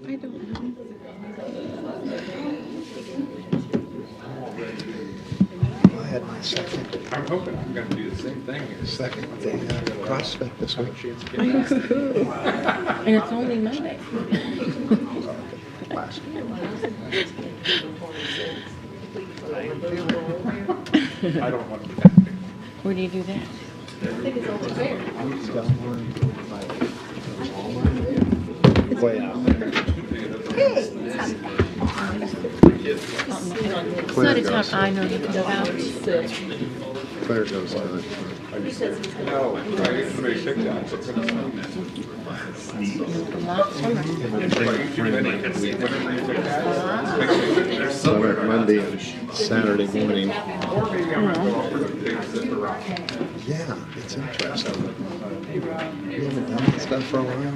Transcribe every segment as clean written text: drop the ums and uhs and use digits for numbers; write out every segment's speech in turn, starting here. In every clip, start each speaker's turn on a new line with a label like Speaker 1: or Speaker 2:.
Speaker 1: I don't know.
Speaker 2: I had my second
Speaker 3: I'm hoping I'm going to do the same thing here.
Speaker 2: day CrossFit this week.
Speaker 1: And it's only Monday.
Speaker 2: Last
Speaker 3: I don't want to do that.
Speaker 1: Where do you do that?
Speaker 2: way out there.
Speaker 1: It's not a town I know anything about.
Speaker 2: Claire goes on it.
Speaker 3: No, I get somebody sick down.
Speaker 1: Last summer.
Speaker 2: So I went Monday and Saturday morning. Yeah, it's interesting. You haven't done that stuff for a while?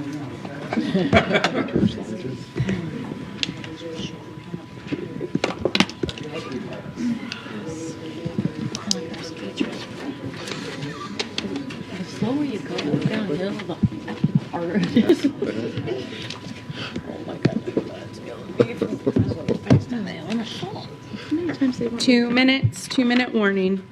Speaker 1: The slower you go downhill, the harder it is. Oh my God, that's killing me. Fast as hell in a fall. How many times they want
Speaker 4: 2 minutes, 2-minute warning.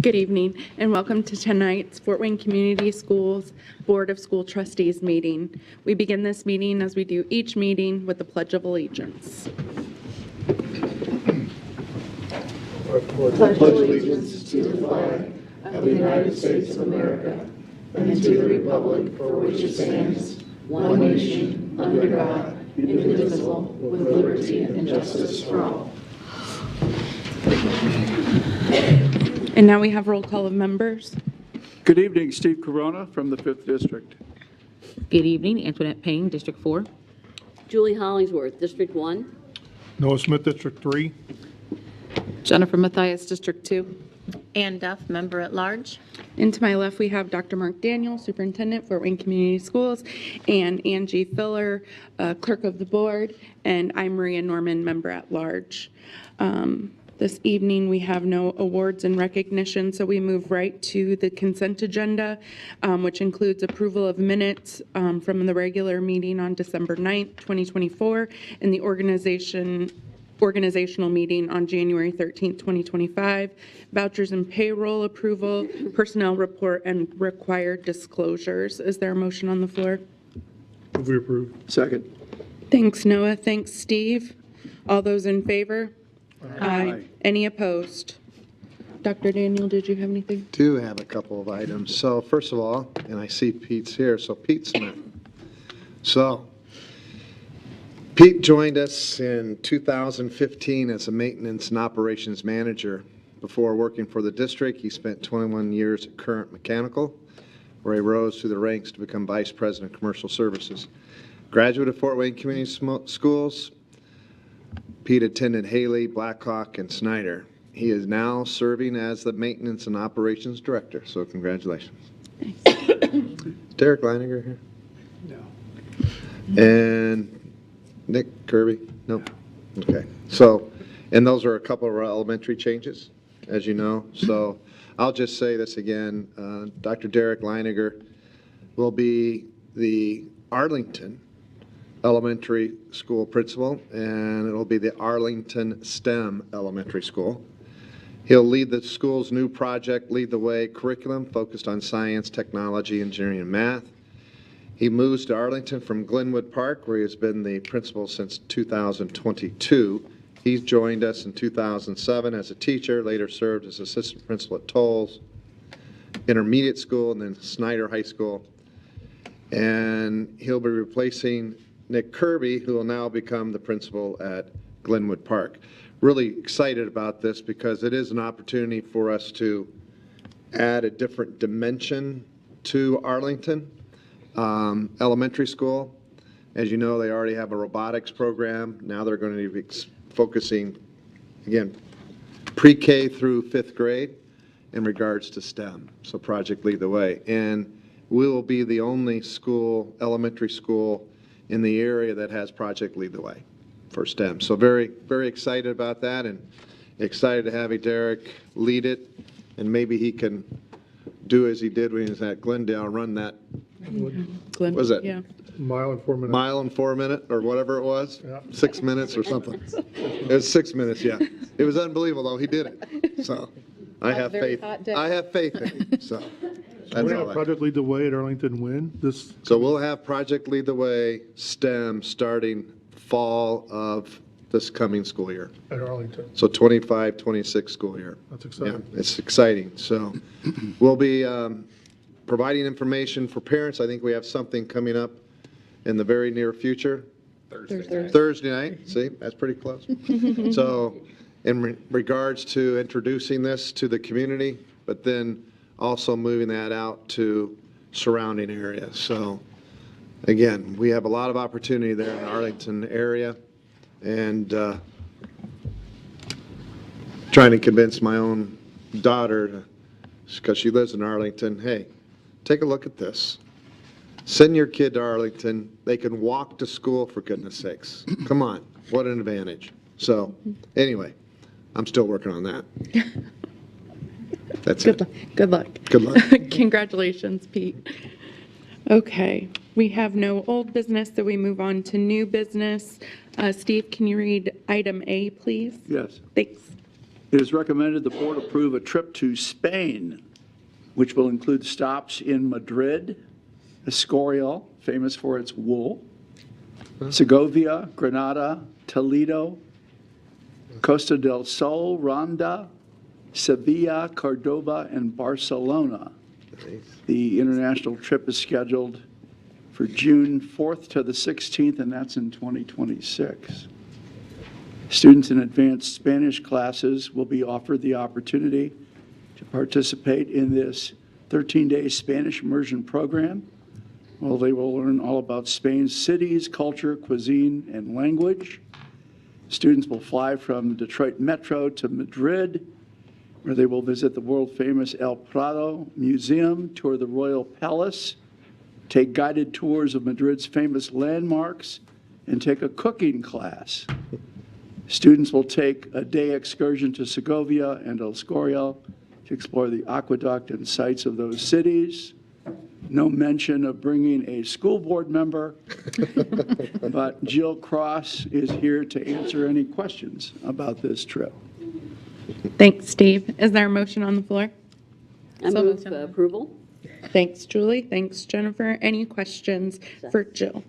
Speaker 4: Good evening and welcome to tonight's Fort Wayne Community Schools Board of School Trustees meeting. We begin this meeting as we do each meeting with the Pledge of Allegiance.
Speaker 5: Pledge allegiance to the flag of the United States of America and to the republic for which it stands, one nation, under God, indivisible, with liberty and justice for all.
Speaker 4: And now we have roll call of members.
Speaker 6: Good evening, Steve Corona from the 5th District.
Speaker 1: Good evening, Antoinette Payne, District 4.
Speaker 7: Julie Hollingsworth, District 1.
Speaker 8: Noah Smith, District 3.
Speaker 4: Jennifer Mathias, District 2.
Speaker 1: Ann Duff, Member at Large.
Speaker 4: And to my left, we have Dr. Mark Daniel, Superintendent, Fort Wayne Community Schools, and Angie Filler, Clerk of the Board, and I'm Maria Norman, Member at Large. This evening, we have no awards and recognition, so we move right to the consent agenda, which includes approval of minutes from the regular meeting on December 9th, 2024, and the organizational meeting on January 13th, 2025, vouchers and payroll approval, personnel report, and required disclosures. Is there a motion on the floor?
Speaker 8: Move we approve.
Speaker 6: Second.
Speaker 4: Thanks, Noah. Thanks, Steve. All those in favor?
Speaker 6: Aye.
Speaker 4: Any opposed? Dr. Daniel, did you have anything?
Speaker 2: Do have a couple of items. So first of all, and I see Pete's here, so Pete Smith. So Pete joined us in 2015 as a maintenance and operations manager. Before working for the district, he spent 21 years at Current Mechanical, where he rose through the ranks to become Vice President of Commercial Services. Graduate of Fort Wayne Community Schools, Pete attended Haley, Blackhawk, and Snyder. He is now serving as the Maintenance and Operations Director, so congratulations. Is Derek Leininger here? No. And Nick Kirby? No? Okay. So, and those are a couple of our elementary changes, as you know. So I'll just say this again. Dr. Derek Leininger will be the Arlington Elementary School principal, and it'll be the Arlington STEM Elementary School. He'll lead the school's new project, Lead the Way curriculum focused on science, technology, engineering, and math. He moves to Arlington from Glenwood Park, where he has been the principal since 2022. He's joined us in 2007 as a teacher, later served as assistant principal at Tolles Intermediate School and then Snyder High School. And he'll be replacing Nick Kirby, who will now become the principal at Glenwood Park. Really excited about this because it is an opportunity for us to add a different dimension to Arlington Elementary School. As you know, they already have a robotics program. Now they're going to be focusing, again, pre-K through 5th grade in regards to STEM, so Project Lead the Way. And we will be the only school, elementary school, in the area that has Project Lead the Way for STEM. So very, very excited about that, and excited to have Derek lead it, and maybe he can do as he did when he was at Glendale, run that,
Speaker 4: Glenn?
Speaker 2: was it?
Speaker 4: Yeah.
Speaker 8: Mile and 4 minutes.
Speaker 2: mile in 4 minutes, or whatever it was,
Speaker 8: Yeah.
Speaker 2: 6 minutes or something. It was 6 minutes, yeah. It was unbelievable, though. He did it. So I have
Speaker 1: very
Speaker 2: faith.
Speaker 1: hot day.
Speaker 2: I have faith in him, so.
Speaker 8: We're
Speaker 2: That's
Speaker 8: going
Speaker 2: all
Speaker 8: to
Speaker 2: I-
Speaker 8: Project Lead the Way at Arlington Win this,
Speaker 2: So we'll have Project Lead the Way STEM starting fall of this coming school year.
Speaker 8: at Arlington.
Speaker 2: So 25, 26 school year.
Speaker 8: That's
Speaker 2: Yeah,
Speaker 8: exciting.
Speaker 2: it's exciting. So we'll be providing information for parents. I think we have something coming up in the very near future. Thursday night. See, that's pretty close. So in regards to introducing this to the community, but then also moving that out to surrounding areas. So again, we have a lot of opportunity there in the Arlington area, and trying to convince my own daughter, because she lives in Arlington, hey, take a look at this. Send your kid to Arlington. They can walk to school, for goodness sakes. Come on, what an advantage. So anyway, I'm still working on that. That's
Speaker 4: Good
Speaker 2: it.
Speaker 4: luck. Good luck.
Speaker 2: Good luck.
Speaker 4: Congratulations, Pete. Okay, we have no old business, so we move on to new business. Steve, can you read item A, please?
Speaker 6: Yes.
Speaker 4: Thanks.
Speaker 6: It is recommended the board approve a trip to Spain, which will include stops in Madrid, Escorial, famous for its wool, Segovia, Granada, Toledo, Costa del Sol, Ronda, Sevilla, Cordoba, and Barcelona. The international trip is scheduled for June 4th to the 16th, and that's in 2026. Students in advanced Spanish classes will be offered the opportunity to participate in this 13-day Spanish immersion program. Well, they will learn all about Spain's cities, culture, cuisine, and language. Students will fly from the Detroit Metro to Madrid, where they will visit the world-famous El Prado Museum, tour the Royal Palace, take guided tours of Madrid's famous landmarks, and take a cooking class. Students will take a day excursion to Segovia and El Escorial to explore the aqueduct and sites of those cities. No mention of bringing a school board member, but Jill Cross is here to answer any questions about this trip.
Speaker 4: Thanks, Steve. Is there a motion on the floor?
Speaker 7: I
Speaker 4: So
Speaker 7: move
Speaker 4: moved.
Speaker 7: approval.
Speaker 4: Thanks, Julie. Thanks, Jennifer. Any questions for Jill?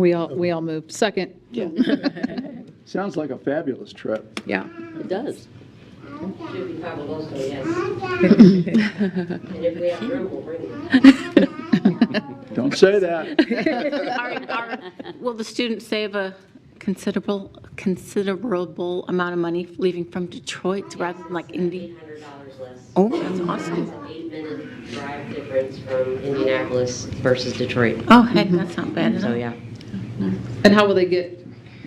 Speaker 1: We all moved. Second.
Speaker 6: Sounds like a fabulous trip.
Speaker 1: Yeah.
Speaker 7: It does.
Speaker 9: Should be fabuloso, yes. And if we have room, we'll bring it.
Speaker 6: Don't say that.
Speaker 10: Will the students save a considerable amount of money leaving from Detroit rather than like Indy?
Speaker 9: $800 less.
Speaker 10: Oh, that's awesome.
Speaker 9: It's an 8-minute drive difference from Indianapolis versus Detroit.
Speaker 10: Oh, hey, that's not bad at
Speaker 9: So,
Speaker 10: all.
Speaker 9: yeah.
Speaker 1: And how will they get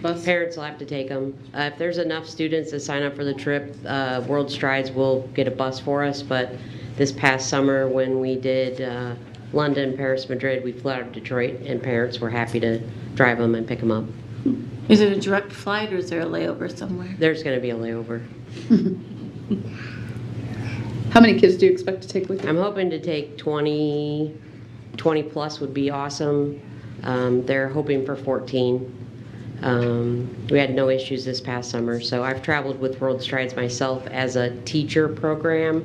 Speaker 1: bus?
Speaker 9: Parents will have to take them. If there's enough students that sign up for the trip, World Strides will get a bus for us. But this past summer when we did London, Paris, Madrid, we flew out of Detroit, and parents were happy to drive them and pick them up.
Speaker 10: Is it a direct flight or is there a layover somewhere?
Speaker 9: There's going to be a layover.
Speaker 1: How many kids do you expect to take with you?
Speaker 9: I'm hoping to take 20 plus would be awesome. They're hoping for 14. We had no issues this past summer, so I've traveled with World Strides myself as a teacher program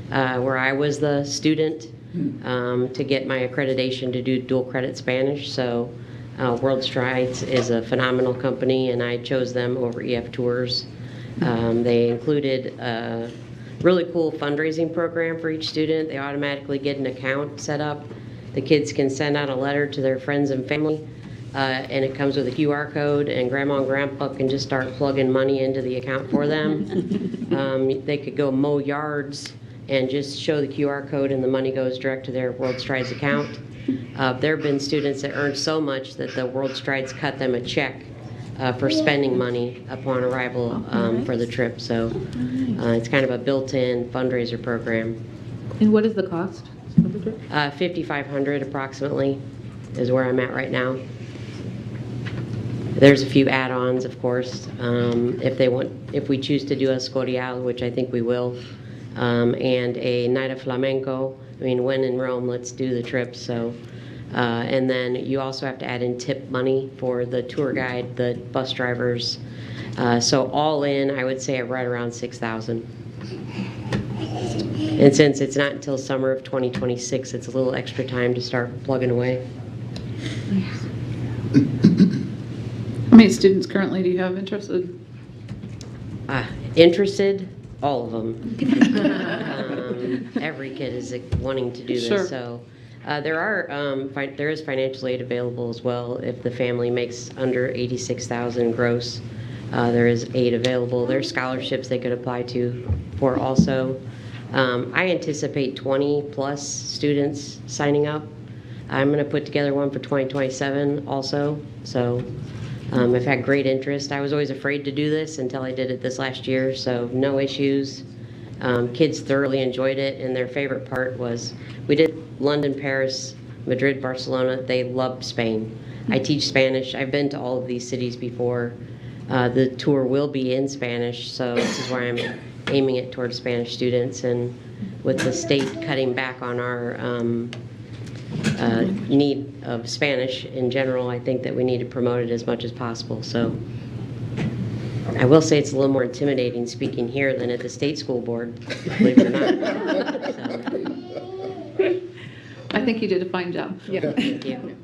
Speaker 9: where I was the student to get my accreditation to do dual credit Spanish. So World Strides is a phenomenal company, and I chose them over EF Tours. They included a really cool fundraising program for each student. They automatically get an account set up. The kids can send out a letter to their friends and family, and it comes with a QR code, and Grandma and Grandpa can just start plugging money into the account for them. They could go mow yards and just show the QR code, and the money goes direct to their World Strides account. There have been students that earned so much that the World Strides cut them a check for spending money upon arrival for the trip. So it's kind of a built-in fundraiser program.
Speaker 1: And what is the cost of the trip?
Speaker 9: $5,500 approximately is where I'm at right now. There's a few add-ons, of course, if we choose to do a Escorial, which I think we will, and a night of flamenco. I mean, when in Rome, let's do the trip. So, and then you also have to add in tip money for the tour guide, the bus drivers. So all in, I would say right around $6,000. And since it's not until summer of 2026, it's a little extra time to start plugging away.
Speaker 1: How many students currently do you have interested?
Speaker 9: Interested? All of them. Every kid is wanting to do this.
Speaker 1: Sure.
Speaker 9: So there is financial aid available as well if the family makes under $86,000 gross. There is aid available. There's scholarships they could apply to for also. I anticipate 20 plus students signing up. I'm going to put together one for 2027 also. So I've had great interest. I was always afraid to do this until I did it this last year, so no issues. Kids thoroughly enjoyed it, and their favorite part was we did London, Paris, Madrid, Barcelona. They loved Spain. I teach Spanish. I've been to all of these cities before. The tour will be in Spanish, so this is why I'm aiming it towards Spanish students. And with the state cutting back on our need of Spanish in general, I think that we need to promote it as much as possible. So I will say it's a little more intimidating speaking here than at the state school board, believe it or not. So,
Speaker 1: I think you did a fine job. Yeah.
Speaker 9: thank you.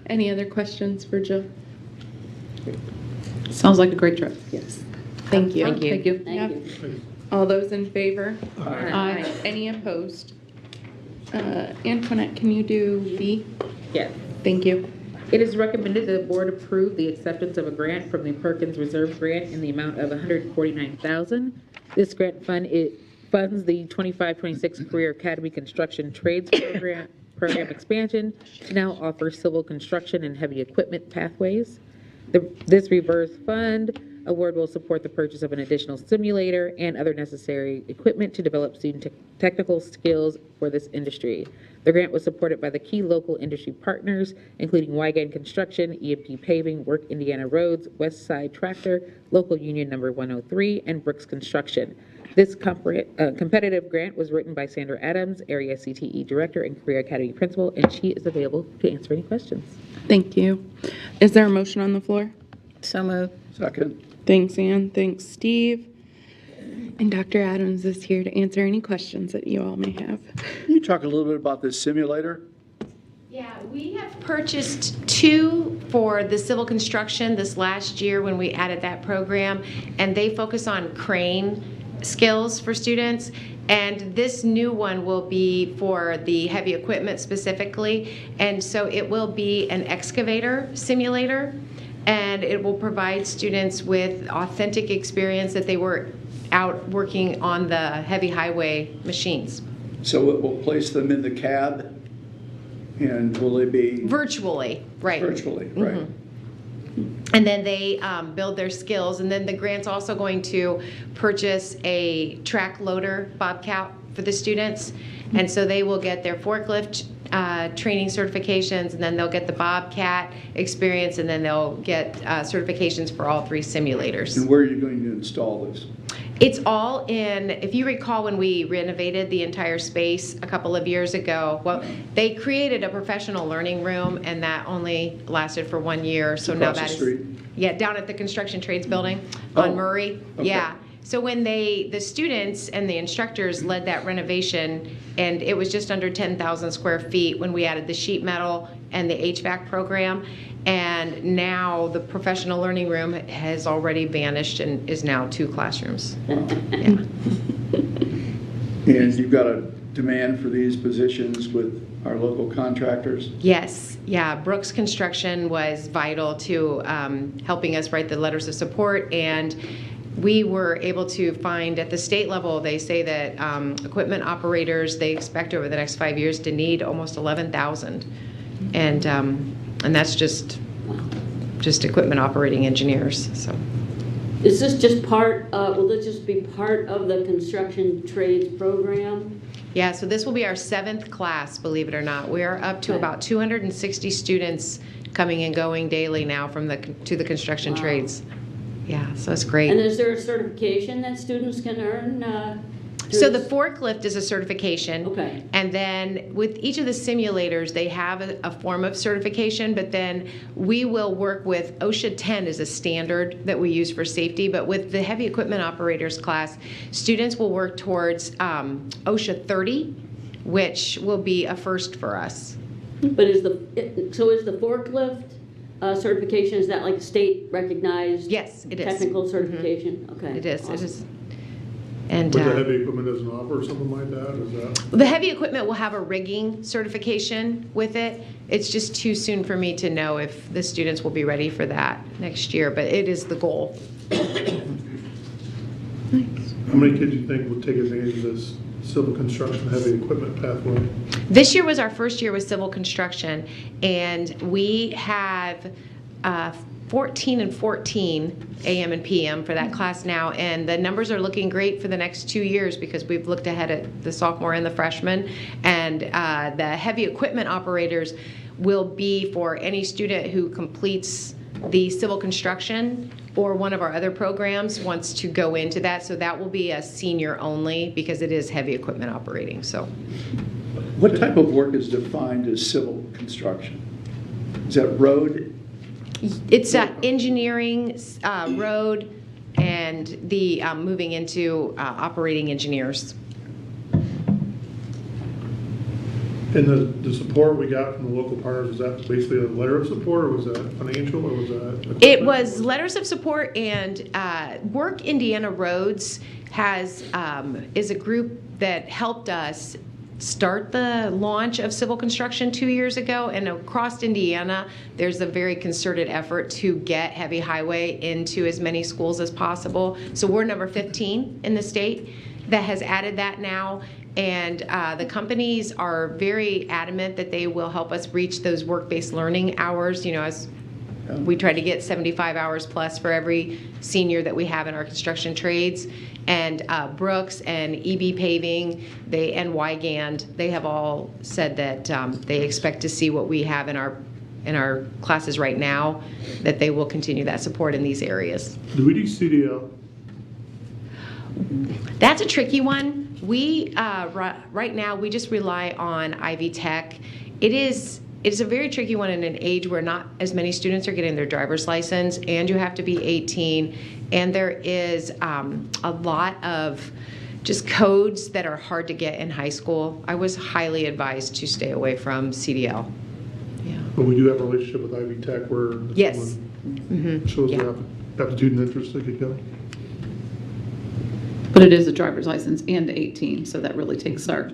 Speaker 4: Any other questions for Jill?
Speaker 1: Sounds like a great trip.
Speaker 4: Yes. Thank you.
Speaker 9: Thank you.
Speaker 1: Thank you.
Speaker 7: Thank you.
Speaker 4: All those in favor?
Speaker 1: Aye.
Speaker 4: Any opposed? Antoinette, can you do B?
Speaker 11: Yes.
Speaker 4: Thank you.
Speaker 11: It is recommended that the board approve the acceptance of a grant from the Perkins Reserve Grant in the amount of $149,000. This grant funds the 25-26 Career Academy Construction Trades program expansion to now offer civil construction and heavy equipment pathways. This reverse fund award will support the purchase of an additional simulator and other necessary equipment to develop student technical skills for this industry. The grant was supported by the key local industry partners, including Wygan Construction, EMP Paving, Work Indiana Roads, West Side Tractor, Local Union Number 103, and Brooks Construction. This competitive grant was written by Sandra Adams, Area CTE Director and Career Academy Principal, and she is available to answer any questions.
Speaker 4: Thank you. Is there a motion on the floor?
Speaker 10: So moved.
Speaker 6: Second.
Speaker 4: Thanks, Ann. Thanks, Steve. And Dr. Adams is here to answer any questions that you all may have.
Speaker 6: Can you talk a little bit about this simulator?
Speaker 12: Yeah, we have purchased two for the civil construction this last year when we added that program, and they focus on crane skills for students. And this new one will be for the heavy equipment specifically. And so it will be an excavator simulator, and it will provide students with authentic experience that they were out working on the heavy highway machines.
Speaker 6: So it will place them in the cab, and will they be?
Speaker 12: Virtually, right.
Speaker 6: Virtually, right.
Speaker 12: Mhm. And then they build their skills, and then the grant's also going to purchase a track loader bobcat for the students, and so they will get their forklift training certifications, and then they'll get the bobcat experience, and then they'll get certifications for all 3 simulators.
Speaker 6: And where are you going to install this?
Speaker 12: It's all in, if you recall when we renovated the entire space a couple of years ago, well, they created a professional learning room, and that only lasted for 1 year. So now
Speaker 6: Across
Speaker 12: that
Speaker 6: the
Speaker 12: is,
Speaker 6: street?
Speaker 12: yeah, down at the construction trades building on
Speaker 6: Oh,
Speaker 12: Murray.
Speaker 6: okay.
Speaker 12: Yeah. So when the students and the instructors led that renovation, and it was just under 10,000 square feet when we added the sheet metal and the HVAC program, and now the professional learning room has already vanished and is now 2 classrooms. Yeah.
Speaker 6: And you've got a demand for these positions with our local contractors?
Speaker 12: Yes, yeah, Brooks Construction was vital to helping us write the letters of support, and we were able to find at the state level, they say that equipment operators, they expect over the next 5 years to need almost 11,000. And that's just equipment operating engineers, so.
Speaker 7: Is this just will this just be part of the construction trades program?
Speaker 12: Yeah, so this will be our 7th class, believe it or not. We are up to about 260 students coming and going daily now to the construction trades. Yeah, so it's great.
Speaker 7: And is there a certification that students can earn?
Speaker 12: So the forklift is a certification.
Speaker 7: Okay.
Speaker 12: And then with each of the simulators, they have a form of certification, but then we will work with OSHA 10 is a standard that we use for safety, but with the heavy equipment operators class, students will work towards OSHA 30, which will be a first for us.
Speaker 7: But is the forklift certification, is that like state recognized?
Speaker 12: Yes, it is.
Speaker 7: Technical certification?
Speaker 12: Mm-hmm.
Speaker 7: Okay.
Speaker 12: It is.
Speaker 7: Awesome.
Speaker 12: It is. And
Speaker 8: But the heavy equipment doesn't offer something like that, is that?
Speaker 12: the heavy equipment will have a rigging certification with it. It's just too soon for me to know if the students will be ready for that next year, but it is the goal.
Speaker 8: How many kids do you think would take advantage of this civil construction heavy equipment pathway?
Speaker 12: This year was our first year with civil construction, and we have 14 and 14 AM and PM for that class now, and the numbers are looking great for the next 2 years because we've looked ahead at the sophomore and the freshman, and the heavy equipment operators will be for any student who completes the civil construction or one of our other programs wants to go into that, so that will be a senior only because it is heavy equipment operating. So
Speaker 6: What type of work is defined as civil construction? Is that road?
Speaker 12: it's engineering, road, and the moving into operating engineers.
Speaker 8: And the support we got from the local partners, is that basically a letter of support, or was that financial, or was that?
Speaker 12: It was letters of support, and Work Indiana Roads is a group that helped us start the launch of civil construction 2 years ago, and across Indiana there's a very concerted effort to get heavy highway into as many schools as possible. So we're number 15 in the state that has added that now, and the companies are very adamant that they will help us reach those work-based learning hours, you know, as we try to get 75 hours plus for every senior that we have in our construction trades. And Brooks and EB Paving, and Wygand, they have all said that they expect to see what we have in our classes right now, that they will continue that support in these areas.
Speaker 8: Do we do CDL?
Speaker 12: That's a tricky one. We right now we just rely on Ivy Tech. It's a very tricky one in an age where not as many students are getting their driver's license, and you have to be 18, and there is a lot of just codes that are hard to get in high school. I was highly advised to stay away from CDL. Yeah.
Speaker 8: But we do have a relationship with Ivy Tech where if
Speaker 12: Yes.
Speaker 8: someone shows
Speaker 12: Yeah.
Speaker 8: their aptitude and interest, they could go.
Speaker 1: But it is a driver's license and 18, so that really takes our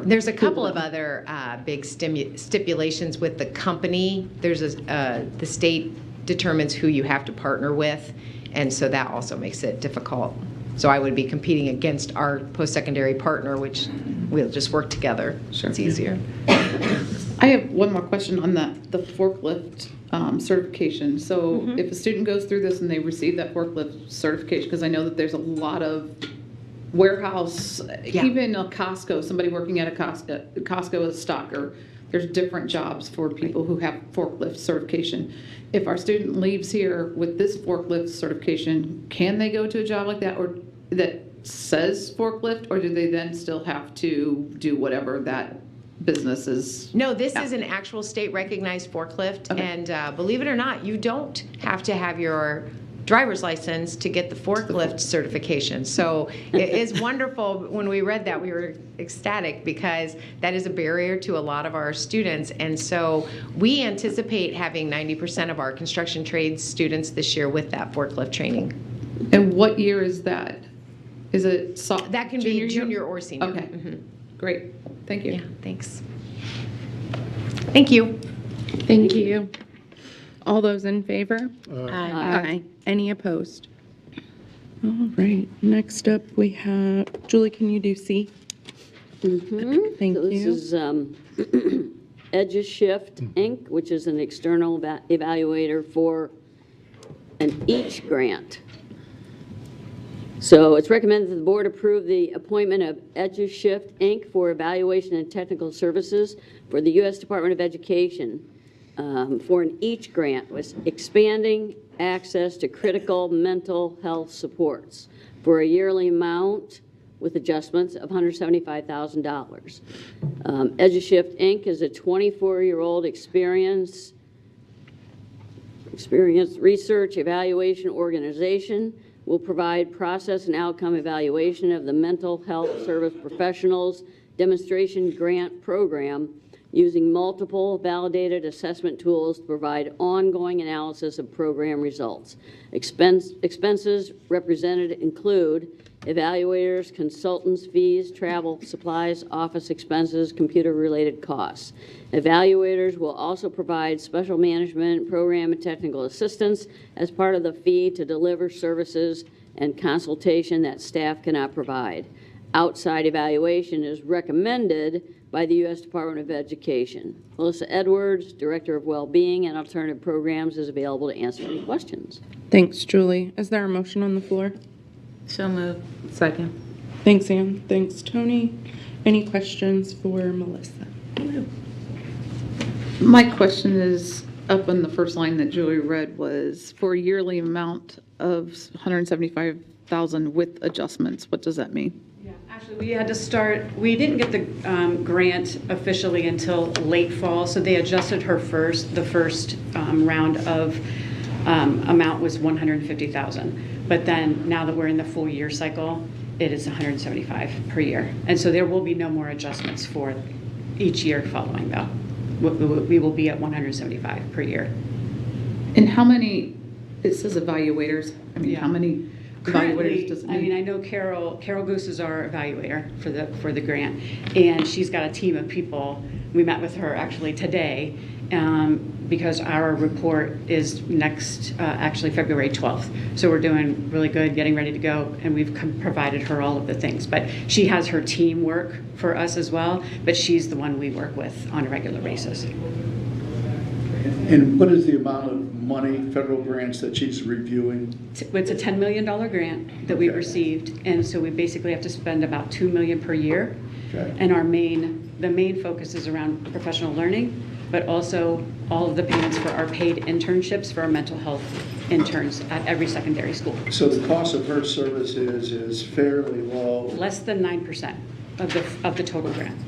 Speaker 12: There's a couple of other big stipulations with the company. There's the state determines who you have to partner with, and so that also makes it difficult. So I would be competing against our post-secondary partner, which we'll just work together.
Speaker 1: Sure.
Speaker 12: It's easier.
Speaker 1: I have one more question on the forklift certification. So if a student goes through this and they receive that forklift certification, because I know that there's a lot of warehouse, even a Costco, somebody working at a Costco as stocker, there's different jobs for people who have forklift certification. If our student leaves here with this forklift certification, can they go to a job like that or that says forklift, or do they then still have to do whatever that business is?
Speaker 12: No, this is an actual state recognized forklift, and believe it or not, you don't have to have your driver's license to get the forklift certification. So it is wonderful. When we read that, we were ecstatic because that is a barrier to a lot of our students. And so we anticipate having 90% of our construction trades students this year with that forklift training.
Speaker 1: And what year is that? Is it
Speaker 12: that can be junior or senior?
Speaker 1: Okay, great. Thank you.
Speaker 12: Yeah, thanks. Thank you.
Speaker 4: Thank you. All those in favor?
Speaker 10: Aye.
Speaker 4: Any opposed? All right, next up we have, Julie, can you do C? Thank
Speaker 7: So this
Speaker 4: you.
Speaker 7: is Edges Shift, Inc., which is an external evaluator for an EACH grant. So it's recommended that the board approve the appointment of Edges Shift, Inc. for evaluation and technical services for the U.S. Department of Education for an EACH grant with expanding access to critical mental health supports for a yearly amount with adjustments of $175,000. EduShift Inc. is a 24-year-old experienced research evaluation organization, will provide process and outcome evaluation of the mental health service professionals demonstration grant program using multiple validated assessment tools to provide ongoing analysis of program results. Expenses represented include evaluators, consultants' fees, travel, supplies, office expenses, computer-related costs. Evaluators will also provide special management, program, and technical assistance as part of the fee to deliver services and consultation that staff cannot provide. Outside evaluation is recommended by the U.S. Department of Education. Melissa Edwards, Director of Wellbeing and Alternative Programs, is available to answer any questions.
Speaker 4: Thanks, Julie. Is there a motion on the floor?
Speaker 10: So moved.
Speaker 11: Second.
Speaker 4: Thanks, Ann. Thanks, Tony. Any questions for Melissa?
Speaker 1: My question is, up on the first line that Julie read was for a yearly amount of $175,000 with adjustments. What does that mean?
Speaker 13: Actually, we had to start, we didn't get the grant officially until late fall, so they adjusted her first. The first round of amount was $150,000. But then, now that we're in the full year cycle, it is $175,000 per year. And so there will be no more adjustments for each year following, though. We will be at $175,000 per year.
Speaker 1: And how many, it says evaluators, I mean, how many evaluators does it need?
Speaker 13: I mean, I know Carol Goose is our evaluator for the grant, and she's got a team of people. We met with her actually today because our report is next, actually February 12th. So we're doing really good, getting ready to go, and we've provided her all of the things. But she has her team work for us as well, but she's the one we work with on a regular basis.
Speaker 6: And what is the amount of money, federal grants, that she's reviewing?
Speaker 13: It's a $10 million grant that we received, and so we basically have to spend about $2 million per year.
Speaker 6: Okay.
Speaker 13: And the main focus is around professional learning, but also all of the payments for our paid internships for our mental health interns at every secondary school.
Speaker 6: So the cost of her services is fairly low.
Speaker 13: Less than 9% of the total grant.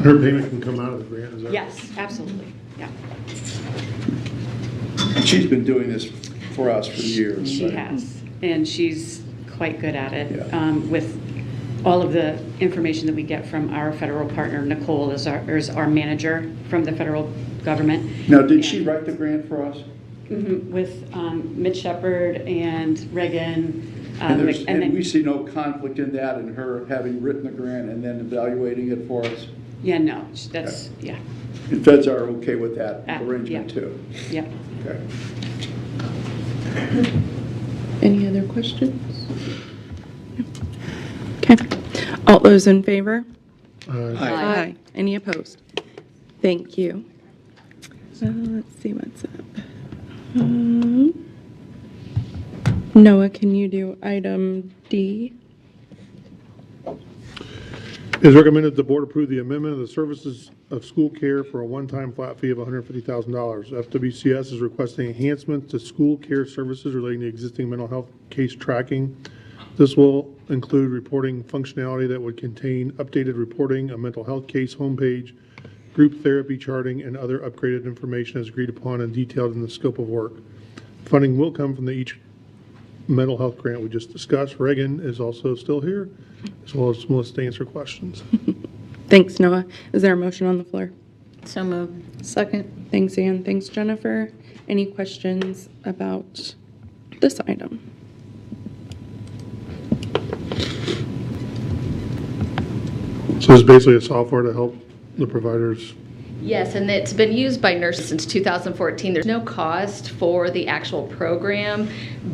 Speaker 8: Her payment can come out of the grant, is that?
Speaker 13: Yes, absolutely, yeah.
Speaker 6: She's been doing this for us for years.
Speaker 13: She has, and she's quite good at it with all of the information that we get from our federal partner. Nicole is our manager from the federal government.
Speaker 6: Now, did she write the grant for us?
Speaker 13: With Mitch Shepard and Reagan.
Speaker 6: And
Speaker 13: then-
Speaker 6: we see no conflict in that, in her having written the grant and then evaluating it for us?
Speaker 13: Yeah, no, that's, yeah.
Speaker 6: And feds are okay with that
Speaker 13: Yeah.
Speaker 6: arrangement too?
Speaker 13: Yeah.
Speaker 6: Okay.
Speaker 4: Any other questions? Okay. All those in favor?
Speaker 6: Aye.
Speaker 4: Any opposed? Thank you. Let's see what's up. Noah, can you do item D?
Speaker 8: It is recommended the board approve the amendment of the services of school care for a one-time flat fee of $150,000. FWCS is requesting enhancements to school care services relating to existing mental health case tracking. This will include reporting functionality that would contain updated reporting, a mental health case homepage, group therapy charting, and other upgraded information as agreed upon and detailed in the scope of work. Funding will come from each mental health grant we just discussed. Reagan is also still here, as well as Melissa to answer questions.
Speaker 4: Thanks, Noah. Is there a motion on the floor?
Speaker 10: So moved.
Speaker 1: Second.
Speaker 4: Thanks, Ann. Thanks, Jennifer. Any questions about this item?
Speaker 8: So it's basically a software to help the providers.
Speaker 14: Yes, and it's been used by nurses since 2014. There's no cost for the actual program,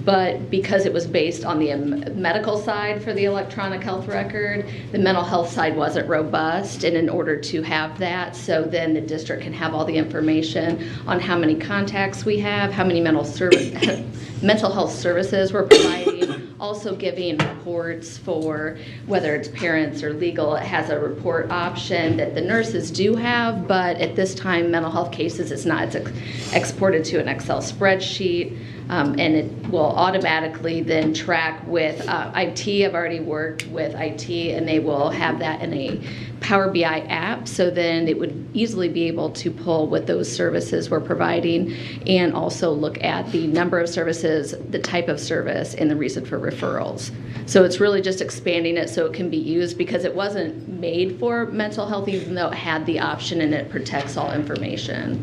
Speaker 14: but because it was based on the medical side for the electronic health record, the mental health side wasn't robust, and in order to have that, so then the district can have all the information on how many contacts we have, how many mental health services we're providing, also giving reports for whether it's parents or legal. It has a report option that the nurses do have, but at this time, mental health cases, it's not. It's exported to an Excel spreadsheet, and it will automatically then track with IT. I've already worked with IT, and they will have that in a Power BI app, so then it would easily be able to pull what those services we're providing and also look at the number of services, the type of service, and the reason for referrals. So it's really just expanding it so it can be used, because it wasn't made for mental health, even though it had the option and it protects all information.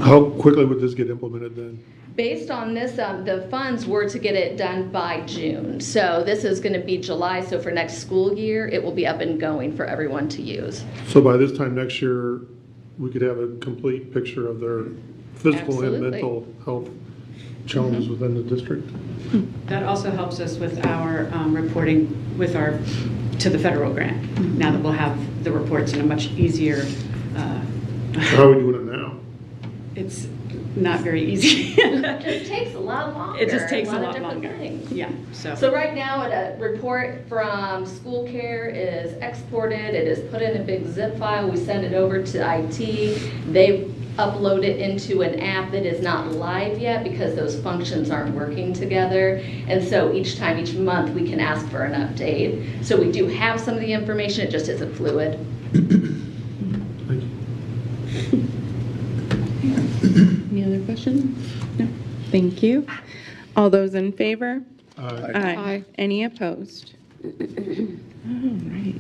Speaker 8: How quickly would this get implemented then?
Speaker 14: Based on this, the funds were to get it done by June. So this is going to be July, so for next school year, it will be up and going for everyone to use.
Speaker 8: So by this time next year, we could have a complete picture of their physical and
Speaker 14: Absolutely.
Speaker 8: mental health challenges within the district.
Speaker 13: That also helps us with our reporting to the federal grant. Now that we'll have the reports in a much easier.
Speaker 8: How are we doing it now?
Speaker 13: It's not very easy.
Speaker 14: It just takes a lot longer.
Speaker 13: It just takes a
Speaker 14: of
Speaker 13: lot
Speaker 14: different
Speaker 13: longer.
Speaker 14: things.
Speaker 13: Yeah,
Speaker 14: So right now, a report from school care is exported, it is put in a big zip file, we send it over to IT, they upload it into an app that is not live yet because those functions aren't working together, and so each month we can ask for an update. So we do have some of the information, it just isn't fluid.
Speaker 8: Thank you.
Speaker 4: Any other questions? No. Thank you. All those in favor?
Speaker 8: Aye.
Speaker 1: Aye.
Speaker 4: Any opposed? All right.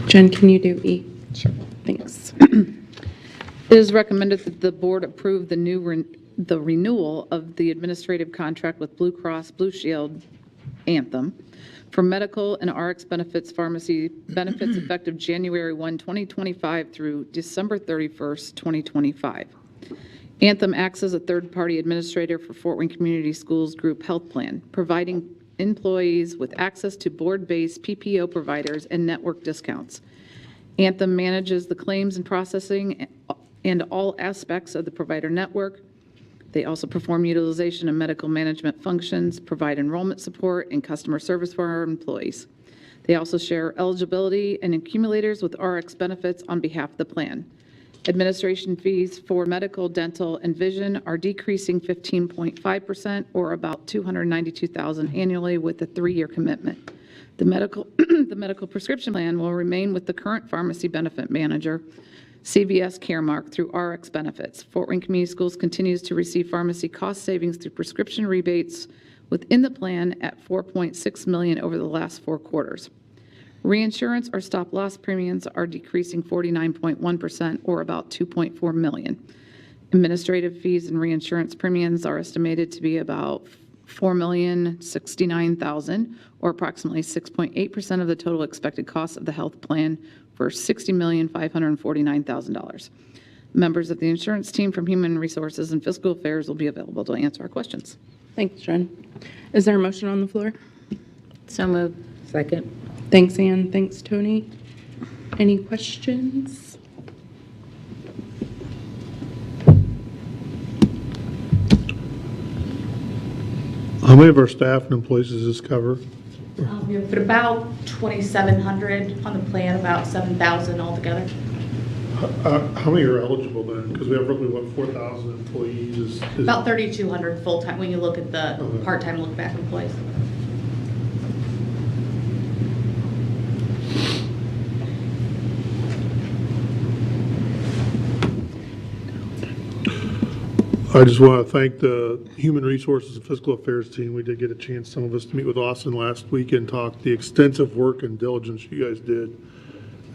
Speaker 4: Jen, can you do E? Sure. Thanks.
Speaker 1: It is recommended that the board approve the renewal of the administrative contract with Blue Cross Blue Shield Anthem for medical and RX benefits pharmacy benefits effective January 1, 2025 through December 31st, 2025. Anthem acts as a third-party administrator for Fort Wayne Community Schools Group Health Plan, providing employees with access to board-based PPO providers and network discounts. Anthem manages the claims and processing and all aspects of the provider network. They also perform utilization and medical management functions, provide enrollment support, and customer service for our employees. They also share eligibility and accumulators with RX benefits on behalf of the plan. Administration fees for medical, dental, and vision are decreasing 15.5%, or about $292,000 annually, with a 3-year commitment. The medical prescription plan will remain with the current pharmacy benefit manager, CVS Caremark, through RX benefits. Fort Wayne Community Schools continues to receive pharmacy cost savings through prescription rebates within the plan at $4.6 million over the last 4 quarters. Reinsurance or stop loss premiums are decreasing 49.1% or about $2.4 million. Administrative fees and reinsurance premiums are estimated to be about $4,069,000 or approximately 6.8% of the total expected cost of the health plan for $60,549,000. Members of the insurance team from Human Resources and Fiscal Affairs will be available to answer our questions.
Speaker 4: Thanks, Jen. Is there a motion on the floor?
Speaker 10: So moved.
Speaker 11: Second.
Speaker 4: Thanks, Ann. Thanks, Tony. Any questions?
Speaker 8: How many of our staff and employees does this cover?
Speaker 15: We have put about 2,700 on the plan, about 7,000 altogether.
Speaker 8: How many are eligible then? Because we have roughly, what, 4,000 employees? Is
Speaker 15: About 3,200 full-time when you look at the
Speaker 8: Okay.
Speaker 15: part-time look-back employees.
Speaker 8: I just want to thank the Human Resources and Fiscal Affairs team. We did get a chance, some of us, to meet with Austin last week and talk the extensive work and diligence you guys did.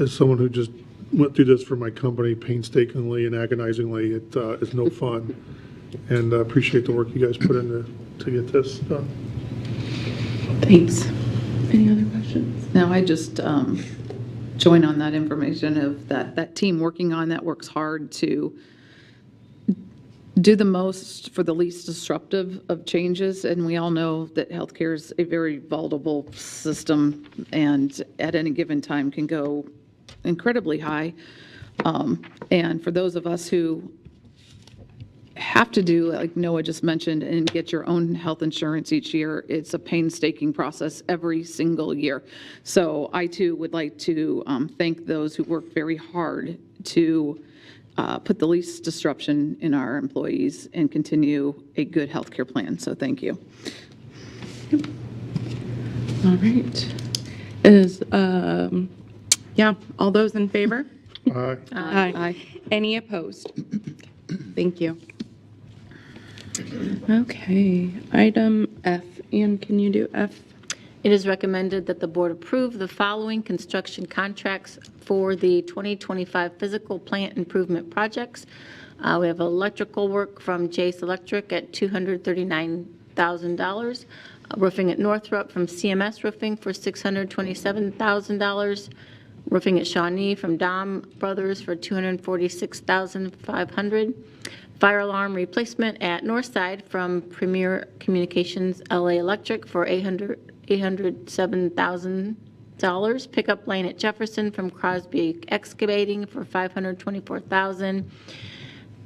Speaker 8: As someone who just went through this for my company painstakingly and agonizingly, it is no fun. And I appreciate the work you guys put in to get this done.
Speaker 4: Thanks. Any other questions?
Speaker 1: Now, I just join on that information of that team working on that works hard to do the most for the least disruptive of changes. And we all know that healthcare is a very volatile system and at any given time can go incredibly high. And for those of us who have to do, like Noah just mentioned, and get your own health insurance each year, it's a painstaking process every single year. So I too would like to thank those who work very hard to put the least disruption in our employees and continue a good healthcare plan. So thank you.
Speaker 4: All right. All those in favor?
Speaker 8: Aye.
Speaker 4: Aye. Any opposed? Thank you. Okay, item F. Ann, can you do F?
Speaker 10: It is recommended that the board approve the following construction contracts for the 2025 physical plant improvement projects. We have electrical work from Jace Electric at $239,000, roofing at Northrop from CMS Roofing for $627,000, roofing at Shawnee from Dom Brothers for $246,500, fire alarm replacement at Northside from Premier Communications LA Electric for $807,000. Pickup lane at Jefferson from Crosby Excavating for $524,000.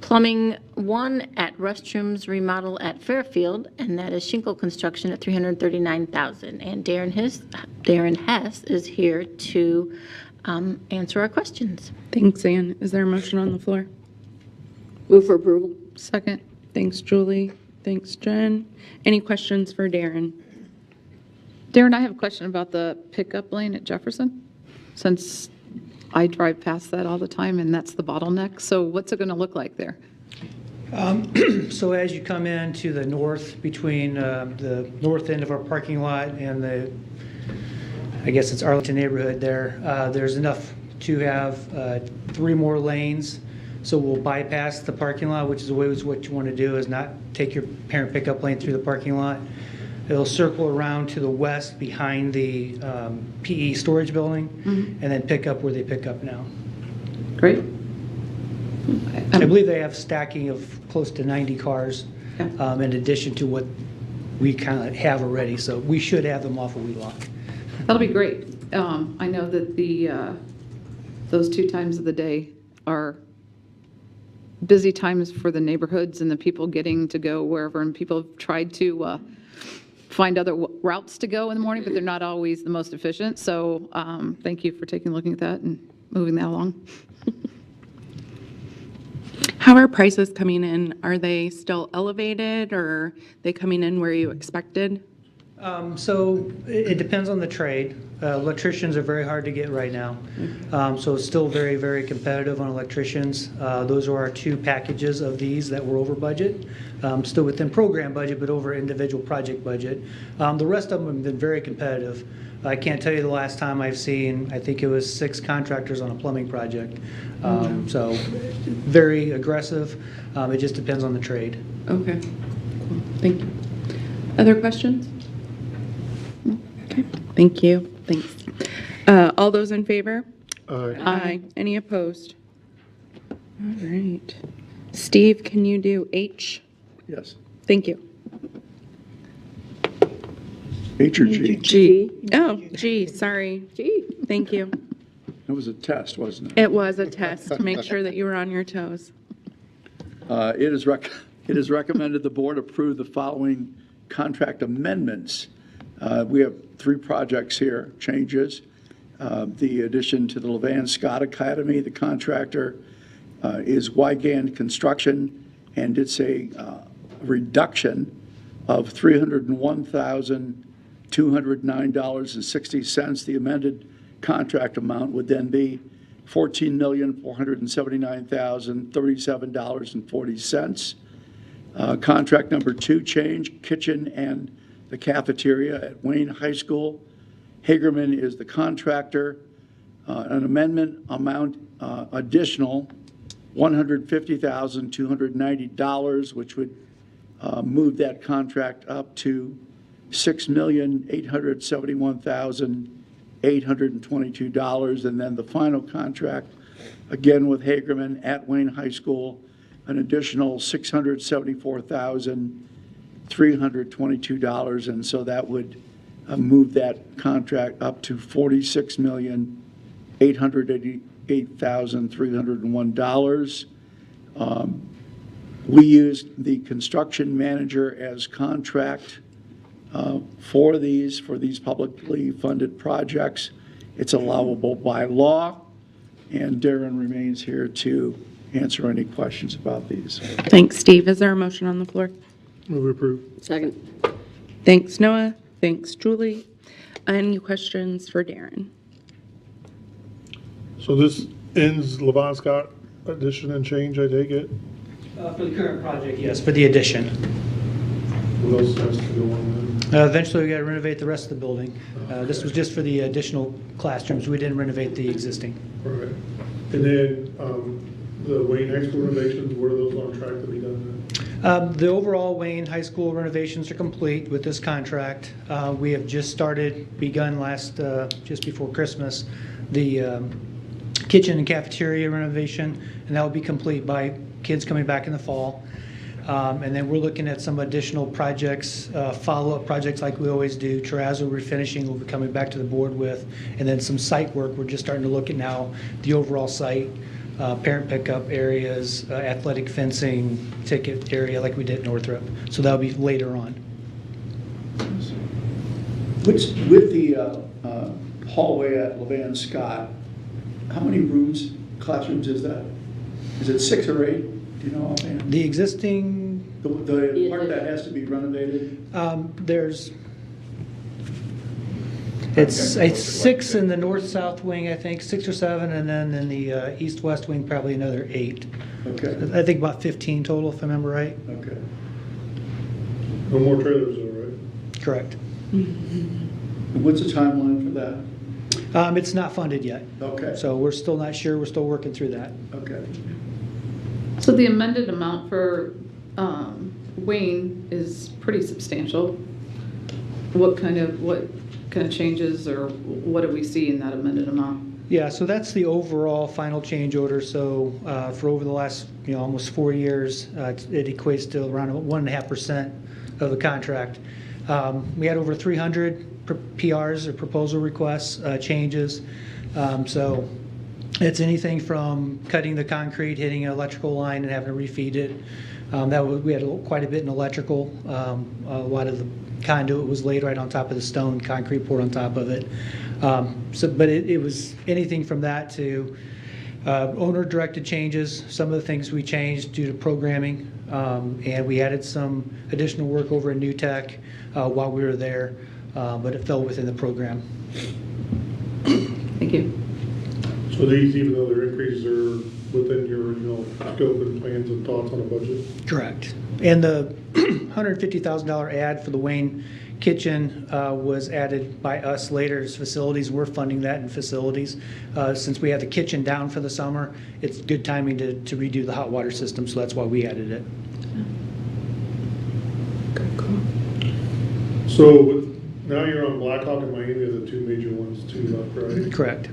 Speaker 10: Plumbing one at restrooms remodel at Fairfield, and that is shingle construction at $339,000. And Darren Hess is here to answer our questions.
Speaker 4: Thanks, Ann. Is there a motion on the floor?
Speaker 7: Move for approval.
Speaker 1: Second.
Speaker 4: Thanks, Julie. Thanks, Jen. Any questions for Darren?
Speaker 1: Darren, I have a question about the pickup lane at Jefferson, since I drive past that all the time and that's the bottleneck. So what's it going to look like there?
Speaker 16: So as you come in to the north, between the north end of our parking lot and I guess it's Arlington neighborhood there, there's enough to have 3 more lanes. So we'll bypass the parking lot, which is always what you want to do, is not take your parent pickup lane through the parking lot. It'll circle around to the west behind the PE storage building, and then pick up where they pick up now.
Speaker 1: Great.
Speaker 16: I believe they have stacking of close to 90 cars in addition to what we kind of have already. So we should have them off of Wheelock.
Speaker 1: That'll be great. I know that those 2 times of the day are busy times for the neighborhoods and the people getting to go wherever, and people have tried to find other routes to go in the morning, but they're not always the most efficient. So thank you for looking at that and moving that along.
Speaker 4: How are prices coming in? Are they still elevated, or are they coming in where you expected?
Speaker 16: So it depends on the trade. Electricians are very hard to get right now. So it's still very, very competitive on electricians. Those are our two packages of these that were over budget. Still within program budget, but over individual project budget. The rest of them have been very competitive. I can't tell you the last time I've seen, I think it was 6 contractors on a plumbing project. So very aggressive. It just depends on the trade.
Speaker 4: Okay, cool, thank you. Other questions? Okay, thank you, thanks. All those in favor?
Speaker 8: Aye.
Speaker 4: Aye. Any opposed? All right. Steve, can you do H?
Speaker 6: Yes.
Speaker 4: Thank you.
Speaker 6: H or G?
Speaker 4: G. Oh, G, sorry.
Speaker 7: G.
Speaker 4: Thank you.
Speaker 6: It was a test, wasn't it?
Speaker 4: It was a test to make sure that you were on your toes.
Speaker 6: It is recommended the board approve the following contract amendments. We have 3 projects here, changes. The addition to the Levan Scott Academy, the contractor is Wygand Construction, and it's a reduction of $301,209.60. The amended contract amount would then be $14,479,037.40. Contract number 2, change kitchen and the cafeteria at Wayne High School. Hagerman is the contractor. An amendment amount additional $150,290, which would move that contract up to $6,871,822. And then the final contract, again with Hagerman at Wayne High School, an additional $674,322. And so that would move that contract up to $46,888,301. We used the construction manager as contract for these publicly funded projects. It's allowable by law, and Darren remains here to answer any questions about these.
Speaker 4: Thanks, Steve. Is there a motion on the floor?
Speaker 8: Move approve.
Speaker 7: Second.
Speaker 4: Thanks, Noah. Thanks, Julie. Any questions for Darren?
Speaker 8: So this ends Levon Scott addition and change, I take it?
Speaker 16: For the current project, yes, for the addition.
Speaker 8: What else has to go on
Speaker 16: Eventually, we got to renovate the rest of the building. This was just for the additional classrooms. We didn't renovate the existing.
Speaker 8: then? All right. And then the Wayne High School renovations, were those on track to be done?
Speaker 16: The overall Wayne High School renovations are complete with this contract. We have just begun just before Christmas, the kitchen and cafeteria renovation, and that will be complete by kids coming back in the fall. And then we're looking at some additional projects, follow-up projects like we always do. Terrazzo refinishing we'll be coming back to the board with, and then some site work. We're just starting to look at now the overall site, parent pickup areas, athletic fencing, ticket area like we did at Northrop. So that'll be later on.
Speaker 6: With the hallway at Levan Scott, how many classrooms is that? Is it 6 or 8? Do you know offhand?
Speaker 16: The existing,
Speaker 6: The part that has to be renovated?
Speaker 16: It's 6 in the north-south wing, I think, 6 or 7, and then in the east-west wing, probably another 8.
Speaker 6: Okay.
Speaker 16: I think about 15 total, if I remember right.
Speaker 6: Okay.
Speaker 8: No more trailers though, right?
Speaker 16: Correct.
Speaker 6: And what's the timeline for that?
Speaker 16: It's not funded yet.
Speaker 6: Okay.
Speaker 16: So we're still not sure. We're still working through that.
Speaker 6: Okay.
Speaker 1: So the amended amount for Wayne is pretty substantial. What kind of changes, or what do we see in that amended amount?
Speaker 16: Yeah, so that's the overall final change order. So for over the last almost 4 years, it equates to around 1.5% of the contract. We had over 300 PRs or proposal requests, changes. So it's anything from cutting the concrete, hitting an electrical line and having to refeed it. We had quite a bit in electrical. A lot of the conduit was laid right on top of the stone, concrete poured on top of it. But it was anything from that to owner-directed changes. Some of the things we changed due to programming, and we added some additional work over in New Tech while we were there, but it fell within the program.
Speaker 1: you.
Speaker 8: So these, even though their increases are within your original scope and plans and thoughts on a budget?
Speaker 16: Correct. And the $150,000 ad for the Wayne kitchen was added by us later as facilities. We're funding that in facilities. Since we had the kitchen down for the summer, it's good timing to redo the hot water system, so that's why we added it.
Speaker 8: So now you're on Blackhawk and Miami are the two major ones too left, right?
Speaker 16: Correct.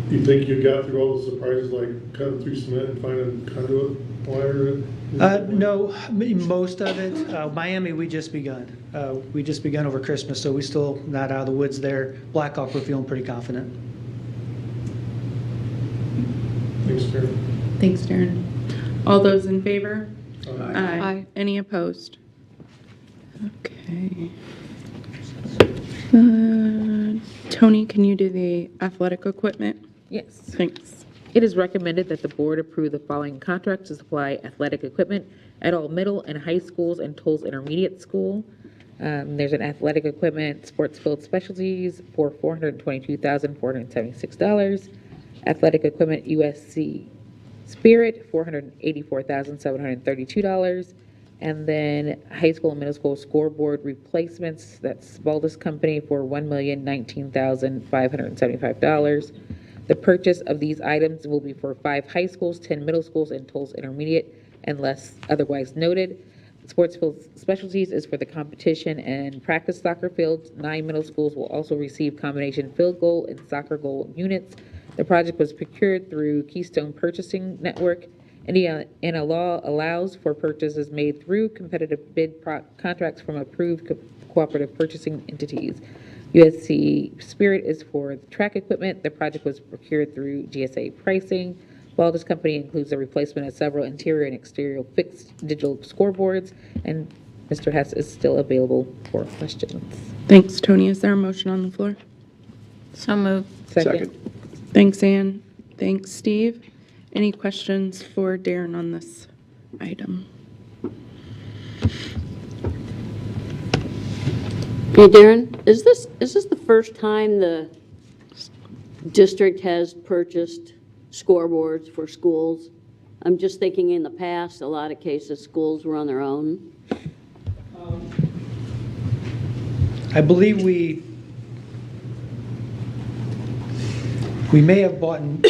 Speaker 8: You think you got through all the surprises like cutting through cement and finding conduit wire?
Speaker 16: No, most of it. Miami, we just begun. We just begun over Christmas, so we're still not out of the woods there. Blackhawk, we're feeling pretty confident.
Speaker 8: Thanks, Darren.
Speaker 4: Thanks, Darren. All those in favor?
Speaker 8: Aye.
Speaker 4: Aye. Any opposed? Okay. Tony, can you do the athletic equipment?
Speaker 11: Yes.
Speaker 4: Thanks.
Speaker 11: It is recommended that the board approve the following contracts to supply athletic equipment at all middle and high schools and Tolles Intermediate School. There's an athletic equipment sports field specialties for $422,476. Athletic equipment USC Spirit, $484,732. And then high school and middle school scoreboard replacements, that's Baldus Company for $1,019,575. The purchase of these items will be for 5 high schools, 10 middle schools, and Tolles Intermediate, unless otherwise noted. Sports field specialties is for the competition and practice soccer fields. 9 middle schools will also receive combination field goal and soccer goal units. The project was procured through Keystone Purchasing Network. Indiana law allows for purchases made through competitive bid contracts from approved cooperative purchasing entities. USC Spirit is for track equipment. The project was procured through GSA pricing. Baldus Company includes the replacement of several interior and exterior fixed digital scoreboards. And Mr. Hess is still available for questions.
Speaker 4: Thanks, Tony. Is there a motion on the floor?
Speaker 10: So moved.
Speaker 7: Second.
Speaker 4: Thanks, Ann. Thanks, Steve. Any questions for Darren on this item?
Speaker 7: Hey, Darren, is this the first time the district has purchased scoreboards for schools? I'm just thinking in the past, a lot of cases, schools were on their own.
Speaker 16: I believe we may have bought one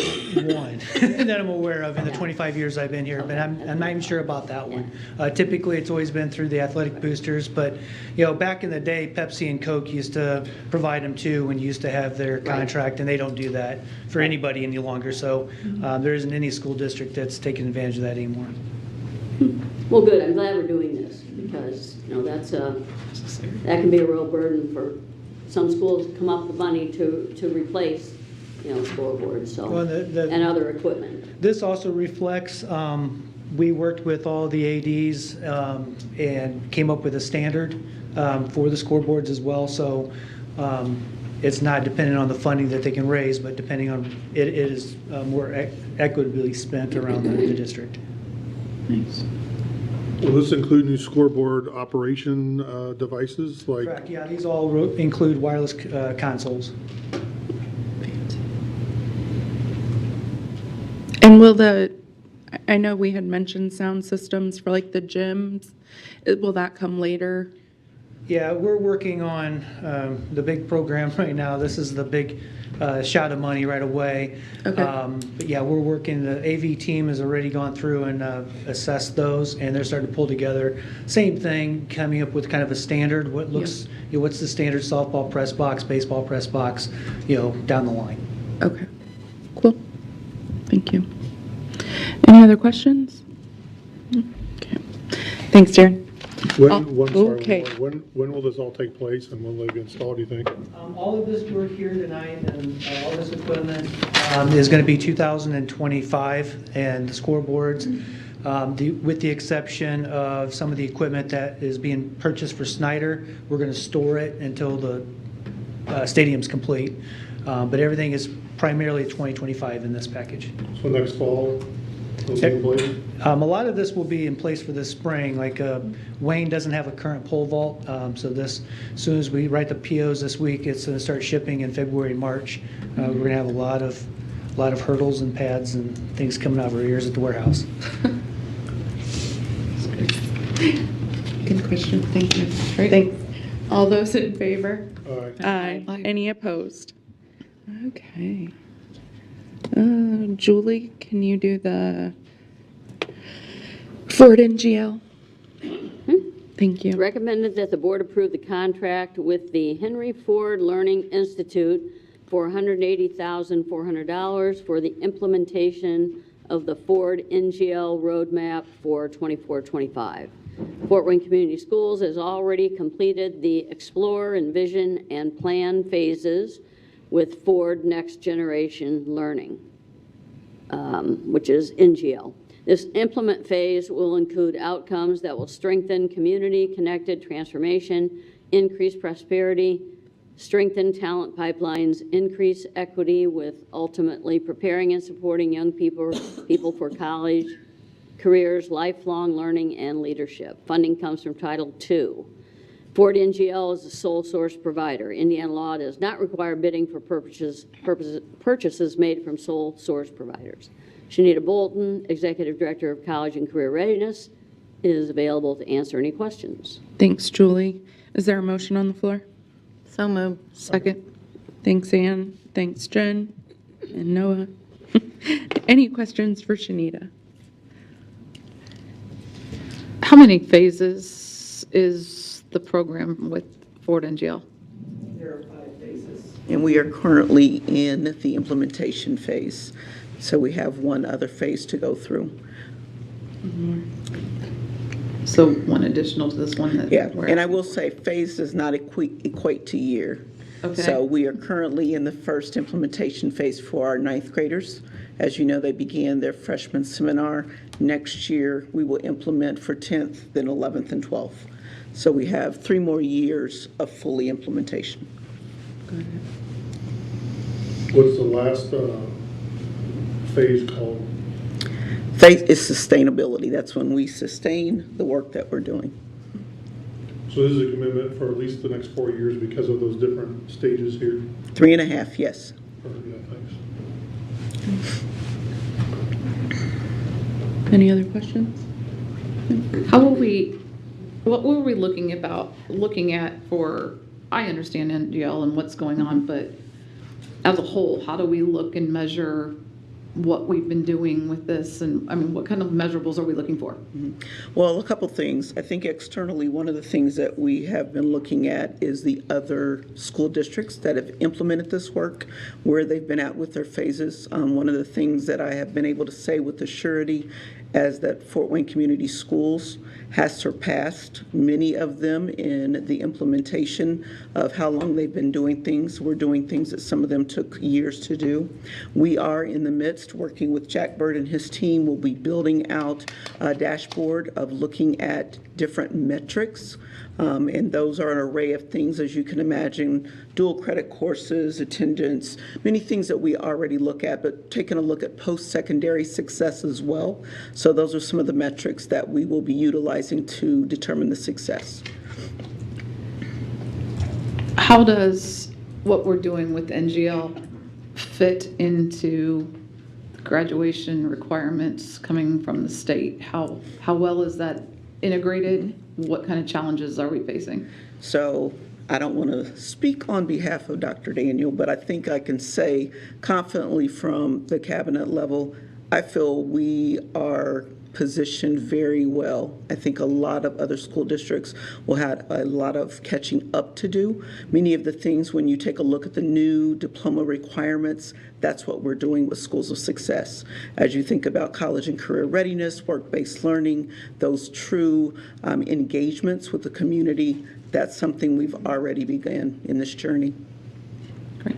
Speaker 16: that I'm aware of in the 25 years I've been here, but I'm not even sure about that one. Typically, it's always been through the athletic boosters, but back in the day, Pepsi and Coke used to provide them too when you used to have their contract, and they don't do that for anybody any longer. So there isn't any school district that's taking advantage of that anymore.
Speaker 7: Well, good. I'm glad we're doing this because that can be a real burden for some schools to come up with money to replace scoreboards and other equipment.
Speaker 16: This also reflects, we worked with all the ADs and came up with a standard for the scoreboards as well. So it's not dependent on the funding that they can raise, but depending on it is more equitably spent around the district.
Speaker 4: Thanks.
Speaker 8: Will this include new scoreboard operation devices?
Speaker 16: Correct, yeah, these all include wireless consoles.
Speaker 4: And I know we had mentioned sound systems for like the gyms. Will that come later?
Speaker 16: Yeah, we're working on the big program right now. This is the big shot of money right away.
Speaker 4: Okay.
Speaker 16: But yeah, we're working, the AV team has already gone through and assessed those, and they're starting to pull together. Same thing, coming up with kind of a standard, what's the standard softball press box, baseball press box, down the line.
Speaker 4: Okay, cool. Thank you. Any other questions? Okay. Thanks, Darren.
Speaker 8: When will this all take place and when will it be installed, do you think?
Speaker 16: All of this work here tonight and all this equipment is going to be 2025, and the scoreboards, with the exception of some of the equipment that is being purchased for Snyder, we're going to store it until the stadium's complete. But everything is primarily 2025 in this package.
Speaker 8: So next fall?
Speaker 16: A lot of this will be in place for this spring, like Wayne doesn't have a current pole vault, so this, as soon as we write the POs this week, it's going to start shipping in February and March. We're going to have a lot of hurdles and pads and things coming out of our ears at the warehouse.
Speaker 4: Good question, thank you. Thanks. All those in favor? Aye. Any opposed? Okay. Julie, can you do the Ford NGL? Thank you.
Speaker 7: Recommended that the board approve the contract with the Henry Ford Learning Institute for $180,400 for the implementation of the Ford NGL roadmap for 24-25. Fort Wayne Community Schools has already completed the Explore, Envision, and Plan phases with Ford Next Generation Learning, which is NGL. This implement phase will include outcomes that will strengthen community-connected transformation, increase prosperity, strengthen talent pipelines, increase equity with ultimately preparing and supporting young people for college, careers, lifelong learning, and leadership. Funding comes from Title II. Ford NGL is a sole source provider. Indiana law does not require bidding for purchases made from sole source providers. Shanita Bolton, Executive Director of College and Career Readiness, is available to answer any questions.
Speaker 4: Thanks, Julie. Is there a motion on the floor?
Speaker 10: So moved.
Speaker 4: Second. Thanks, Ann. Thanks, Jen and Noah. Any questions for Shanita?
Speaker 1: How many phases is the program with Ford NGL?
Speaker 17: There are 5 phases. And we are currently in the implementation phase. So we have one other phase to go through.
Speaker 1: So one additional to this one that
Speaker 17: Yeah,
Speaker 1: we're
Speaker 17: and I will say phase does not equate to year.
Speaker 1: Okay.
Speaker 17: So we are currently in the first implementation phase for our 9th graders. As you know, they began their freshman seminar. Next year, we will implement for 10th, then 11th and 12th. So we have 3 more years of fully implementation.
Speaker 8: What's the last phase called?
Speaker 17: Phase is sustainability. That's when we sustain the work that we're doing.
Speaker 8: So this is a commitment for at least the next 4 years because of those different stages here?
Speaker 17: 3.5, yes.
Speaker 8: Yeah, thanks.
Speaker 4: Any other questions?
Speaker 1: How will we, what were we looking at for, I understand NGL and what's going on, but as a whole, how do we look and measure what we've been doing with this? And I mean, what kind of measurables are we looking for?
Speaker 17: Well, a couple things. I think externally, one of the things that we have been looking at is the other school districts that have implemented this work, where they've been at with their phases. One of the things that I have been able to say with the surety is that Fort Wayne Community Schools has surpassed many of them in the implementation of how long they've been doing things. We're doing things that some of them took years to do. We are in the midst, working with Jack Bird and his team, will be building out a dashboard of looking at different metrics. And those are an array of things, as you can imagine, dual credit courses, attendance, many things that we already look at, but taking a look at post-secondary success as well. So those are some of the metrics that we will be utilizing to determine the success.
Speaker 1: How does what we're doing with NGL fit into graduation requirements coming from the state? How well is that integrated? What kind of challenges are we facing?
Speaker 17: So I don't want to speak on behalf of Dr. Daniel, but I think I can say confidently from the cabinet level, I feel we are positioned very well. I think a lot of other school districts will have a lot of catching up to do. Many of the things, when you take a look at the new diploma requirements, that's what we're doing with Schools of Success. As you think about college and career readiness, work-based learning, those true engagements with the community, that's something we've already begun in this journey.
Speaker 1: Great.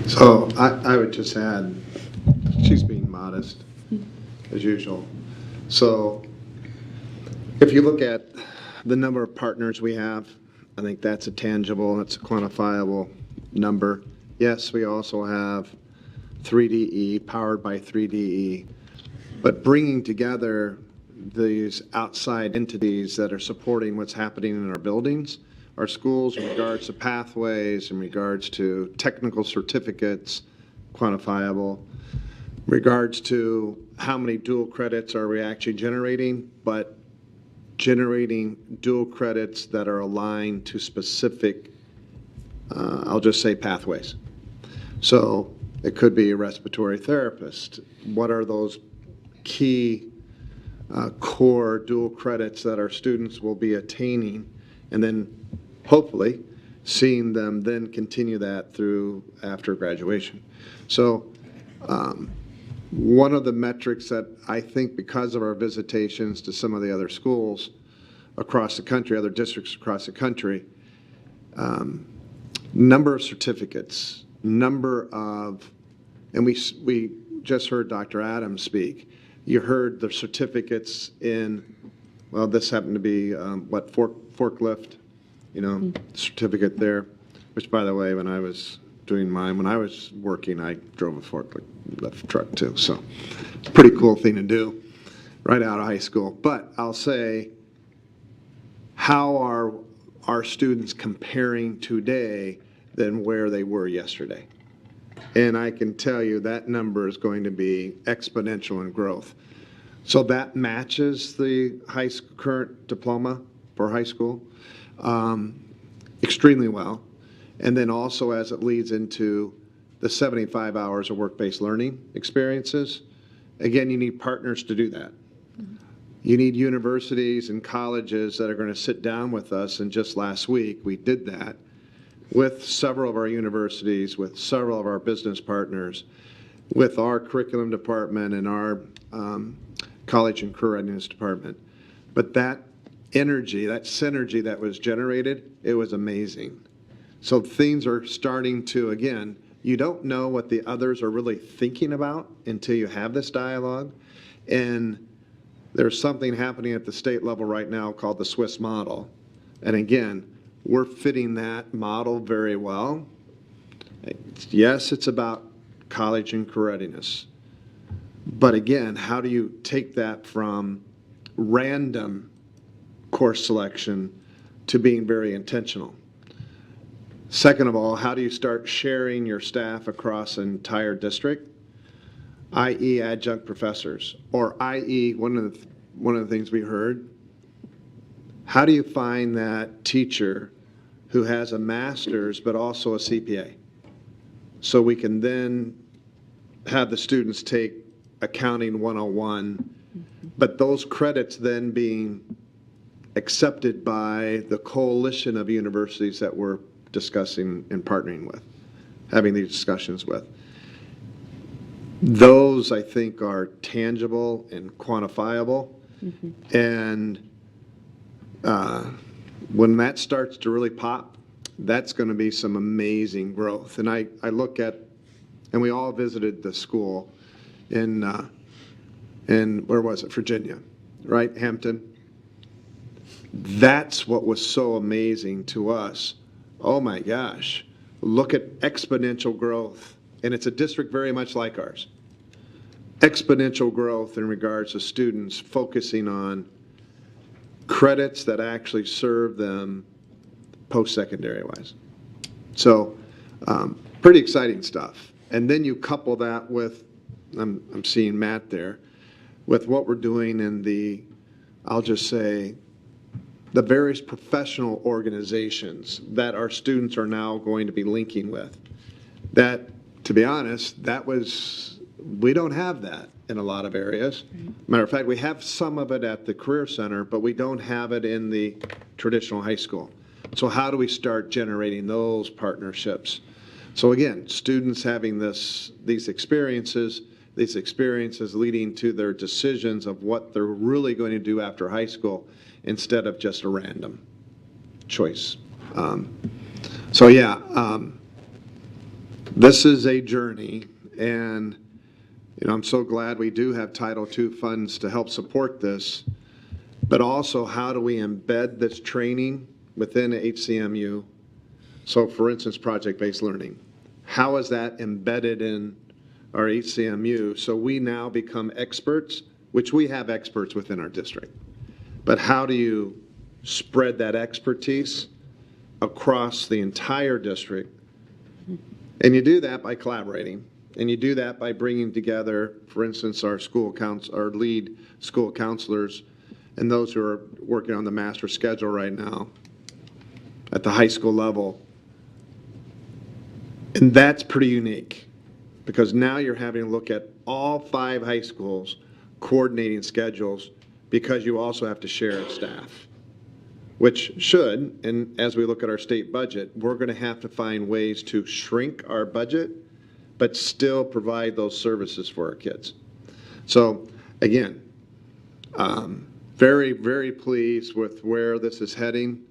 Speaker 2: So I would just add, she's being modest, as usual. So if you look at the number of partners we have, I think that's a tangible, that's a quantifiable number. Yes, we also have 3DE, powered by 3DE, but bringing together these outside entities that are supporting what's happening in our buildings, our schools, in regards to pathways, in regards to technical certificates, quantifiable, in regards to how many dual credits are we actually generating, but generating dual credits that are aligned to specific, I'll just say, pathways. So it could be a respiratory therapist. What are those key core dual credits that our students will be attaining, and then hopefully seeing them then continue that through after graduation. So one of the metrics that I think, because of our visitations to some of the other schools across the country, other districts across the country, number of certificates, number of, and we just heard Dr. Adams speak. You heard the certificates in, well, this happened to be, forklift, certificate there, which, by the way, when I was doing mine, when I was working, I drove a forklift truck too. So it's a pretty cool thing to do right out of high school. But I'll say, how are our students comparing today than where they were yesterday? And I can tell you that number is going to be exponential in growth. So that matches the high school current diploma for high school extremely well. And then also as it leads into the 75 hours of work-based learning experiences, again, you need partners to do that. You need universities and colleges that are going to sit down with us, and just last week we did that with several of our universities, with several of our business partners, with our curriculum department and our college and career readiness department. But that energy, that synergy that was generated, it was amazing. So things are starting to, again, you don't know what the others are really thinking about until you have this dialogue. And there's something happening at the state level right now called the Swiss model. And again, we're fitting that model very well. Yes, it's about college and career readiness. But again, how do you take that from random course selection to being very intentional? Second of all, how do you start sharing your staff across an entire district, i.e. adjunct professors, or i.e. one of the things we heard, how do you find that teacher who has a master's but also a CPA? So we can then have the students take accounting 101, but those credits then being accepted by the coalition of universities that we're discussing and partnering with, having these discussions with. Those, I think, are tangible and quantifiable. And when that starts to really pop, that's going to be some amazing growth. And I look at, and we all visited the school in where was it? Virginia, right? Hampton. That's what was so amazing to us. Oh my gosh, look at exponential growth. And it's a district very much like ours. Exponential growth in regards to students focusing on credits that actually serve them post-secondary wise. So pretty exciting stuff. And then you couple that with, I'm seeing Matt there, with what we're doing in the, I'll just say, the various professional organizations that our students are now going to be linking with. That, to be honest, we don't have that in a lot of areas. Matter of fact, we have some of it at the Career Center, but we don't have it in the traditional high school. So how do we start generating those partnerships? So again, students having these experiences leading to their decisions of what they're really going to do after high school, instead of just a random choice. This is a journey, and I'm so glad we do have Title II funds to help support this, but also how do we embed this training within HCMU? So for instance, project-based learning. How is that embedded in our HCMU. So we now become experts, which we have experts within our district. But how do you spread that expertise across the entire district? And you do that by collaborating. And you do that by bringing together, for instance, our lead school counselors and those who are working on the master schedule right now at the high school level. And that's pretty unique because now you're having to look at all 5 high schools coordinating schedules because you also have to share staff, which should, and as we look at our state budget, we're going to have to find ways to shrink our budget but still provide those services for our kids. So again, very, very pleased with where this is heading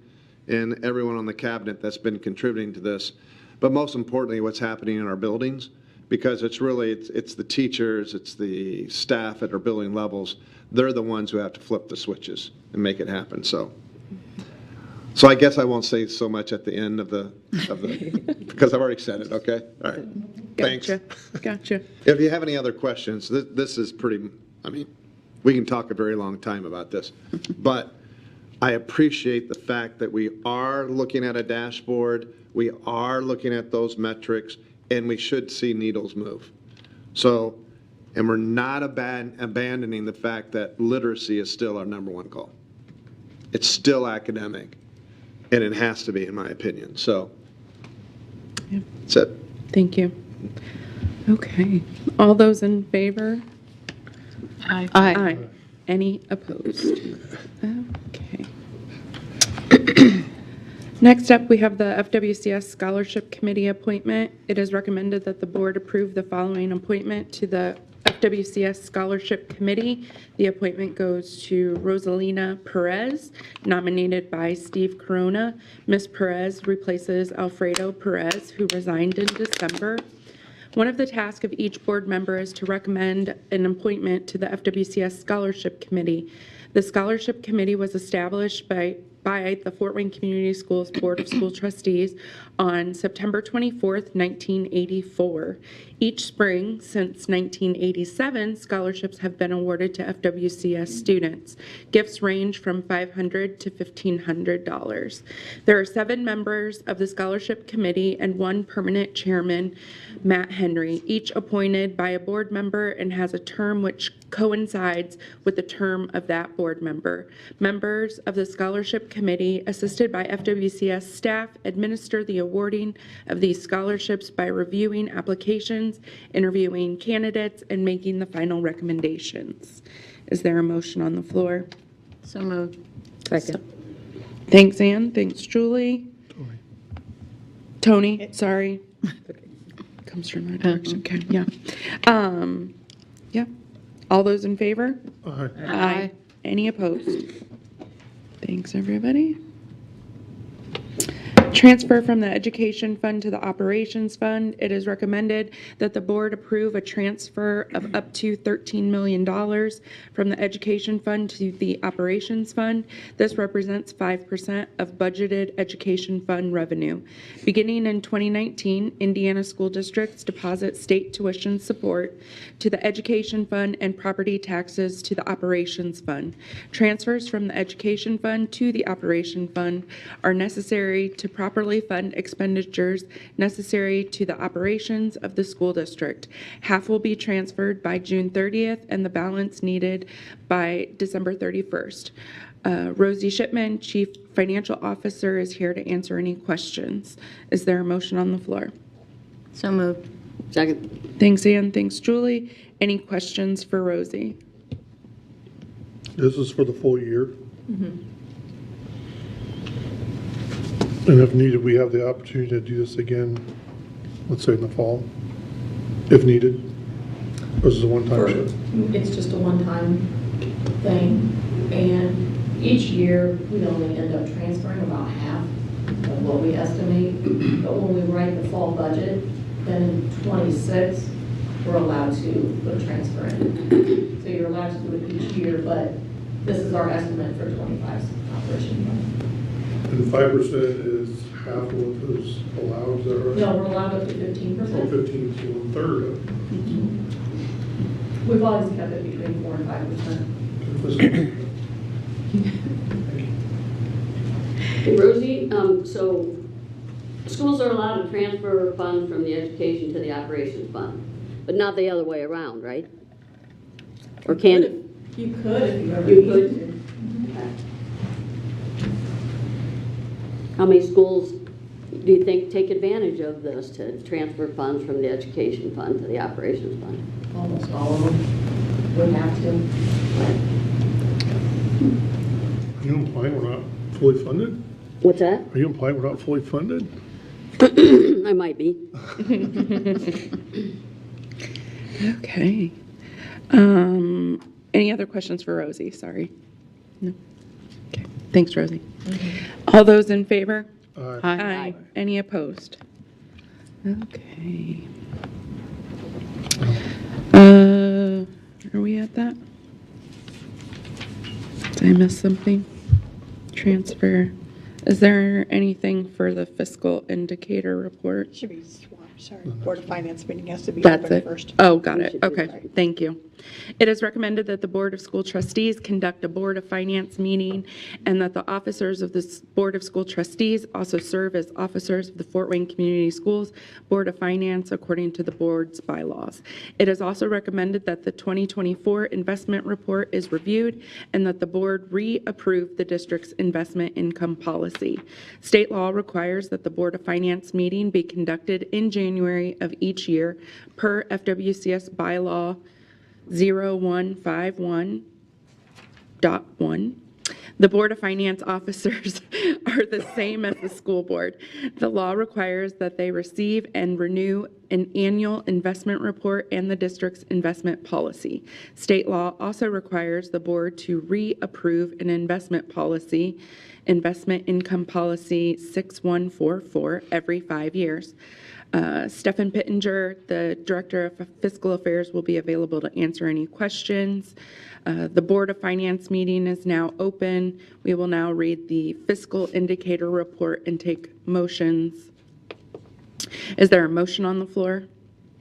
Speaker 2: and everyone on the cabinet that's been contributing to this. But most importantly, what's happening in our buildings, because it's really, it's the teachers, it's the staff at our building levels. They're the ones who have to flip the switches and make it happen. So I guess I won't say so much at the end of the because I've already said it, okay? All right. Thanks.
Speaker 4: Gotcha.
Speaker 2: If you have any other questions, this is pretty, I mean, we can talk a very long time about this, but I appreciate the fact that we are looking at a dashboard, we are looking at those metrics, and we should see needles move. So, and we're not abandoning the fact that literacy is still our #1 goal. It's still academic, and it has to be, in my opinion. So, that's it.
Speaker 4: Thank you. Okay. All those in favor?
Speaker 1: Aye.
Speaker 4: Aye. Any opposed? Okay. Next up, we have the FWCS Scholarship Committee appointment. It is recommended that the board approve the following appointment to the FWCS Scholarship Committee. The appointment goes to Rosalina Perez, nominated by Steve Corona. Ms. Perez replaces Alfredo Perez, who resigned in December. One of the tasks of each board member is to recommend an appointment to the FWCS Scholarship Committee. The Scholarship Committee was established by the Fort Wayne Community Schools Board of School Trustees on September 24th, 1984. Each spring since 1987, scholarships have been awarded to FWCS students. Gifts range from $500 to $1,500. There are 7 members of the Scholarship Committee and 1 permanent chairman, Matt Henry, each appointed by a board member and has a term which coincides with the term of that board member. Members of the Scholarship Committee, assisted by FWCS staff, administer the awarding of these scholarships by reviewing applications, interviewing candidates, and making the final recommendations. Is there a motion on the floor?
Speaker 10: So moved.
Speaker 11: Second.
Speaker 4: Thanks, Ann. Thanks, Julie. Tony, sorry. Comes from my direction. Okay, yeah. Yeah. All those in favor?
Speaker 8: Aye.
Speaker 4: Aye. Any opposed? Thanks, everybody. Transfer from the Education Fund to the Operations Fund. It is recommended that the board approve a transfer of up to $13 million from the Education Fund to the Operations Fund. This represents 5% of budgeted Education Fund revenue. Beginning in 2019, Indiana school districts deposit state tuition support to the Education Fund and property taxes to the Operations Fund. Transfers from the Education Fund to the Operations Fund are necessary to properly fund expenditures necessary to the operations of the school district. Half will be transferred by June 30th and the balance needed by December 31st. Rosie Shipman, Chief Financial Officer, is here to answer any questions. Is there a motion on the floor?
Speaker 10: So moved.
Speaker 7: Second.
Speaker 4: Thanks, Ann. Thanks, Julie. Any questions for Rosie?
Speaker 8: This is for the full year. And if needed, we have the opportunity to do this again, let's say in the fall, if needed. Or is this a one-time shit?
Speaker 15: It's just a one-time thing, and each year, we only end up transferring about half of what we estimate. But when we write the fall budget, then in 26, we're allowed to put a transfer in. So you're allowed to do it each year, but this is our estimate for 25's operation.
Speaker 8: And 5% is half of what is allowed, is that right?
Speaker 15: No, we're allowed up to 15%.
Speaker 8: Oh, 15, so 1/3 of
Speaker 15: We've always kept it between 4 and 5%.
Speaker 8: it.
Speaker 7: Hey, Rosie, so schools are allowed to transfer funds from the education to the operations fund, but not the other way around, right? Or can?
Speaker 15: You could if you ever
Speaker 7: You
Speaker 15: needed
Speaker 7: could?
Speaker 15: to.
Speaker 7: Okay. How many schools do you think take advantage of this to transfer funds from the education fund to the operations fund?
Speaker 15: Almost all of them would have to.
Speaker 8: Are you implying we're not fully funded?
Speaker 7: What's that?
Speaker 8: Are you implying we're not fully funded?
Speaker 7: I might be.
Speaker 4: Okay. Any other questions for Rosie? Sorry. No? Okay. Thanks, Rosie. All those in favor?
Speaker 8: Aye.
Speaker 4: Aye. Any opposed? Okay. Are we at that? Did I miss something? Transfer. Is there anything for the fiscal indicator report?
Speaker 18: Should be swapped, sorry. Board of Finance meeting has to be
Speaker 4: That's
Speaker 18: open
Speaker 4: it.
Speaker 18: first.
Speaker 4: Oh, got it. Okay, thank you. It is recommended that the Board of School Trustees conduct a Board of Finance meeting and that the officers of the Board of School Trustees also serve as officers of the Fort Wayne Community Schools Board of Finance according to the board's bylaws. It is also recommended that the 2024 investment report is reviewed and that the board reapprove the district's investment income policy. State law requires that the Board of Finance meeting be conducted in January of each year per FWCS bylaw 0151.1. The Board of Finance officers are the same as the school board. The law requires that they receive and renew an annual investment report and the district's investment policy. State law also requires the board to reapprove an investment policy, investment income policy 6144, every 5 years. Stefan Pittenger, the Director of Fiscal Affairs, will be available to answer any questions. The Board of Finance meeting is now open. We will now read the fiscal indicator report and take motions. Is there a motion on the floor?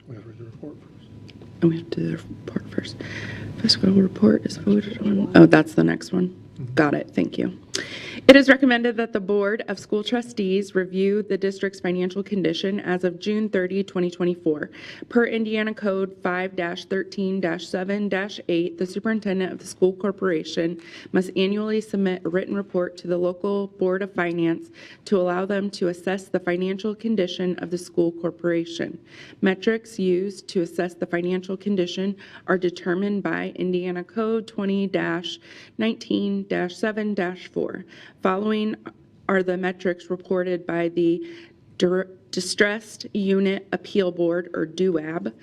Speaker 8: We have to read the report first.
Speaker 4: Oh, we have to do the report first. Fiscal report is voted on. Oh, that's the next one. Got it. Thank you. It is recommended that the Board of School Trustees review the district's financial condition as of June 30, 2024. Per Indiana Code 5-13-7-8, the superintendent of the school corporation must annually submit a written report to the local Board of Finance to allow them to assess the financial condition of the school corporation. Metrics used to assess the financial condition are determined by Indiana Code 20-19-7-4. Following are the metrics reported by the Distressed Unit Appeal Board, or DUAB,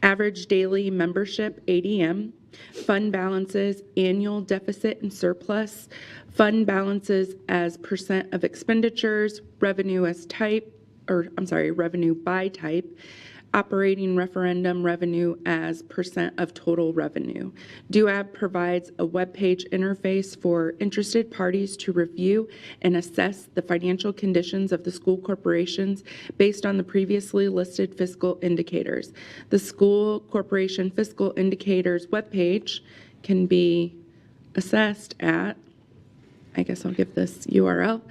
Speaker 4: average daily membership, ADM, fund balances, annual deficit and surplus, fund balances as percent of expenditures, revenue as type, revenue by type, operating referendum revenue as percent of total revenue. DUAB provides a web page interface for interested parties to review and assess the financial conditions of the school corporations based on the previously listed fiscal indicators. The school corporation fiscal indicators webpage can be accessed at, I guess I'll give this URL,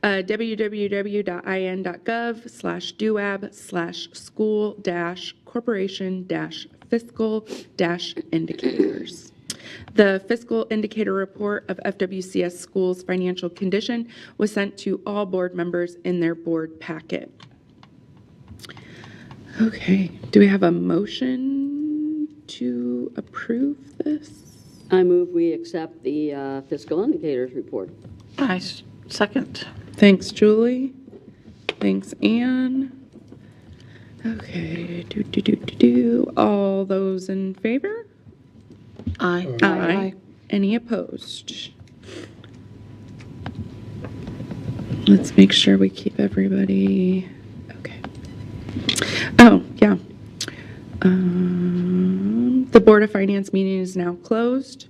Speaker 4: www.in.gov/duab/school-corporation-fiscal-indicators. The fiscal indicator report of FWCS schools' financial condition was sent to all board members in their board packet. Okay, do we have a motion to approve this?
Speaker 7: I move we accept the fiscal indicators report.
Speaker 10: I second.
Speaker 4: Thanks, Julie. Thanks, Ann. Okay, all those in favor?
Speaker 10: Aye.
Speaker 4: Aye. Any opposed? Let's make sure we keep everybody, okay. Oh, yeah. The Board of Finance meeting is now closed.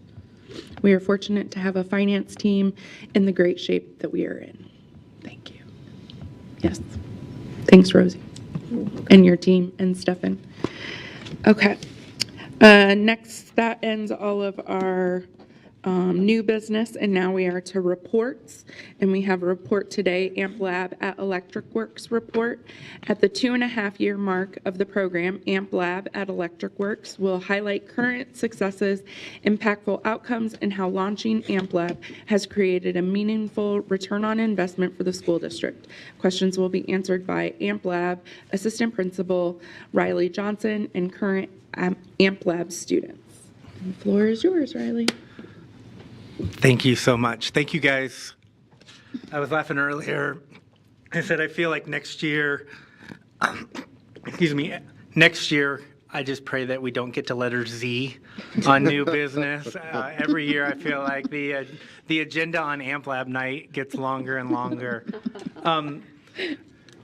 Speaker 4: We are fortunate to have a finance team in the great shape that we are in. Thank you. Yes. Thanks, Rosie, and your team, and Stefan. Okay. Next, that ends all of our new business, and now we are to reports. And we have a report today, AMP Lab at Electric Works report. At the 2.5-year mark of the program, AMP Lab at Electric Works will highlight current successes, impactful outcomes, and how launching AMP Lab has created a meaningful return on investment for the school district. Questions will be answered by AMP Lab Assistant Principal Riley Johnson and current AMP Lab students. And the floor is yours, Riley.
Speaker 19: Thank you so much. Thank you, guys. I was laughing earlier. I said I feel like next year, next year, I just pray that we don't get to letter Z on new business. Every year I feel like the agenda on AMP Lab night gets longer and longer.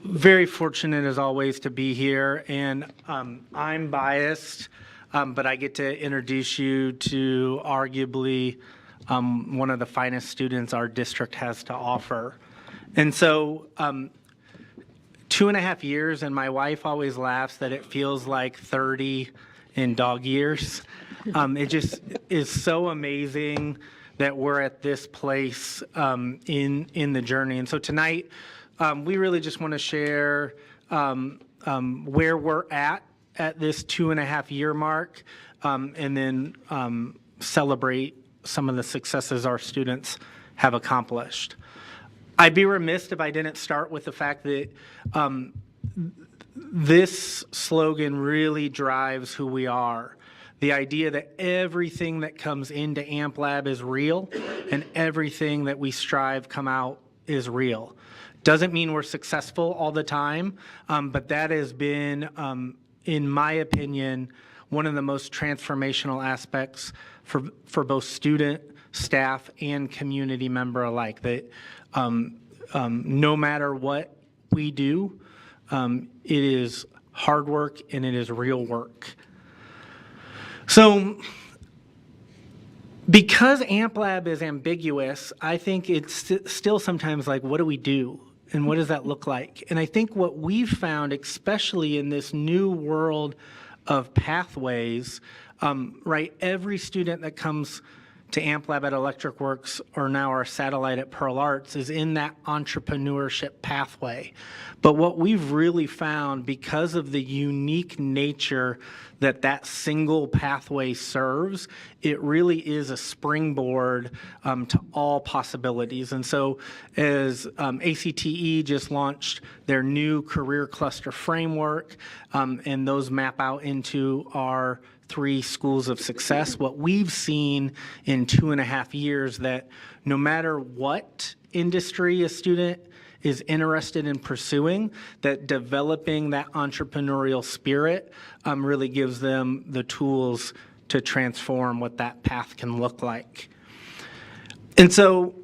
Speaker 19: Very fortunate as always to be here, and I'm biased, but I get to introduce you to arguably one of the finest students our district has to offer. And so 2.5 years, and my wife always laughs that it feels like 30 in dog years. It just is so amazing that we're at this place in the journey. And so tonight, we really just want to share where we're at this 2.5-year mark, and then celebrate some of the successes our students have accomplished. I'd be remiss if I didn't start with the fact that this slogan really drives who we are. The idea that everything that comes into AMP Lab is real, and everything that we strive come out is real. Doesn't mean we're successful all the time, but that has been, in my opinion, one of the most transformational aspects for both student, staff, and community member alike. That no matter what we do, it is hard work and it is real work. So because AMP Lab is ambiguous, I think it's still sometimes like, what do we do? And what does that look like? And I think what we've found, especially in this new world of pathways, right, every student that comes to AMP Lab at Electric Works, or now our satellite at Pearl Arts, is in that entrepreneurship pathway. But what we've really found, because of the unique nature that single pathway serves, it really is a springboard to all possibilities. And so as ACTE just launched their new career cluster framework, and those map out into our 3 schools of success, what we've seen in 2.5 years, that no matter what industry a student is interested in pursuing, that developing that entrepreneurial spirit really gives them the tools to transform what that path can look like. And so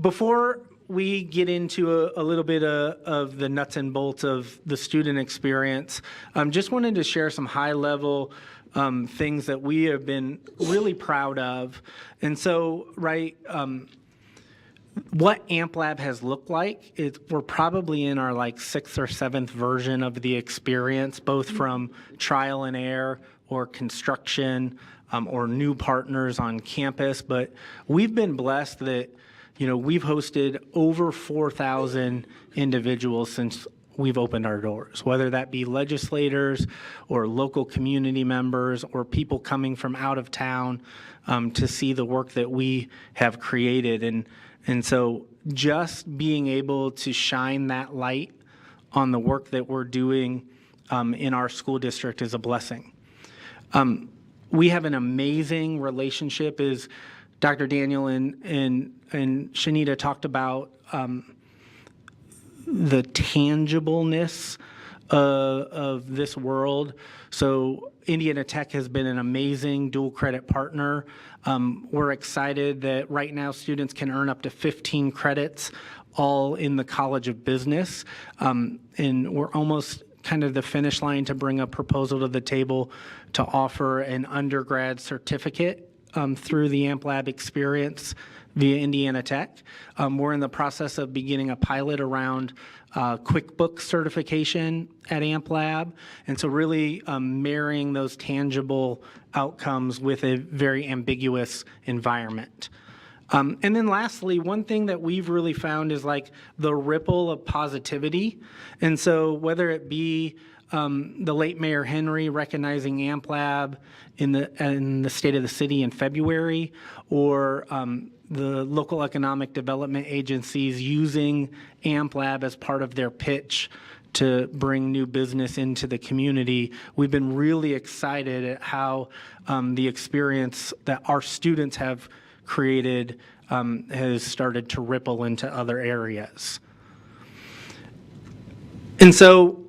Speaker 19: before we get into a little bit of the nuts and bolts of the student experience, just wanted to share some high-level things that we have been really proud of. And so, right, what AMP Lab has looked like, we're probably in our like 6th or 7th version of the experience, both from trial and error or construction or new partners on campus. But we've been blessed that, you know, we've hosted over 4,000 individuals since we've opened our doors, whether that be legislators or local community members or people coming from out of town to see the work that we have created. And so just being able to shine that light on the work that we're doing in our school district is a blessing. We have an amazing relationship, as Dr. Daniel and Shanita talked about, the tangibleness of this world. So Indiana Tech has been an amazing dual credit partner. We're excited that right now students can earn up to 15 credits all in the College of Business. And we're almost kind of the finish line to bring a proposal to the table to offer an undergrad certificate through the AMP Lab experience via Indiana Tech. We're in the process of beginning a pilot around QuickBooks certification at AmpLab, and so really marrying those tangible outcomes with a very ambiguous environment. And then lastly, one thing that we've really found is like the ripple of positivity. And so whether it be the late Mayor Henry recognizing AmpLab in the state of the city in February, or the local economic development agencies using AmpLab as part of their pitch to bring new business into the community, we've been really excited at how the experience that our students have created has started to ripple into other areas. And so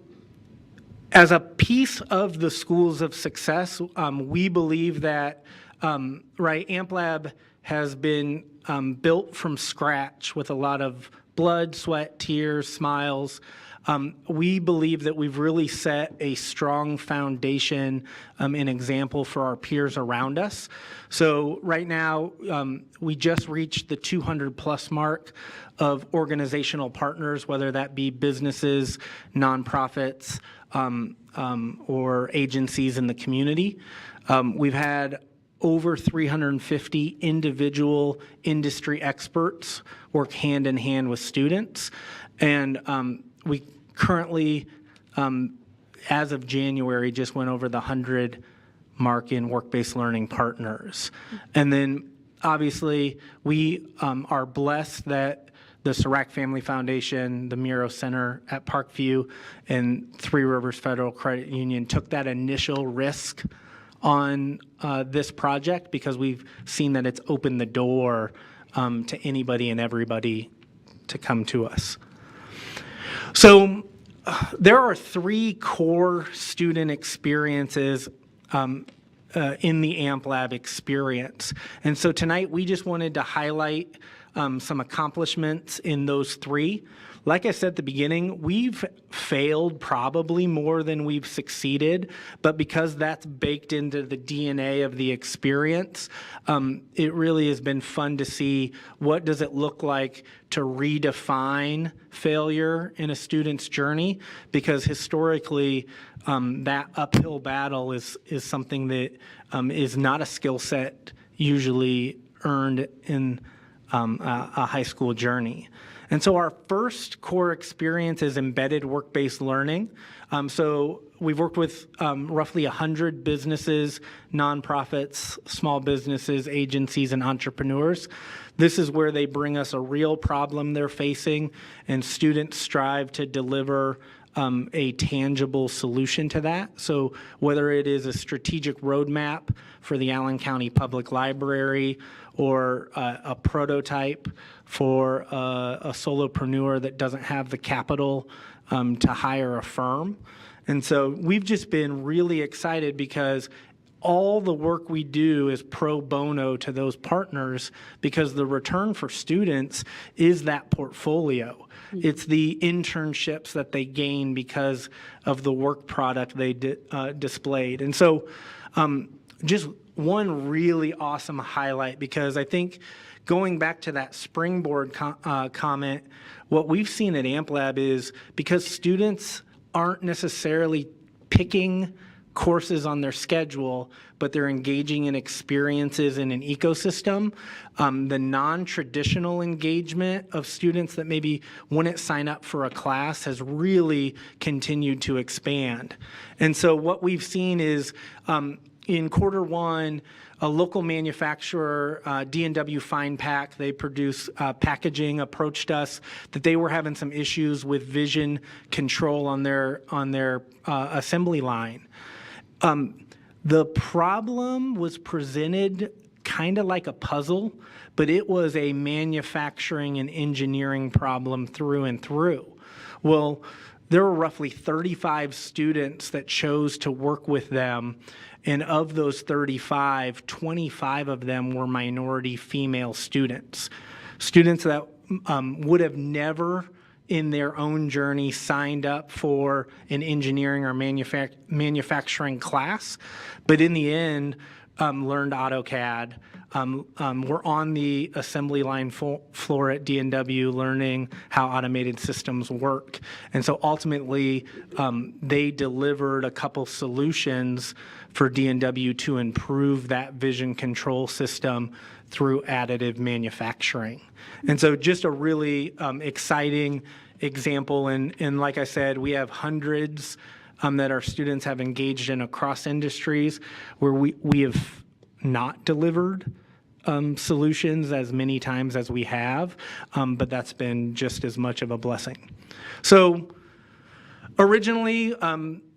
Speaker 19: as a piece of the Schools of Success, we believe that AmpLab has been built from scratch with a lot of blood, sweat, tears, smiles. We believe that we've really set a strong foundation, an example for our peers around us. So right now, we just reached the 200 plus mark of organizational partners, whether that be businesses, nonprofits, or agencies in the community. We've had over 350 individual industry experts work hand in hand with students. And we currently, as of January, just went over the 100 mark in work-based learning partners. And then obviously we are blessed that the Sirac Family Foundation, the Miro Center at Parkview, and Three Rivers Federal Credit Union took that initial risk on this project, because we've seen that it's opened the door to anybody and everybody to come to us. So there are three core student experiences in the AmpLab experience. And so tonight we just wanted to highlight some accomplishments in those three. Like I said at the beginning, we've failed probably more than we've succeeded, but because that's baked into the DNA of the experience, it really has been fun to see what does it look like to redefine failure in a student's journey, because historically that uphill battle is something that is not a skill set usually earned in a high school journey. And so our first core experience is embedded work-based learning. So we've worked with roughly 100 businesses, nonprofits, small businesses, agencies, and entrepreneurs. This is where they bring us a real problem they're facing, and students strive to deliver a tangible solution to that. So whether it is a strategic roadmap for the Allen County Public Library, or a prototype for a solopreneur that doesn't have the capital to hire a firm. And so we've just been really excited, because all the work we do is pro bono to those partners, because the return for students is that portfolio. It's the internships that they gain because of the work product they displayed. And so just one really awesome highlight, because I think going back to that springboard comment, what we've seen at AmpLab is because students aren't necessarily picking courses on their schedule, but they're engaging in experiences in an ecosystem. The non-traditional engagement of students that maybe wouldn't sign up for a class has really continued to expand. And so what we've seen is in quarter one, a local manufacturer, D&W Fine Pack, they produce packaging, approached us that they were having some issues with vision control on their assembly line. The problem was presented kind of like a puzzle, but it was a manufacturing and engineering problem through and through. Well, there were roughly 35 students that chose to work with them, and of those 35, 25 of them were minority female students. Students that would have never in their own journey signed up for an engineering or manufacturing class, but in the end learned AutoCAD, were on the assembly line floor at D&W learning how automated systems work. And so ultimately, they delivered a couple solutions for D&W to improve that vision control system through additive manufacturing. And so just a really exciting example. And like I said, we have hundreds that our students have engaged in across industries where we have not delivered solutions as many times as we have, but that's been just as much of a blessing. So originally,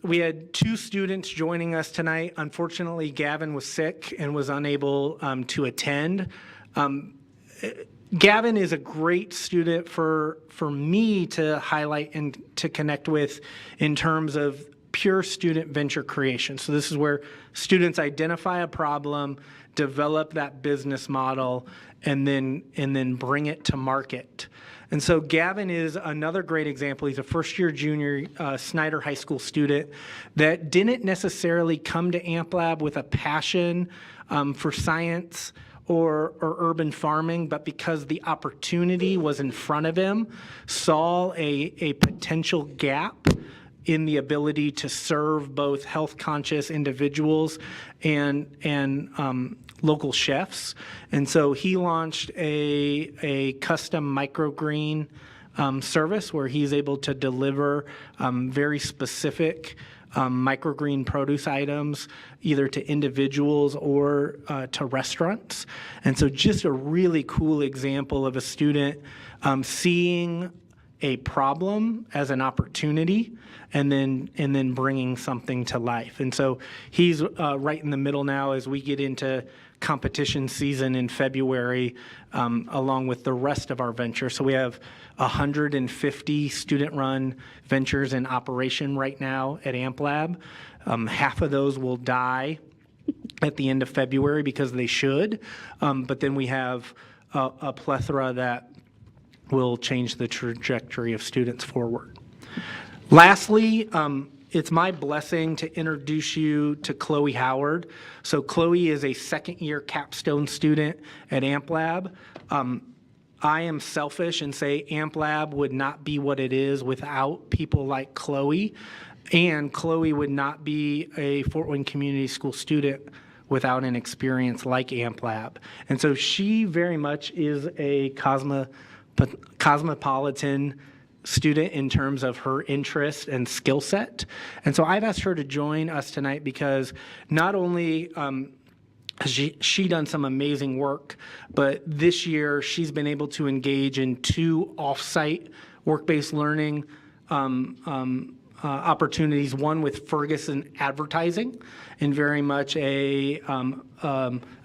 Speaker 19: we had 2 students joining us tonight. Unfortunately, Gavin was sick and was unable to attend. Gavin is a great student for me to highlight and to connect with in terms of pure student venture creation. So this is where students identify a problem, develop that business model, and then bring it to market. And so Gavin is another great example. He's a first-year junior Snyder High School student that didn't necessarily come to AmpLab with a passion for science or urban farming, but because the opportunity was in front of him, saw a potential gap in the ability to serve both health-conscious individuals and local chefs. And so he launched a custom microgreen service where he's able to deliver very specific microgreen produce items either to individuals or to restaurants. And so just a really cool example of a student seeing a problem as an opportunity and then bringing something to life. And so he's right in the middle now as we get into competition season in February, along with the rest of our venture. So we have 150 student-run ventures in operation right now at AmpLab. Half of those will die at the end of February because they should, but then we have a plethora that will change the trajectory of students forward. Lastly, it's my blessing to introduce you to Chloe Howard. So Chloe is a second-year capstone student at AmpLab. I am selfish and say AmpLab would not be what it is without people like Chloe, and Chloe would not be a Fort Wayne Community School student without an experience like AmpLab. And so she very much is a cosmopolitan student in terms of her interest and skill set. And so I've asked her to join us tonight because not only has she done some amazing work, but this year she's been able to engage in 2 off-site work-based learning opportunities, one with Ferguson Advertising and very much a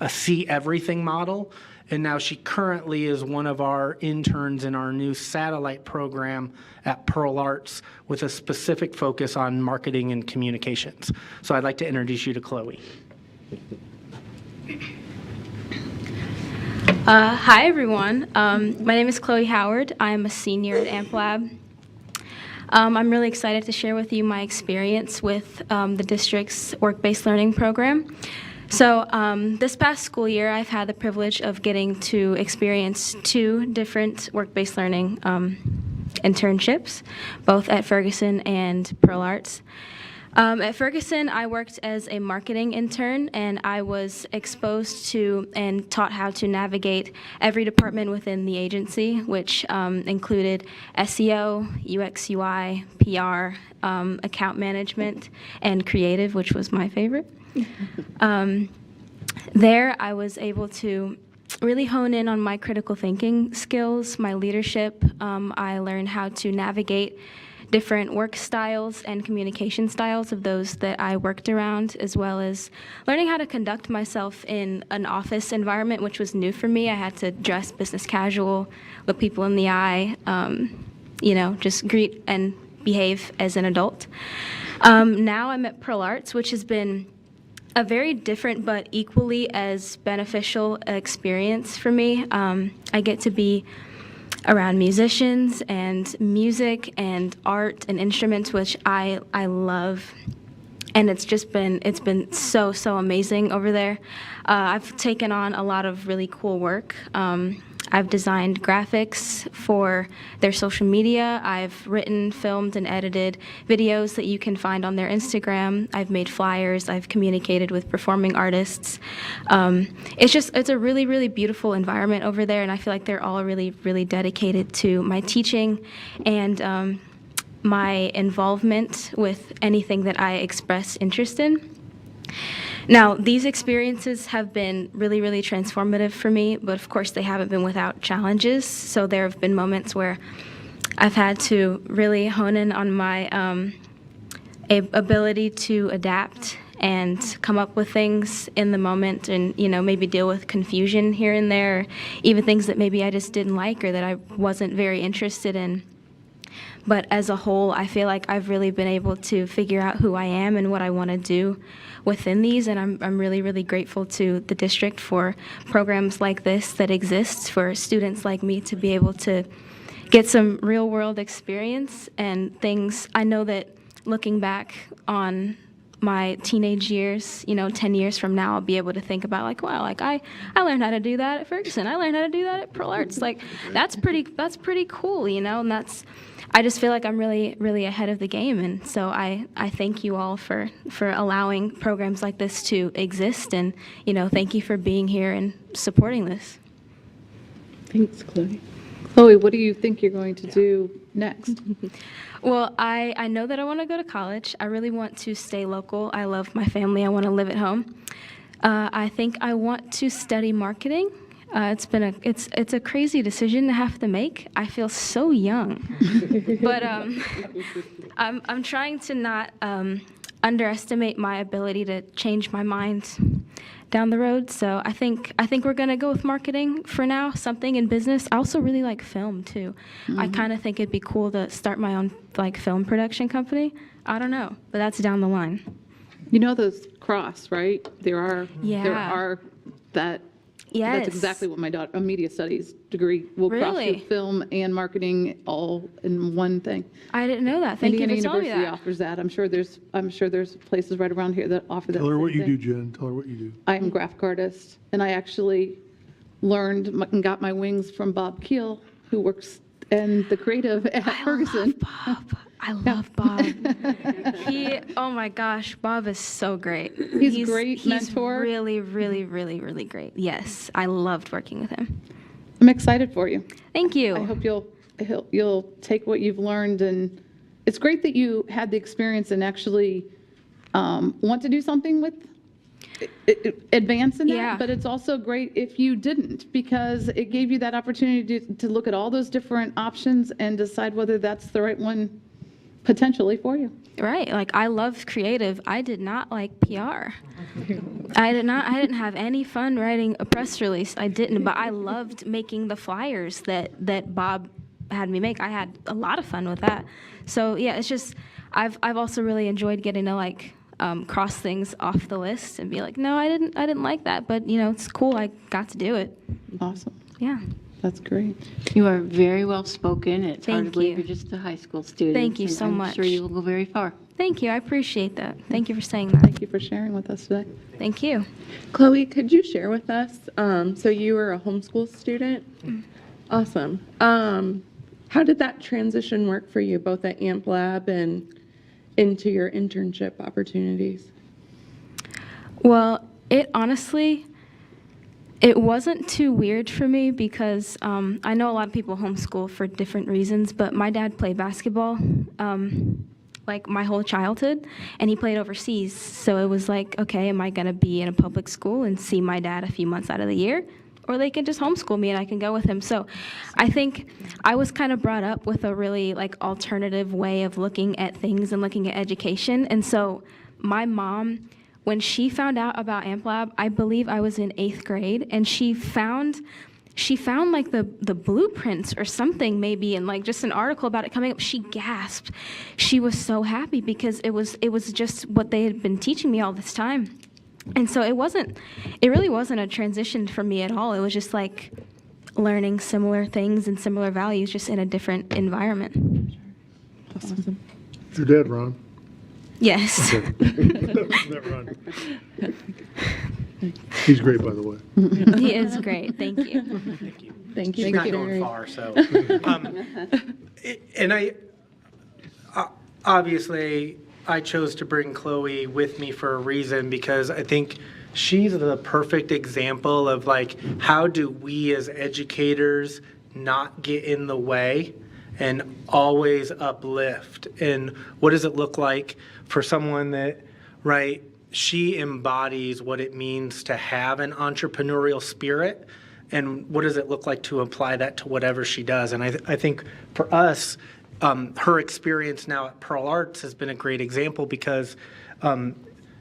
Speaker 19: see everything model. And now she currently is one of our interns in our new satellite program at Pearl Arts with a specific focus on marketing and communications. So I'd like to introduce you to Chloe.
Speaker 20: Hi, everyone. My name is Chloe Howard. I'm a senior at AmpLab. I'm really excited to share with you my experience with the district's work-based learning program. So this past school year, I've had the privilege of getting to experience 2 different work-based learning internships, both at Ferguson and Pearl Arts. At Ferguson, I worked as a marketing intern, and I was exposed to and taught how to navigate every department within the agency, which included SEO, UX, UI, PR, account management, and creative, which was my favorite. There, I was able to really hone in on my critical thinking skills, my leadership. I learned how to navigate different work styles and communication styles of those that I worked around, as well as learning how to conduct myself in an office environment, which was new for me. I had to dress business casual, look people in the eye, just greet and behave as an adult. Now I'm at Pearl Arts, which has been a very different but equally as beneficial experience for me. I get to be around musicians and music and art and instruments, which I love. and it's been so amazing over there. I've taken on a lot of really cool work. I've designed graphics for their social media. I've written, filmed, and edited videos that you can find on their Instagram. I've made flyers. I've communicated with performing artists. It's a really beautiful environment over there, and I feel like they're all really dedicated to my teaching and my involvement with anything that I express interest in. Now, these experiences have been really transformative for me, but of course they haven't been without challenges. So there have been moments where I've had to really hone in on my ability to adapt and come up with things in the moment and, maybe deal with confusion here and there, or even things that maybe I just didn't like or that I wasn't very interested in. But as a whole, I feel like I've really been able to figure out who I am and what I want to do within these, and I'm really grateful to the district for programs like this that exist for students like me to be able to get some real-world experience and things. I know that looking back on my teenage years, 10 years from now, I'll be able to think about like, wow, like I learned how to do that at Ferguson. I learned how to do that at Pearl Arts. Like that's pretty cool, and I just feel like I'm really ahead of the game, and so I thank you all for allowing programs like this to exist, and thank you for being here and supporting this.
Speaker 1: Thanks, Chloe. Chloe, what do you think you're going to do next?
Speaker 20: Well, I know that I want to go to college. I really want to stay local. I love my family. I want to live at home. I think I want to study marketing. It's a crazy decision to have to make. I feel so young, but I'm trying to not underestimate my ability to change my mind down the road. So I think we're gonna go with marketing for now. Something in business. I also really like film too. I kind of think it'd be cool to start my own film production company. I don't know, but that's down the line.
Speaker 1: Those cross, right? There are that.
Speaker 20: Yes.
Speaker 1: That's exactly what my daughter, a media studies degree, will cross
Speaker 20: Really?
Speaker 1: through film and marketing all in one thing.
Speaker 20: I didn't know that. Thank
Speaker 1: Indiana
Speaker 20: you for telling me
Speaker 1: University
Speaker 20: that.
Speaker 1: offers that. I'm sure there's places right around here that offer that.
Speaker 8: Tell her
Speaker 1: same
Speaker 8: what you
Speaker 1: thing.
Speaker 8: do, Jen. Tell her what you do.
Speaker 1: I'm a graphic artist, and I actually learned and got my wings from Bob Keel, who works in the creative at Ferguson.
Speaker 20: I love Bob. Oh my gosh, Bob is so great.
Speaker 1: He's a great mentor.
Speaker 20: He's really great. Yes, I loved working with him.
Speaker 1: I'm excited for you.
Speaker 20: Thank you.
Speaker 1: I hope you'll take what you've learned, and it's great that you had the experience and actually want to do something with advance in that.
Speaker 20: Yeah.
Speaker 1: But it's also great if you didn't, because it gave you that opportunity to look at all those different options and decide whether that's the right one potentially for you.
Speaker 20: Right. Like I love creative. I did not like PR. I didn't have any fun writing a press release. I didn't, but I loved making the flyers that Bob had me make. I had a lot of fun with that. So yeah, it's just I've also really enjoyed getting to cross things off the list and be like, no, I didn't like that, but it's cool. I got to do it.
Speaker 1: Awesome.
Speaker 20: Yeah.
Speaker 1: That's great.
Speaker 21: You are very well spoken. It's hard to
Speaker 20: Thank
Speaker 21: believe
Speaker 20: you.
Speaker 21: you're just a high school student.
Speaker 20: Thank you
Speaker 21: and
Speaker 20: so
Speaker 21: I'm
Speaker 20: much.
Speaker 21: sure you will go very far.
Speaker 20: Thank you. I appreciate that. Thank you for saying that.
Speaker 1: Thank you for sharing with us today.
Speaker 20: Thank you.
Speaker 22: Chloe, could you share with us, so you were a homeschool student? Awesome. How did that transition work for you, both at Amp Lab and into your internship opportunities?
Speaker 20: Well, it wasn't too weird for me because I know a lot of people homeschool for different reasons, but my dad played basketball my whole childhood, and he played overseas. So it was like, okay, am I going to be in a public school and see my dad a few months out of the year? Or they can just homeschool me and I can go with him. So I think I was kind of brought up with a really alternative way of looking at things and looking at education. And so my mom, when she found out about Amp Lab, I believe I was in 8th grade, and she found the blueprints or something maybe, and just an article about it coming up. She gasped. She was so happy because it was just what they had been teaching me all this time. And so it really wasn't a transition for me at all. It was just learning similar things and similar values just in a different environment.
Speaker 1: Awesome.
Speaker 8: Your dad, Ron.
Speaker 20: Yes.
Speaker 8: That run. He's great, by the way.
Speaker 20: He is great. Thank you.
Speaker 22: Thank you
Speaker 19: She's
Speaker 22: for
Speaker 19: not going
Speaker 22: sharing.
Speaker 19: far, so. And obviously, I chose to bring Chloe with me for a reason because I think she's the perfect example of like, how do we as educators not get in the way and always uplift? And what does it look like for someone that, right, she embodies what it means to have an entrepreneurial spirit, and what does it look like to apply that to whatever she does? And I think for us, her experience now at Pearl Arts has been a great example because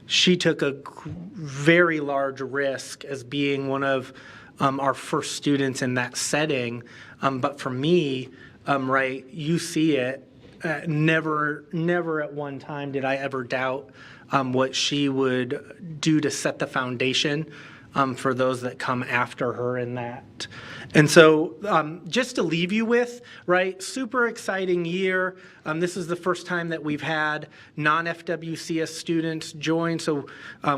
Speaker 19: she took a very large risk as being one of our first students in that setting. But for me, right, you see it, never at one time did I ever doubt what she would do to set the foundation for those that come after her in that. And so just to leave you with, right, super exciting year. This is the first time that we've had non-FWCS students join. So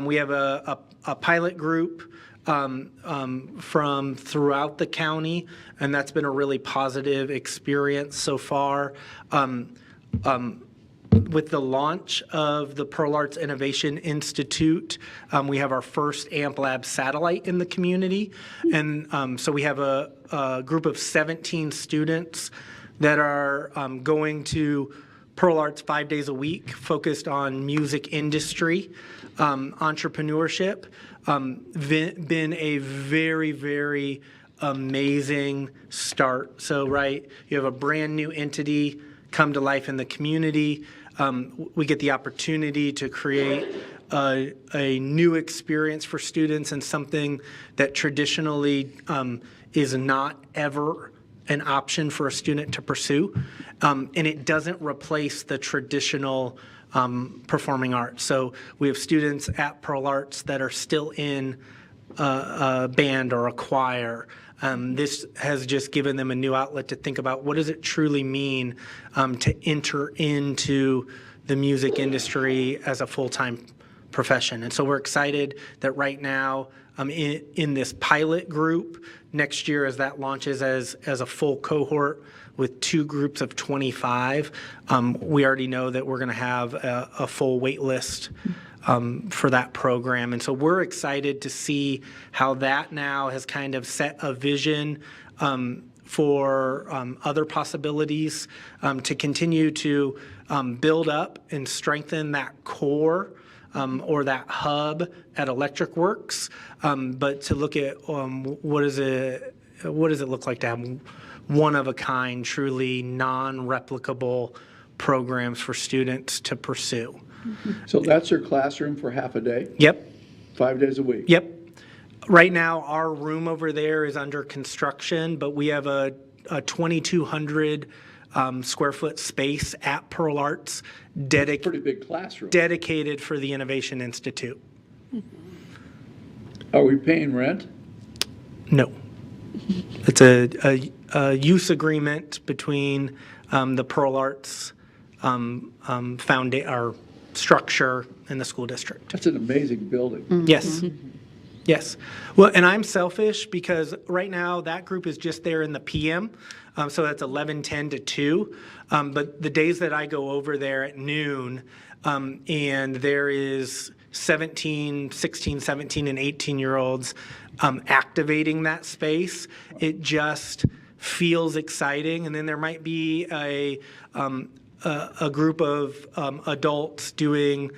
Speaker 19: we have a pilot group from throughout the county, and that's been a really positive experience so far. With the launch of the Pearl Arts Innovation Institute, we have our first AmpLab satellite in the community. And so we have a group of 17 students that are going to Pearl Arts 5 days a week, focused on music industry, entrepreneurship. Been a very, very amazing start. So, right, you have a brand new entity come to life in the community. We get the opportunity to create a new experience for students and something that traditionally is not ever an option for a student to pursue. And it doesn't replace the traditional performing arts. So we have students at Pearl Arts that are still in a band or a choir. This has just given them a new outlet to think about what does it truly mean to enter into the music industry as a full-time profession. And so we're excited that right now in this pilot group, next year as that launches as a full cohort with 2 groups of 25, we already know that we're going to have a full wait list for that program. And so we're excited to see how that now has kind of set a vision for other possibilities to continue to build up and strengthen that core or that hub at Electric Works, but to look at what does it look like to have one-of-a-kind, truly non-replicable programs for students to pursue.
Speaker 6: So that's your classroom for half a day?
Speaker 19: Yep.
Speaker 6: 5 days a week?
Speaker 19: Yep. Right now, our room over there is under construction, but we have a 2,200 square foot space at Pearl Arts
Speaker 6: Pretty big classroom.
Speaker 19: dedicated for the Innovation Institute.
Speaker 6: Are we paying rent?
Speaker 19: No. It's a use agreement between the Pearl Arts our structure and the school district.
Speaker 6: That's an amazing building.
Speaker 19: Yes. Yes. Well, and I'm selfish because right now that group is just there in the PM. So that's 11:10 to 2. But the days that I go over there at noon and there is 16, 17, and 18-year-olds activating that space, it just feels exciting. And then there might be a group of adults doing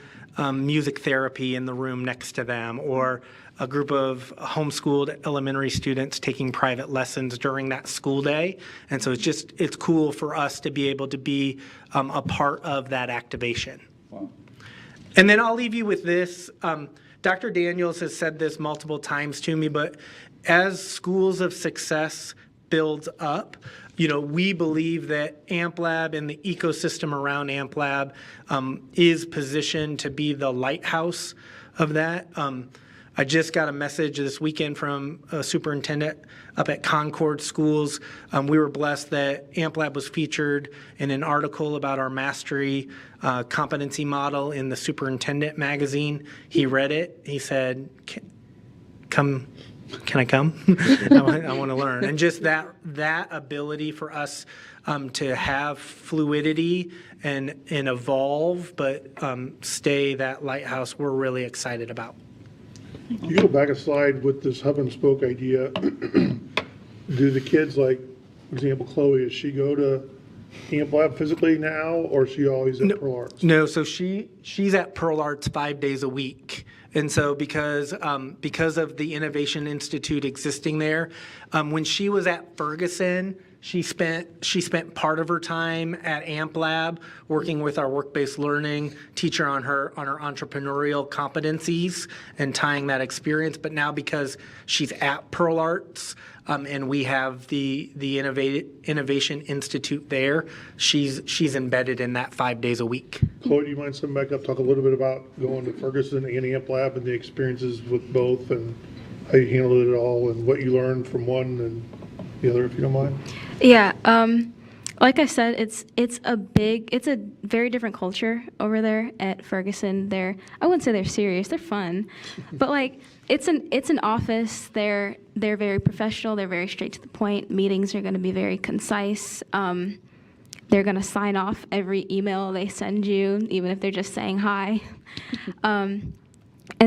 Speaker 19: music therapy in the room next to them, or a group of homeschooled elementary students taking private lessons during that school day. And so it's cool for us to be able to be a part of that activation.
Speaker 6: Wow.
Speaker 19: And then I'll leave you with this. Dr. Daniels has said this multiple times to me, but as Schools of Success builds up, we believe that AmpLab and the ecosystem around AmpLab is positioned to be the lighthouse of that. I just got a message this weekend from a superintendent up at Concord Schools. We were blessed that AmpLab was featured in an article about our mastery competency model in the superintendent magazine. He read it. He said, can I come? I want to learn. And just that ability for us to have fluidity and evolve, but stay that lighthouse, we're really excited about.
Speaker 8: You go back a slide with this hub and spoke idea. Do the kids, like, for example, Chloe, does she go to AmpLab physically now, or is she always at Pearl Arts?
Speaker 19: No, so she's at Pearl Arts 5 days a week. And so because of the Innovation Institute existing there, when she was at Ferguson, she spent part of her time at AmpLab working with our work-based learning teacher on her entrepreneurial competencies and tying that experience. But now because she's at Pearl Arts and we have the Innovation Institute there, she's embedded in that 5 days a week.
Speaker 8: Chloe, do you mind stepping back up, talk a little bit about going to Ferguson and AmpLab and the experiences with both and how you handled it all and what you learned from one and the other, if you don't mind?
Speaker 20: Yeah, like I said, it's a very different culture over there at Ferguson. I wouldn't say they're serious, they're fun, but like it's an office. They're very professional. They're very straight to the point. Meetings are going to be very concise. They're going to sign off every email they send you, even if they're just saying hi. And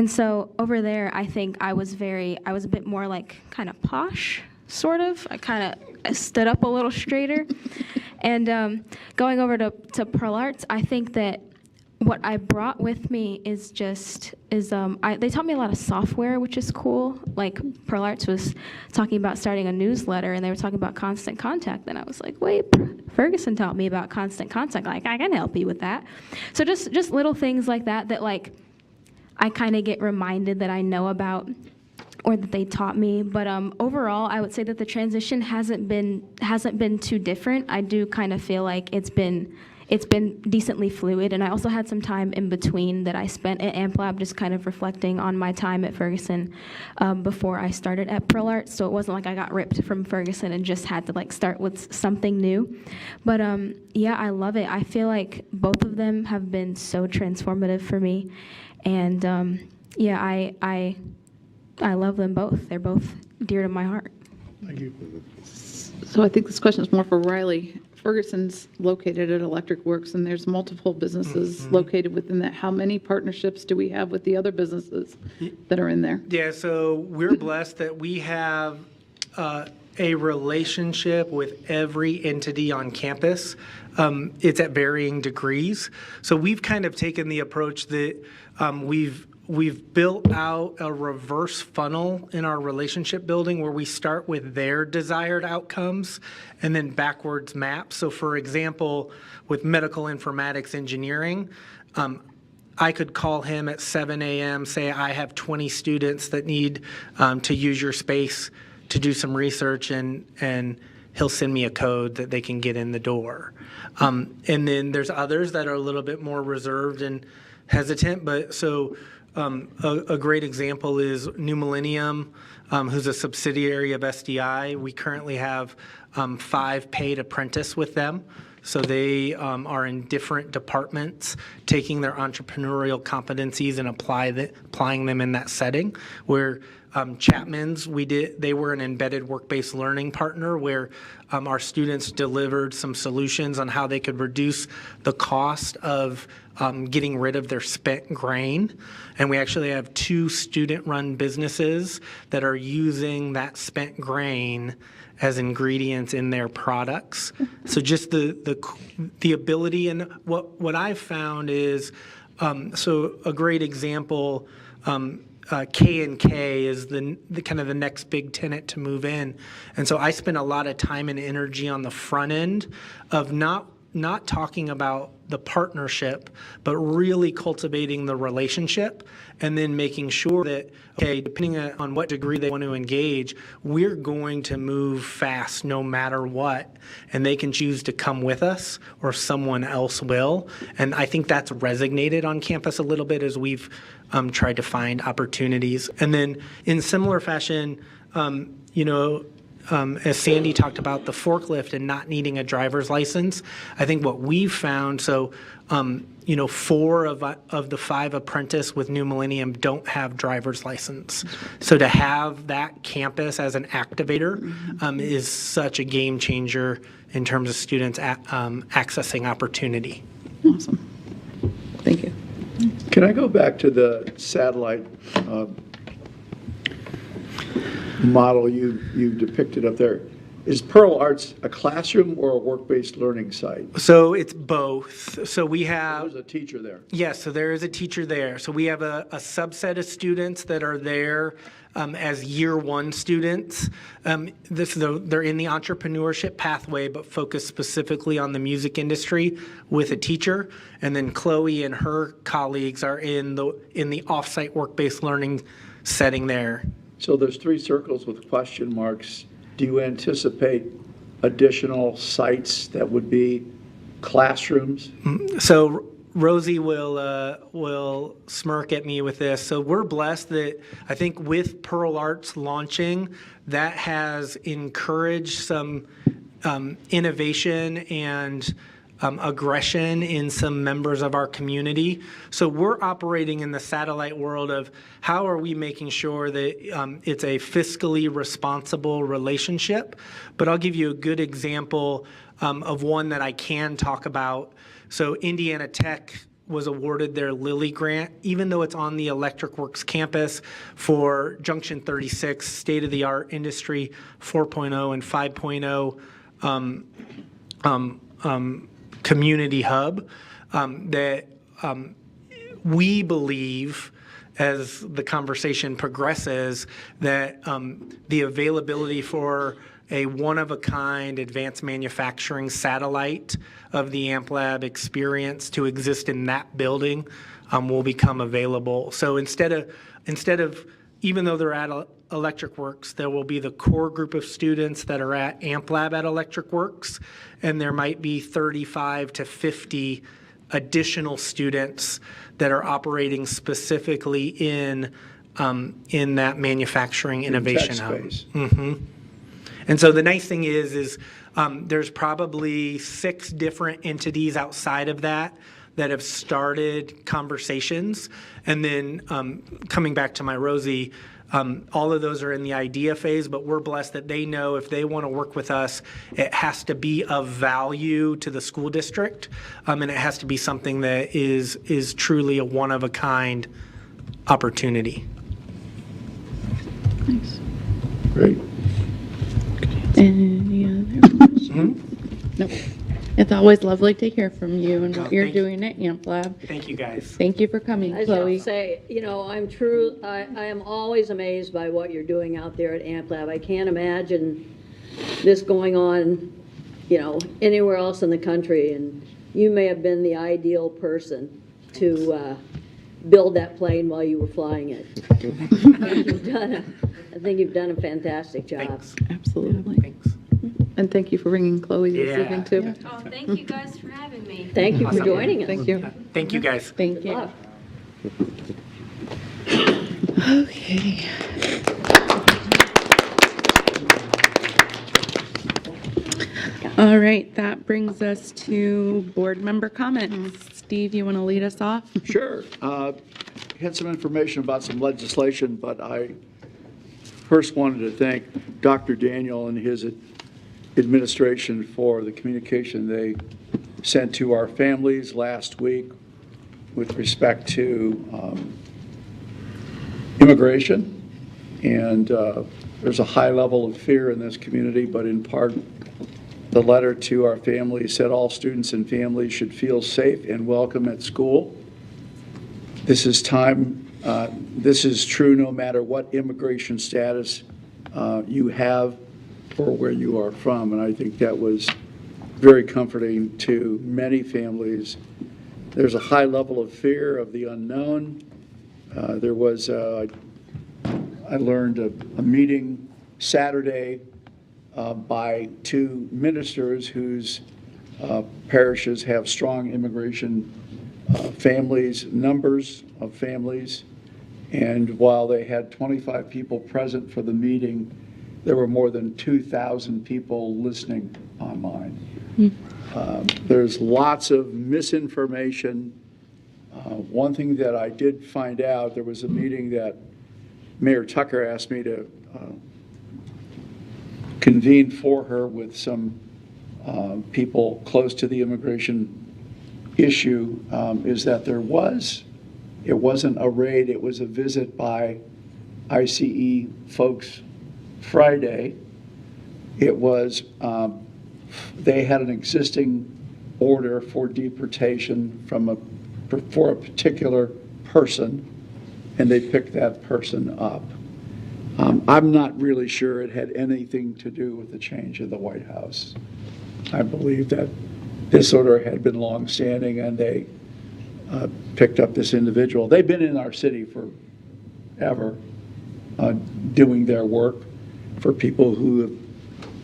Speaker 20: so over there, I think I was a bit more like kind of posh. Sort of. I stood up a little straighter. And going over to Pearl Arts, I think that what I brought with me is they taught me a lot of software, which is cool. Like Pearl Arts was talking about starting a newsletter, and they were talking about Constant Contact. And I was like, wait, Ferguson taught me about Constant Contact. Like, I can help you with that. So just little things like that like I kind of get reminded that I know about, or that they taught me. But overall, I would say that the transition hasn't been too different. I do kind of feel like it's been decently fluid, and I also had some time in between that I spent at AmpLab just kind of reflecting on my time at Ferguson before I started at Pearl Arts. So it wasn't like I got ripped from Ferguson and just had to like start with something new. But yeah, I love it. I feel like both of them have been so transformative for me, and yeah, I love them both. They're both dear to my heart.
Speaker 8: Thank you.
Speaker 1: So I think this question is more for Riley. Ferguson's located at Electric Works, and there's multiple businesses located within that. How many partnerships do we have with the other businesses that are in there?
Speaker 19: Yeah, so we're blessed that we have a relationship with every entity on campus. It's at varying degrees. So we've kind of taken the approach that we've built out a reverse funnel in our relationship building where we start with their desired outcomes and then backwards map. So for example, with medical informatics engineering, I could call him at 7 a.m., say I have 20 students that need to use your space to do some research, and he'll send me a code that they can get in the door. And then there's others that are a little bit more reserved and hesitant, but so a great example is New Millennium, who's a subsidiary of SDI. We currently have 5 paid apprentices with them. So they are in different departments, taking their entrepreneurial competencies and applying them in that setting. Where Chapman's, they were an embedded work-based learning partner where our students delivered some solutions on how they could reduce the cost of getting rid of their spent grain. And we actually have 2 student-run businesses that are using that spent grain as ingredients in their products. So just the ability, and what I've found is, so a great example, K&K is the kind of the next big tenant to move in. And so I spend a lot of time and energy on the front end of not not talking about the partnership, but really cultivating the relationship and then making sure that, okay, depending on what degree they want to engage, we're going to move fast no matter what, and they can choose to come with us or someone else will. And I think that's resonated on campus a little bit as we've tried to find opportunities. And then in similar fashion, as Sandy talked about the forklift and not needing a driver's license, I think what we've found, 4 of the 5 apprentices with New Millennium don't have driver's license. So to have that campus as an activator is such a game changer in terms of students accessing opportunity.
Speaker 1: Awesome. Thank you.
Speaker 6: Can I go back to the satellite model you depicted up there? Is Pearl Arts a classroom or a work-based learning site?
Speaker 19: So it's both. So we have...
Speaker 6: There's a teacher there.
Speaker 19: Yes, so there is a teacher there. So we have a subset of students that are there as year 1 students. They're in the entrepreneurship pathway, but focused specifically on the music industry with a teacher. And then Chloe and her colleagues are in the offsite work-based learning setting there.
Speaker 6: So there's 3 circles with question marks. Do you anticipate additional sites that would be classrooms?
Speaker 19: So Rosie will smirk at me with this. So we're blessed that I think with Pearl Arts launching, that has encouraged some innovation and aggression in some members of our community. So we're operating in the satellite world of how are we making sure that it's a fiscally responsible relationship. But I'll give you a good example of one that I can talk about. So Indiana Tech was awarded their Lilly grant, even though it's on the Electric Works campus for Junction 36, state-of-the-art industry 4.0 and 5.0 community hub that we believe, as the conversation progresses, that the availability for a one-of-a-kind advanced manufacturing satellite of the AmpLab experience to exist in that building will become available. So instead of even though they're at Electric Works, there will be the core group of students that are at AmpLab at Electric Works, and there might be 35 to 50 additional students that are operating specifically in that manufacturing innovation hub. Mm-hmm. And so the nice thing is there's probably 6 different entities outside of that have started conversations. And then coming back to my Rosie, all of those are in the idea phase, but we're blessed that they know if they want to work with us, it has to be of value to the school district, and it has to be something that is truly a one-of-a-kind opportunity.
Speaker 22: Nice.
Speaker 6: Great.
Speaker 22: Any other questions? Nope. It's always lovely to hear from you and what you're doing at AmpLab.
Speaker 19: Thank you, guys.
Speaker 22: Thank you for coming,
Speaker 7: I just
Speaker 22: Chloe.
Speaker 7: have to say, I am always amazed by what you're doing out there at AmpLab. I can't imagine this going on, anywhere else in the country, and you may have been the ideal person to build that plane while you were flying it. I think you've done a fantastic job.
Speaker 19: Thanks.
Speaker 1: Absolutely.
Speaker 19: Thanks.
Speaker 1: And thank you for bringing Chloe this evening too.
Speaker 20: Oh, thank you guys for having me.
Speaker 7: Thank you for
Speaker 19: Awesome.
Speaker 7: joining us.
Speaker 1: Thank you.
Speaker 19: Thank you, guys.
Speaker 22: Thank
Speaker 7: Good
Speaker 22: you.
Speaker 7: luck.
Speaker 22: Okay. All right, that brings us to board member comments. Steve, you want to lead us off?
Speaker 6: Sure. Had some information about some legislation, but I first wanted to thank Dr. Daniel and his administration for the communication they sent to our families last week with respect to immigration. And there's a high level of fear in this community, but in part, the letter to our families said all students and families should feel safe and welcome at school. This is true no matter what immigration status you have or where you are from. And I think that was very comforting to many families. There's a high level of fear of the unknown. There was, I learned, a meeting Saturday by two ministers whose parishes have strong immigration families, numbers of families. And while they had 25 people present for the meeting, there were more than 2,000 people listening online. There's lots of misinformation. One thing that I did find out, there was a meeting that Mayor Tucker asked me to convene for her with some people close to the immigration issue, is that it wasn't a raid, it was a visit by ICE folks Friday. It was, they had an existing order for deportation for a particular person, and they picked that person up. I'm not really sure it had anything to do with the change in the White House. I believe that this order had been longstanding, and they picked up this individual. They've been in our city forever, doing their work for people who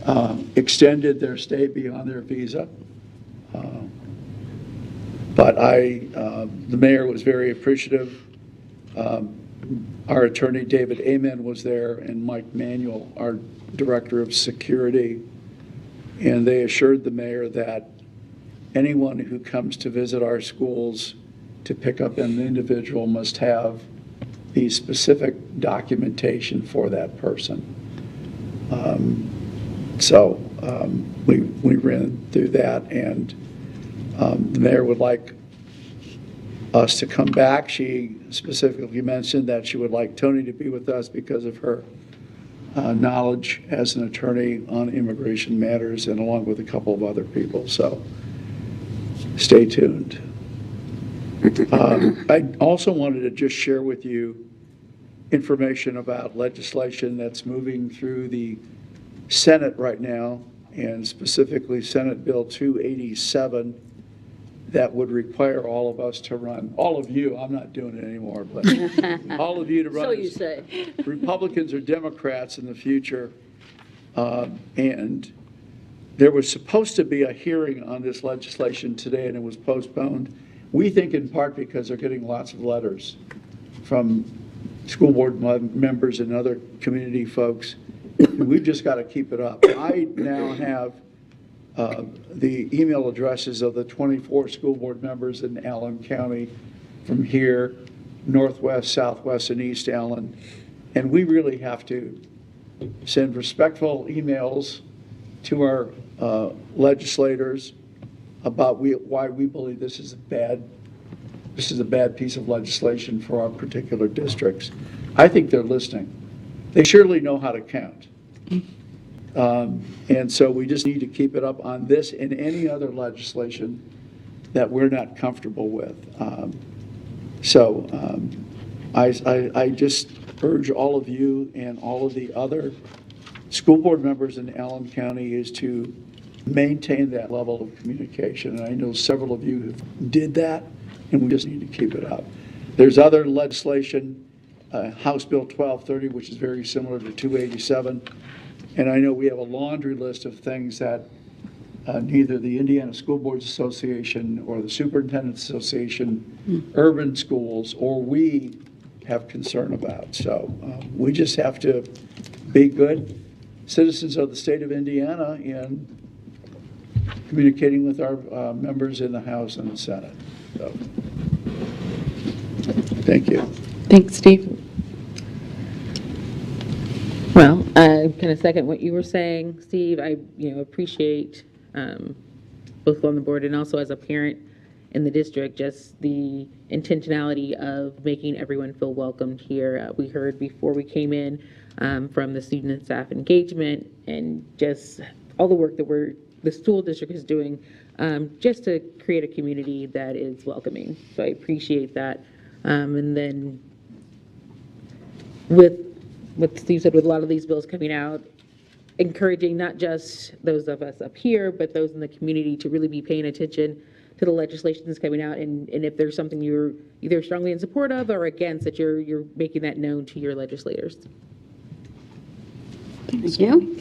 Speaker 6: have extended their stay beyond their visa. But the mayor was very appreciative. Our attorney, David Amen, was there, and Mike Manuel, our director of security. And they assured the mayor that anyone who comes to visit our schools to pick up an individual must have the specific documentation for that person. We ran through that, and the mayor would like us to come back. She specifically mentioned that she would like Tony to be with us because of her knowledge as an attorney on immigration matters, and along with a couple of other people. So stay tuned. I also wanted to just share with you information about legislation that's moving through the Senate right now, and specifically Senate Bill 287, that would require all of us to run, all of you, I'm not doing it anymore, but all of you to run.
Speaker 7: So you say.
Speaker 6: Republicans or Democrats in the future. And there was supposed to be a hearing on this legislation today, and it was postponed. We think in part because they're getting lots of letters from school board members and other community folks. We've just got to keep it up. I now have the email addresses of the 24 school board members in Allen County from here, Northwest, Southwest, and East Allen. And we really have to send respectful emails to our legislators about why we believe this is a bad piece of legislation for our particular districts. I think they're listening. They surely know how to count. And so we just need to keep it up on this and any other legislation that we're not comfortable with. I just urge all of you and all of the other school board members in Allen County is to maintain that level of communication. And I know several of you did that, and we just need to keep it up. There's other legislation, House Bill 1230, which is very similar to 287. And I know we have a laundry list of things that neither the Indiana School Boards Association or the Superintendent's Association, urban schools, or we have concern about. So we just have to be good citizens of the state of Indiana in communicating with our members in the House and the Senate. So, thank you.
Speaker 11: Thanks, Steve. Well, I kind of second what you were saying, Steve. I appreciate both on the board and also as a parent in the district, just the intentionality of making everyone feel welcomed here. We heard before we came in from the student and staff engagement and just all the work that the school district is doing just to create a community that is welcoming. So I appreciate that. And then with what Steve said, with a lot of these bills coming out, encouraging not just those of us up here, but those in the community to really be paying attention to the legislation that's coming out, and if there's something you're either strongly in support of or against, that you're making that known to your legislators.
Speaker 7: Thank you.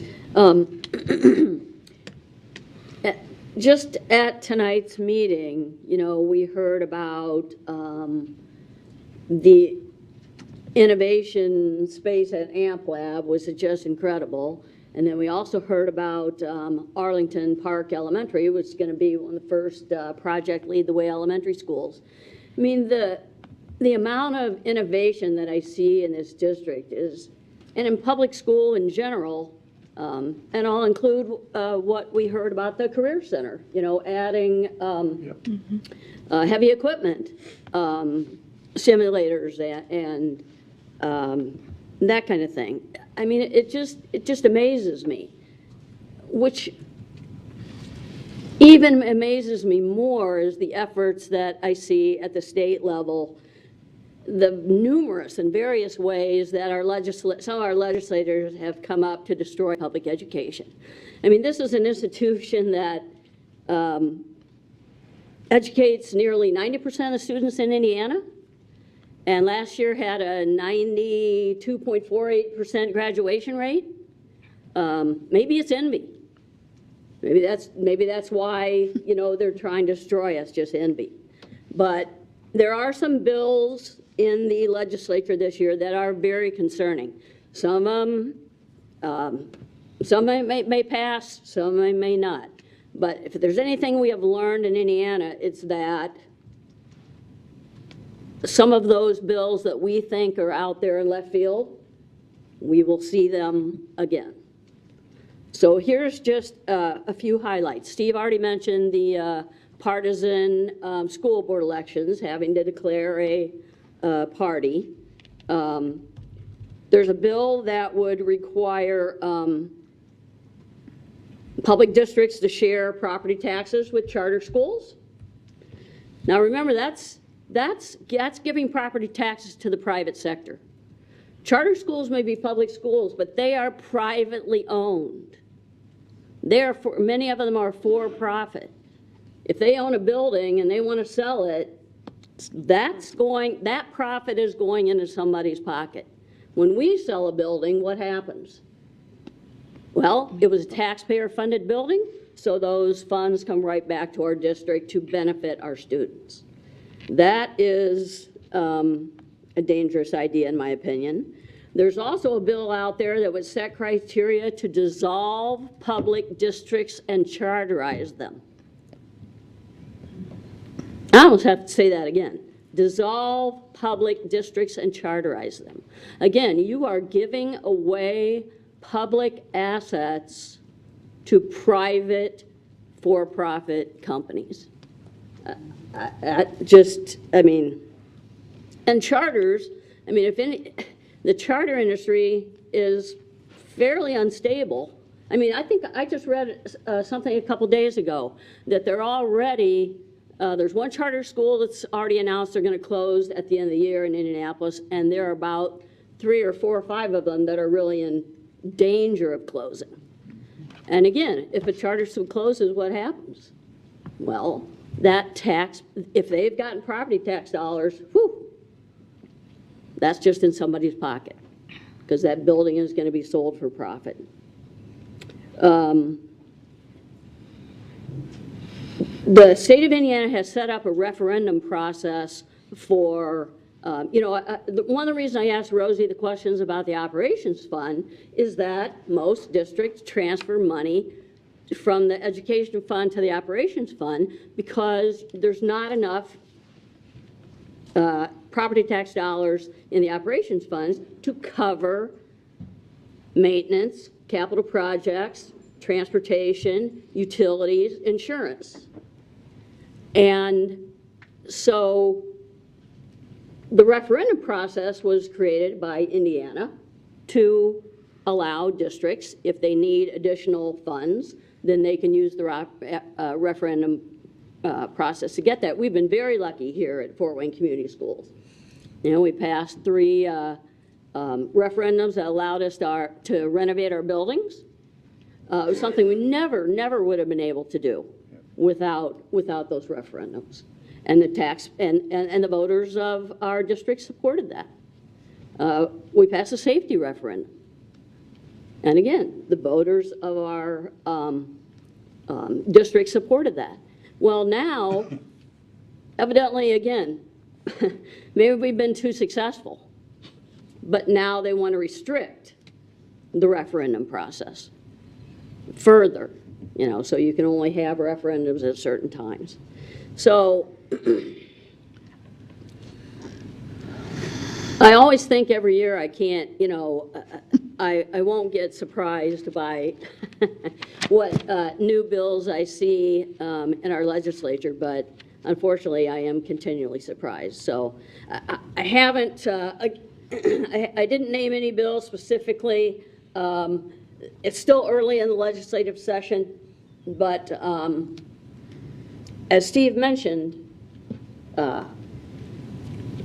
Speaker 7: Just at tonight's meeting, you know, we heard about the innovation space at AMP Lab, which is just incredible. And then we also heard about Arlington Park Elementary, which is going to be one of the first Project Lead the Way elementary schools. I mean, the amount of innovation that I see in this district is, and in public school in general, and I'll include what we heard about the Career Center, you know, adding heavy equipment, simulators, and that kind of thing. I mean, it just amazes me, which even amazes me more is the efforts that I see at the state level, the numerous and various ways that some of our legislators have come up to destroy public education. I mean, this is an institution that educates nearly 90% of the students in Indiana, and last year had a 92.48% graduation rate. Maybe it's envy. Maybe that's why, you know, they're trying to destroy us, just envy. But there are some bills in the legislature this year that are very concerning. Some of them, some may pass, some may not. But if there's anything we have learned in Indiana, it's that some of those bills that we think are out there in left field, we will see them again. So here's just a few highlights. Steve already mentioned the partisan school board elections, having to declare a party. There's a bill that would require public districts to share property taxes with charter schools. Now remember, that's giving property taxes to the private sector. Charter schools may be public schools, but they are privately owned. Many of them are for-profit. If they own a building and they want to sell it, that profit is going into somebody's pocket. When we sell a building, what happens? Well, it was a taxpayer-funded building, so those funds come right back to our district to benefit our students. That is a dangerous idea, in my opinion. There's also a bill out there that would set criteria to dissolve public districts and charterize them. I almost have to say that again. Dissolve public districts and charterize them. Again, you are giving away public assets to private for-profit companies. And charters, I mean, the charter industry is fairly unstable. I mean, I think I just read something a couple days ago that they're already, there's one charter school that's already announced they're going to close at the end of the year in Indianapolis, and there are about 3 or 4 or 5 of them that are really in danger of closing. And again, if a charter school closes, what happens? Well, that tax, if they've gotten property tax dollars, whew, that's just in somebody's pocket, because that building is going to be sold for profit. The state of Indiana has set up a referendum process for, one of the reasons I asked Rosie the questions about the operations fund is that most districts transfer money from the education fund to the operations fund because there's not enough property tax dollars in the operations funds to cover maintenance, capital projects, transportation, utilities, insurance. And so the referendum process was created by Indiana to allow districts, if they need additional funds, then they can use the referendum process to get that. We've been very lucky here at Fort Wayne Community Schools. You know, we passed 3 referendums that allowed us to renovate our buildings. It was something we never would have been able to do without those referendums. And the and the voters of our district supported that. We passed a safety referendum. And again, the voters of our district supported that. Well, now, evidently, again, maybe we've been too successful, but now they want to restrict the referendum process further, so you can only have referendums at certain times. So I always think every year I can't, I won't get surprised by what new bills I see in our legislature, but unfortunately I am continually surprised. So I haven't, I didn't name any bills specifically. It's still early in the legislative session, but as Steve mentioned,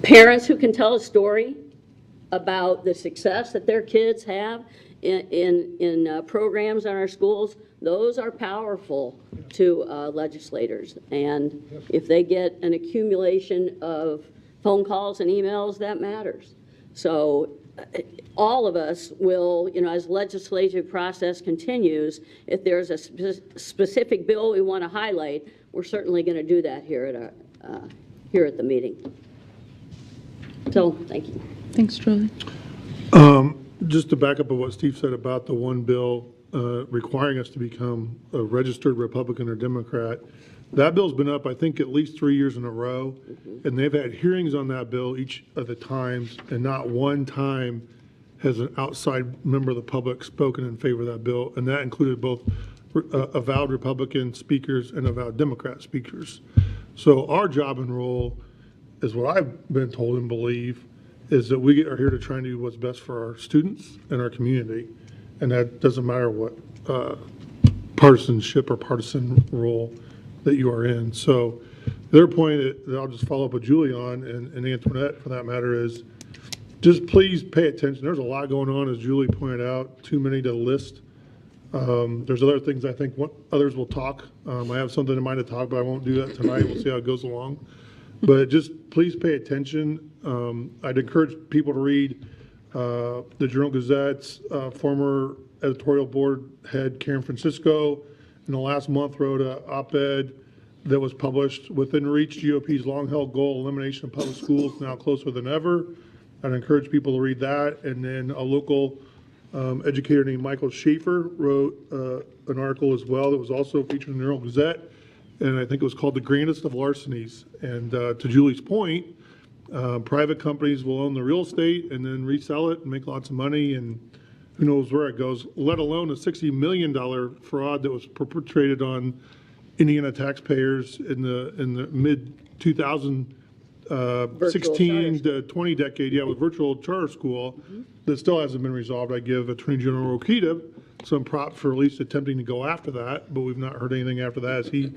Speaker 7: parents who can tell a story about the success that their kids have in programs in our schools, those are powerful to legislators. And if they get an accumulation of phone calls and emails, that matters. So all of us will, as legislative process continues, if there's a specific bill we want to highlight, we're certainly going to do that here at the meeting. So, thank you.
Speaker 4: Thanks, Julie.
Speaker 8: Just to back up on what Steve said about the one bill requiring us to become a registered Republican or Democrat, that bill's been up, I think, at least 3 years in a row, and they've had hearings on that bill each of the times, and not one time has an outside member of the public spoken in favor of that bill, and that included both avowed Republican speakers and avowed Democrat speakers. So our job and role is what I've been told and believe is that we are here to try and do what's best for our students and our community, and that doesn't matter what partisanship or partisan role that you are in. So their point that I'll just follow up with Julie on, and Antoinette for that matter, is just please pay attention. There's a lot going on, as Julie pointed out, too many to list. There's other things I think others will talk. I have something in mind to talk, but I won't do that tonight. We'll see how it goes along. But just please pay attention. I'd encourage people to read the Journal-Gazette's former editorial board head, Karen Francisco, in the last month wrote an op-ed that was published, "Within Reach, GOP's long-held goal, elimination of public schools, now closer than ever." I'd encourage people to read that. And then a local educator named Michael Schaefer wrote an article as well that was also featured in the Journal-Gazette, and I think it was called "The Grandest of Larcenies." And to Julie's point, private companies will own the real estate and then resell it and make lots of money, and who knows where it goes, let alone a $60 million fraud that was perpetrated on Indiana taxpayers in the mid-2016 to 20 decade, with virtual charter school that still hasn't been resolved. I give Attorney General Rokita some props for at least attempting to go after that, but we've not heard anything after that as he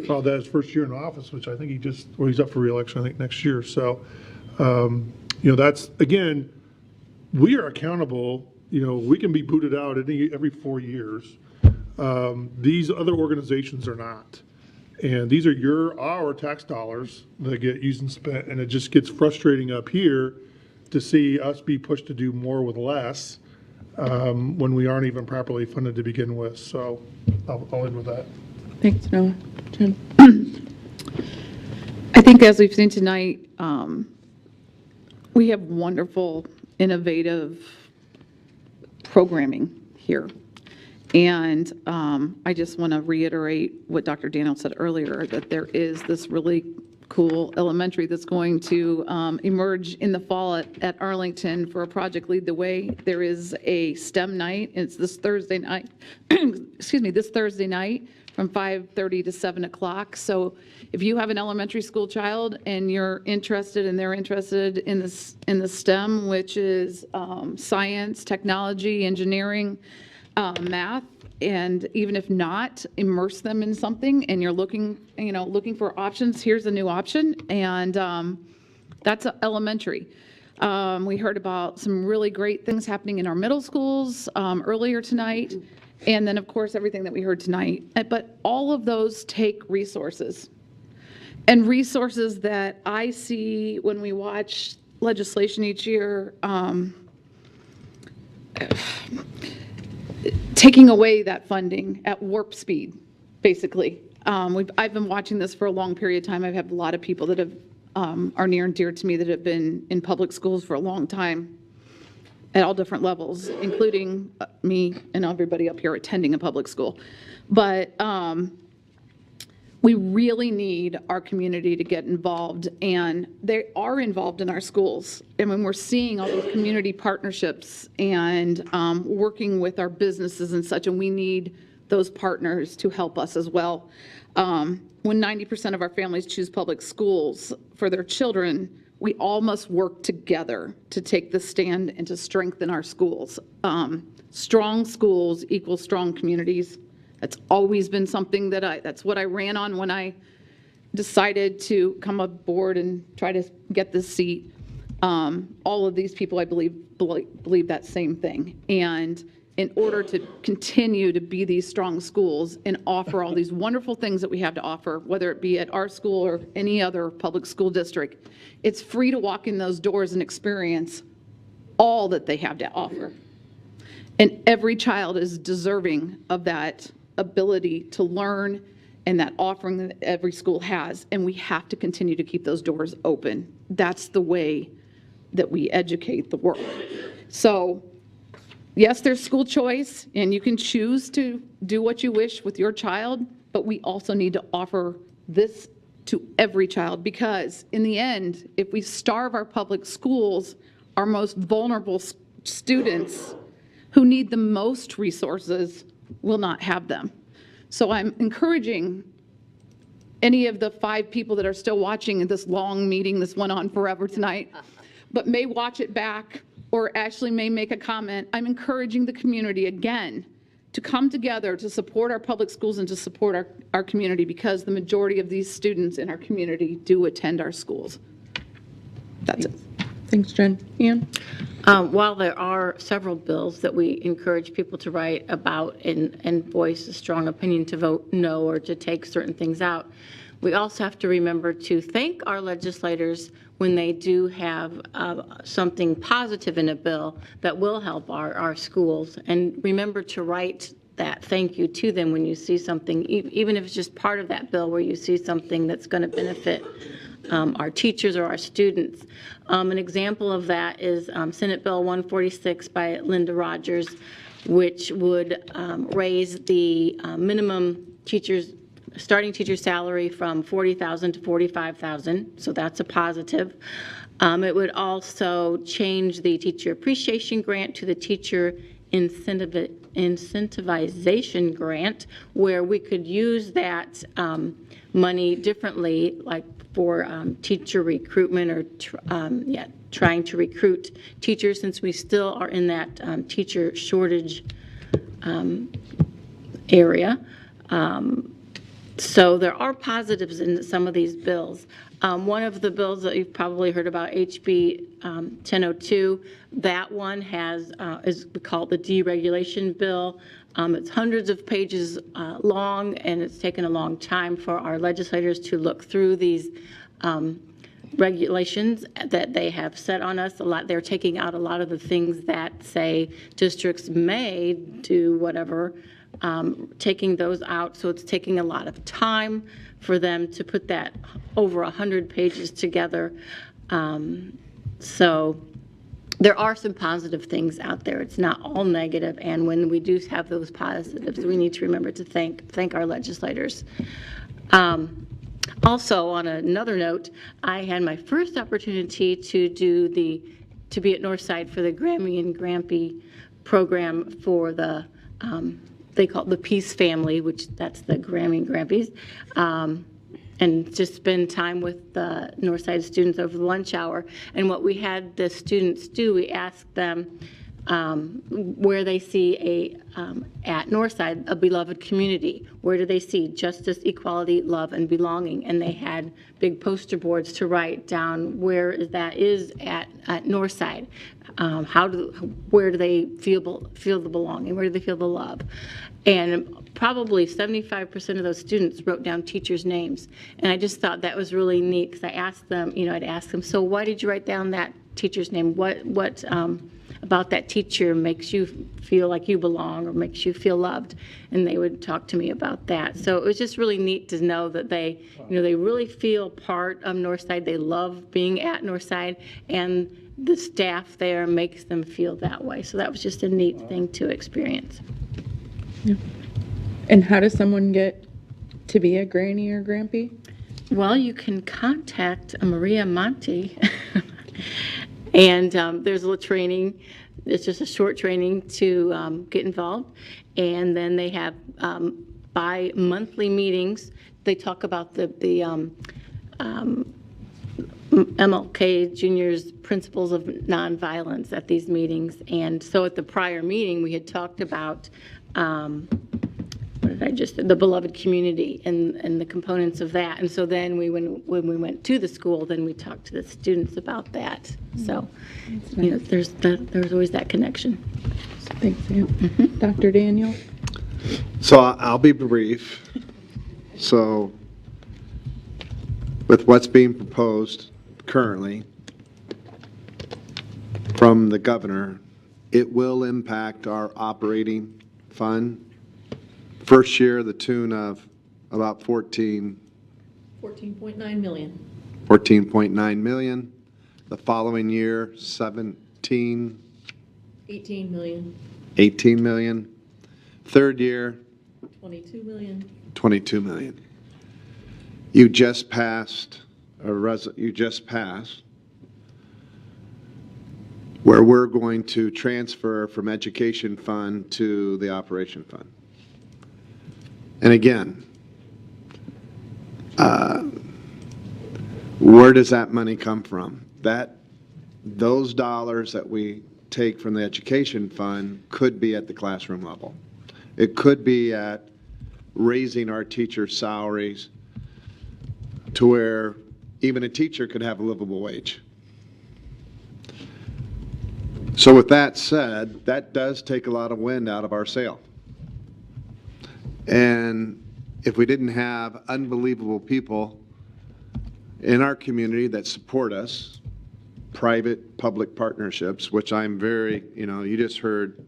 Speaker 8: filed that his first year in office, which I think he's up for re-election, I think, next year. So, that's, again, we are accountable. We can be booted out every 4 years. These other organizations are not. And these are our tax dollars that get used and spent, and it just gets frustrating up here to see us be pushed to do more with less when we aren't even properly funded to begin with. So I'll end with that.
Speaker 4: Thanks, Noah. Jen?
Speaker 1: I think as we've seen tonight, we have wonderful, innovative programming here. And I just want to reiterate what Dr. Daniel said earlier, that there is this really cool elementary that's going to emerge in the fall at Arlington for a project Lead the Way. There is a STEM night. It's this Thursday night, this Thursday night from 5:30 to 7 o'clock. So if you have an elementary school child and you're interested and they're interested in the STEM, which is science, technology, engineering, math, and even if not, immerse them in something, and you're looking for options, here's a new option, and that's elementary. We heard about some really great things happening in our middle schools earlier tonight. And then, of course, everything that we heard tonight. But all of those take resources. And resources that I see when we watch legislation each year, taking away that funding at warp speed, basically. I've been watching this for a long period of time. I've had a lot of people that have are near and dear to me that have been in public schools for a long time at all different levels, including me and everybody up here attending a public school. But we really need our community to get involved, and they are involved in our schools. And when we're seeing all those community partnerships and working with our businesses and such, and we need those partners to help us as well. When 90% of our families choose public schools for their children, we all must work together to take the stand and to strengthen our schools. Strong schools equal strong communities. That's always been something that's what I ran on when I decided to come aboard and try to get this seat. All of these people, I believe that same thing. And in order to continue to be these strong schools and offer all these wonderful things that we have to offer, whether it be at our school or any other public school district, it's free to walk in those doors and experience all that they have to offer. And every child is deserving of that ability to learn and that offering that every school has. And we have to continue to keep those doors open. That's the way that we educate the world. So yes, there's school choice, and you can choose to do what you wish with your child, but we also need to offer this to every child, because in the end, if we starve our public schools, our most vulnerable students who need the most resources will not have them. So I'm encouraging any of the 5 people that are still watching this long meeting, this went on forever tonight, but may watch it back or actually may make a comment. I'm encouraging the community again to come together to support our public schools and to support our community, because the majority of these students in our community do attend our schools. That's it.
Speaker 22: Thanks, Jen. Ann?
Speaker 10: While there are several bills that we encourage people to write about and voice a strong opinion to vote no or to take certain things out, we also have to remember to thank our legislators when they do have something positive in a bill that will help our schools. And remember to write that thank you to them when you see something, even if it's just part of that bill where you see something that's going to benefit our teachers or our students. An example of that is Senate Bill 146 by Linda Rogers, which would raise the minimum starting teacher salary from $40,000 to $45,000, so that's a positive. It would also change the teacher appreciation grant to the teacher incentivization grant, where we could use that money differently, like for teacher recruitment or trying to recruit teachers, since we still are in that teacher shortage area. So there are positives in some of these bills. One of the bills that you've probably heard about, HB 1002, that one is called the deregulation bill. It's hundreds of pages long, and it's taken a long time for our legislators to look through these regulations that they have set on us. They're taking out a lot of the things that say districts may do whatever, taking those out. So it's taking a lot of time for them to put that over 100 pages together. So there are some positive things out there. It's not all negative, and when we do have those positives, we need to remember to thank our legislators. Also, on another note, I had my first opportunity to be at Northside for the Grammy and Grampy program for the they call it the Peace Family, which that's the Grammy and Grampies, and just spend time with the Northside students over the lunch hour. And what we had the students do, we asked them Where they see at Northside, a beloved community. Where do they see justice, equality, love, and belonging? And they had big poster boards to write down where that is at Northside. Where do they feel the belonging? Where do they feel the love? And probably 75% of those students wrote down teachers' names. And I just thought that was really neat because I asked them, I'd ask them, so why did you write down that teacher's name? What about that teacher makes you feel like you belong or makes you feel loved? And they would talk to me about that. So it was just really neat to know that they really feel part of Northside. They love being at Northside, and the staff there makes them feel that way. So that was just a neat thing to experience.
Speaker 22: Yeah. And how does someone get to be a granny or grampy?
Speaker 10: Well, you can contact Maria Monti. And there's a little training. It's just a short training to get involved. And then they have bi-monthly meetings. They talk about the MLK Junior's principles of nonviolence at these meetings. And so at the prior meeting, we had talked about the beloved community and the components of that. And so then when we went to the school, then we talked to the students about that. So, there's always that connection.
Speaker 22: Thanks, Sam. Dr. Daniel?
Speaker 2: So I'll be brief. So with what's being proposed currently from the governor, it will impact our operating fund. First year, the tune of about
Speaker 15: 14.9 million.
Speaker 2: 14.9 million. The following year, 18
Speaker 15: million.
Speaker 2: 18 million. Third year,
Speaker 15: 22 million.
Speaker 2: 22 million. You just passed where we're going to transfer from education fund to the operation fund. And again, where does that money come from? Those dollars that we take from the education fund could be at the classroom level. It could be at raising our teachers' salaries to where even a teacher could have a livable wage. So with that said, that does take a lot of wind out of our sail. And if we didn't have unbelievable people in our community that support us, private-public partnerships, which I'm very, you just heard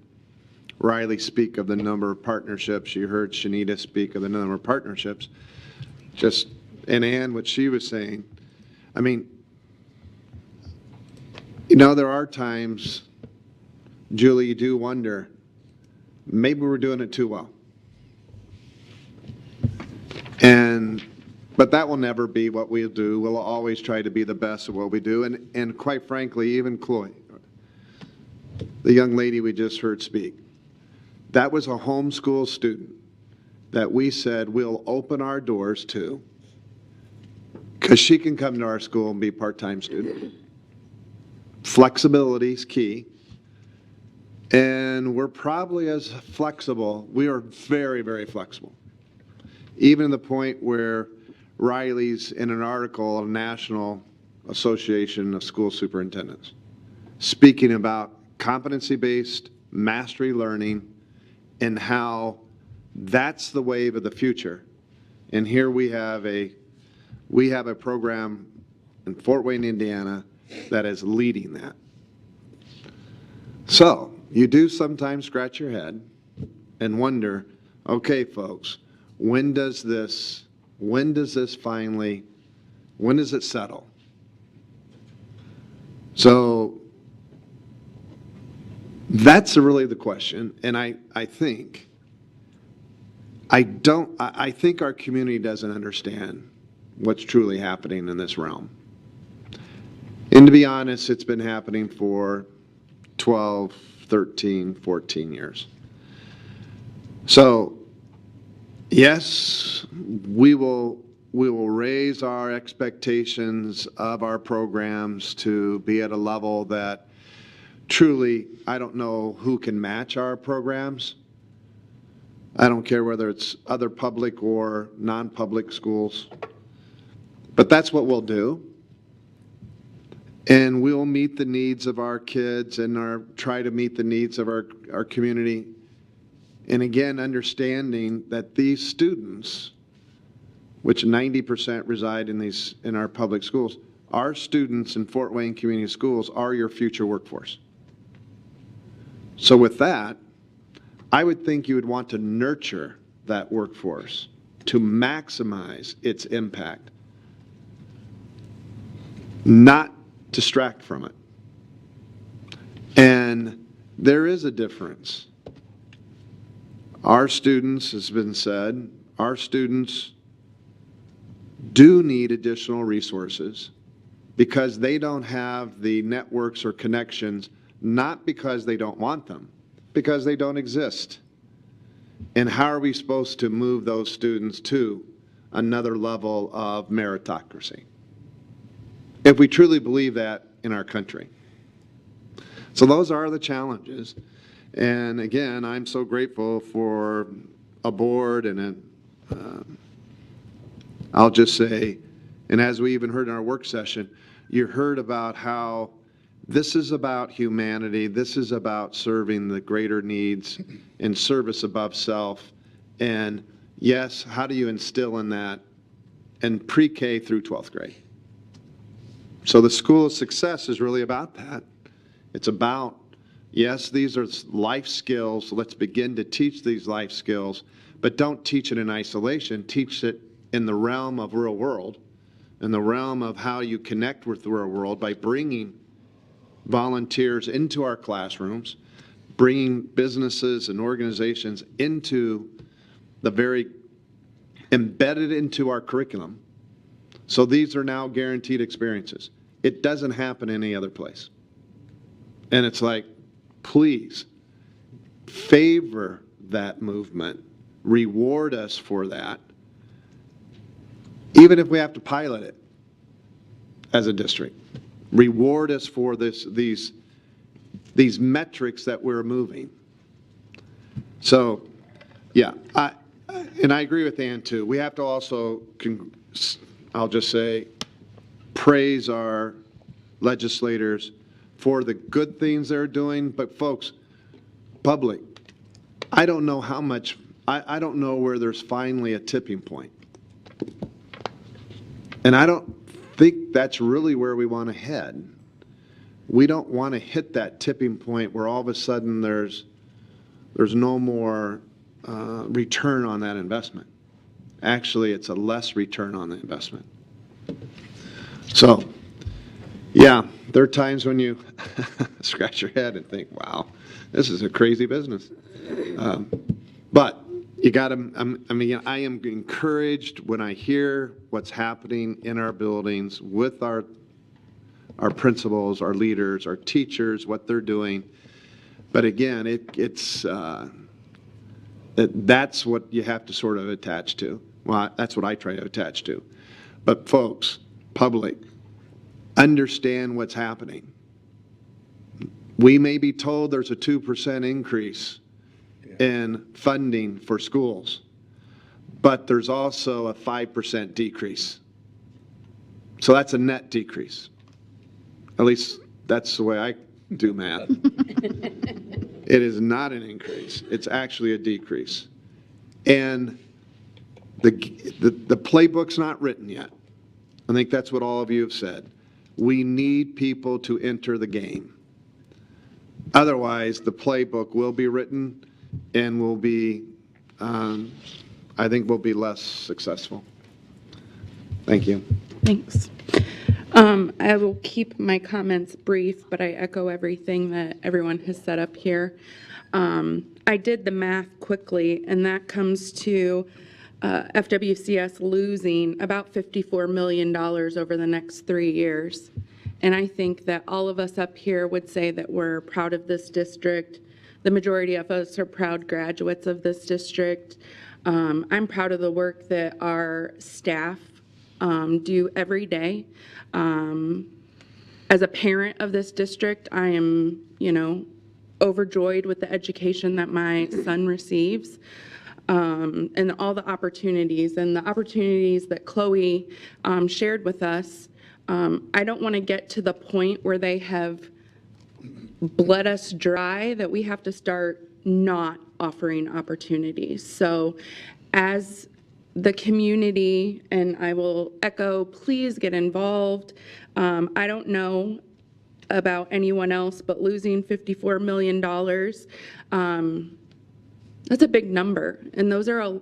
Speaker 2: Riley speak of the number of partnerships. You heard Shanita speak of the number of partnerships. And Ann, what she was saying, I mean, there are times, Julie, you do wonder, maybe we're doing it too well. But that will never be what we'll do. We'll always try to be the best at what we do. And quite frankly, even Chloe, the young lady we just heard speak, that was a homeschool student that we said we'll open our doors to because she can come to our school and be a part-time student. Flexibility is key. And we're probably as flexible. We are very, very flexible. Even to the point where Riley's in an article of National Association of School Superintendents speaking about competency-based mastery learning and how that's the wave of the future. And here we have a program in Fort Wayne, Indiana that is leading that. So you do sometimes scratch your head and wonder, okay, folks, when does it settle? So that's really the question. And I think our community doesn't understand what's truly happening in this realm. And to be honest, it's been happening for 12, 13, 14 years. So yes, we will raise our expectations of our programs to be at a level that truly, I don't know who can match our programs. I don't care whether it's other public or non-public schools. But that's what we'll do. And we'll meet the needs of our kids and try to meet the needs of our community. And again, understanding that these students, which 90% reside in our public schools, our students in Fort Wayne Community Schools are your future workforce. So with that, I would think you would want to nurture that workforce to maximize its impact, not distract from it. And there is a difference. Our students, has been said, our students do need additional resources because they don't have the networks or connections, not because they don't want them, because they don't exist. And how are we supposed to move those students to another level of meritocracy, if we truly believe that in our country? So those are the challenges. And again, I'm so grateful for a board and I'll just say, and as we even heard in our work session, you heard about how this is about humanity. This is about serving the greater needs and service above self. And yes, how do you instill in that in pre-K through 12th grade? So the School of Success is really about that. It's about, yes, these are life skills. Let's begin to teach these life skills, but don't teach it in isolation. Teach it in the realm of real world, in the realm of how you connect with the real world by bringing volunteers into our classrooms, bringing businesses and organizations into the very embedded into our curriculum. So these are now guaranteed experiences. It doesn't happen any other place. And it's like, please favor that movement, reward us for that, even if we have to pilot it as a district. Reward us for these metrics that we're moving. So, yeah, I agree with Ann too. We have to also, I'll just say, praise our legislators for the good things they're doing. But folks, public, I don't know how much, I don't know where there's finally a tipping point. And I don't think that's really where we want to head. We don't want to hit that tipping point where all of a sudden there's no more return on that investment. Actually, it's a less return on the investment. So, yeah, there are times when you scratch your head and think, wow, this is a crazy business. But you got to, I mean, I am encouraged when I hear what's happening in our buildings with our principals, our leaders, our teachers, what they're doing. But again, that's what you have to sort of attach to. Well, that's what I try to attach to. But folks, public, understand what's happening. We may be told there's a 2% increase in funding for schools, but there's also a 5% decrease. So that's a net decrease. At least that's the way I do math. It is not an increase. It's actually a decrease. And the playbook's not written yet. I think that's what all of you have said. We need people to enter the game. Otherwise, the playbook will be written and will be, I think, will be less successful. Thank you.
Speaker 4: Thanks. I will keep my comments brief, but I echo everything that everyone has said up here. I did the math quickly, and that comes to FWCS losing about $54 million over the next 3 years. And I think that all of us up here would say that we're proud of this district. The majority of us are proud graduates of this district. I'm proud of the work that our staff do every day. As a parent of this district, I am, overjoyed with the education that my son receives, and all the opportunities that Chloe shared with us. I don't want to get to the point where they have bled us dry, that we have to start not offering opportunities. So as the community, and I will echo, please get involved. I don't know about anyone else, but losing $54 million, that's a big number. And those are,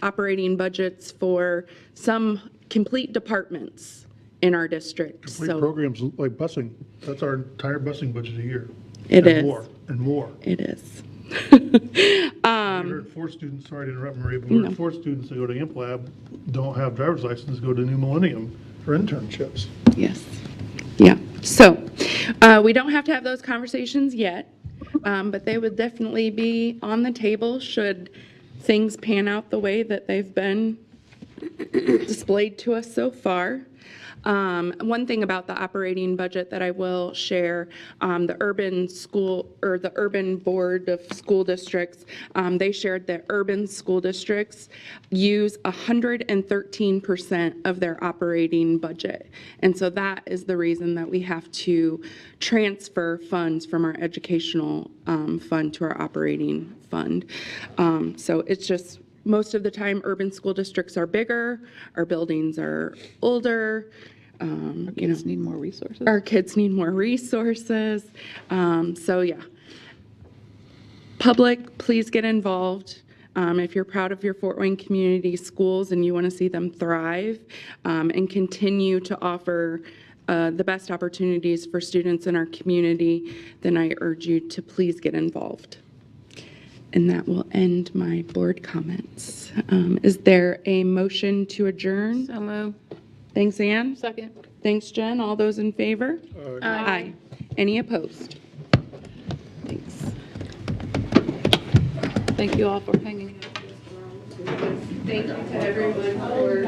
Speaker 4: operating budgets for some complete departments in our district.
Speaker 8: Complete programs like busing, that's our entire busing budget a year.
Speaker 4: It
Speaker 8: And
Speaker 4: is.
Speaker 8: more, and more.
Speaker 4: It is.
Speaker 8: We heard 4 students, sorry to interrupt, Maria, but we heard 4 students that go to Amp Lab don't have driver's license, go to New Millennium for internships.
Speaker 4: Yes. Yeah. So we don't have to have those conversations yet, but they would definitely be on the table should things pan out the way that they've been displayed to us so far. One thing about the operating budget that I will share, the urban board of school districts, they shared that urban school districts use 113% of their operating budget. And so that is the reason that we have to transfer funds from our educational fund to our operating fund. So it's just, most of the time, urban school districts are bigger, our buildings are older. Our kids need more resources. Our kids need more resources. So yeah. Public, please get involved. If you're proud of your Fort Wayne Community Schools and you want to see them thrive and continue to offer the best opportunities for students in our community, then I urge you to please get involved. And that will end my board comments. Is there a motion to adjourn?
Speaker 10: So moved.
Speaker 4: Thanks, Ann.
Speaker 11: Second.
Speaker 4: Thanks, Jen. All those in favor?
Speaker 10: Aye.
Speaker 4: Any opposed? Thanks.
Speaker 11: Thank you all for hanging out.
Speaker 4: Thank you to everyone for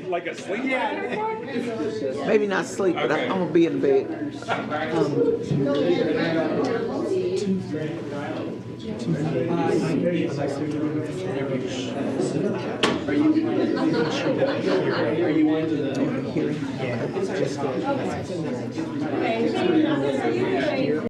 Speaker 3: Like a sleep?
Speaker 17: Maybe not sleep, but I'm gonna be in bed.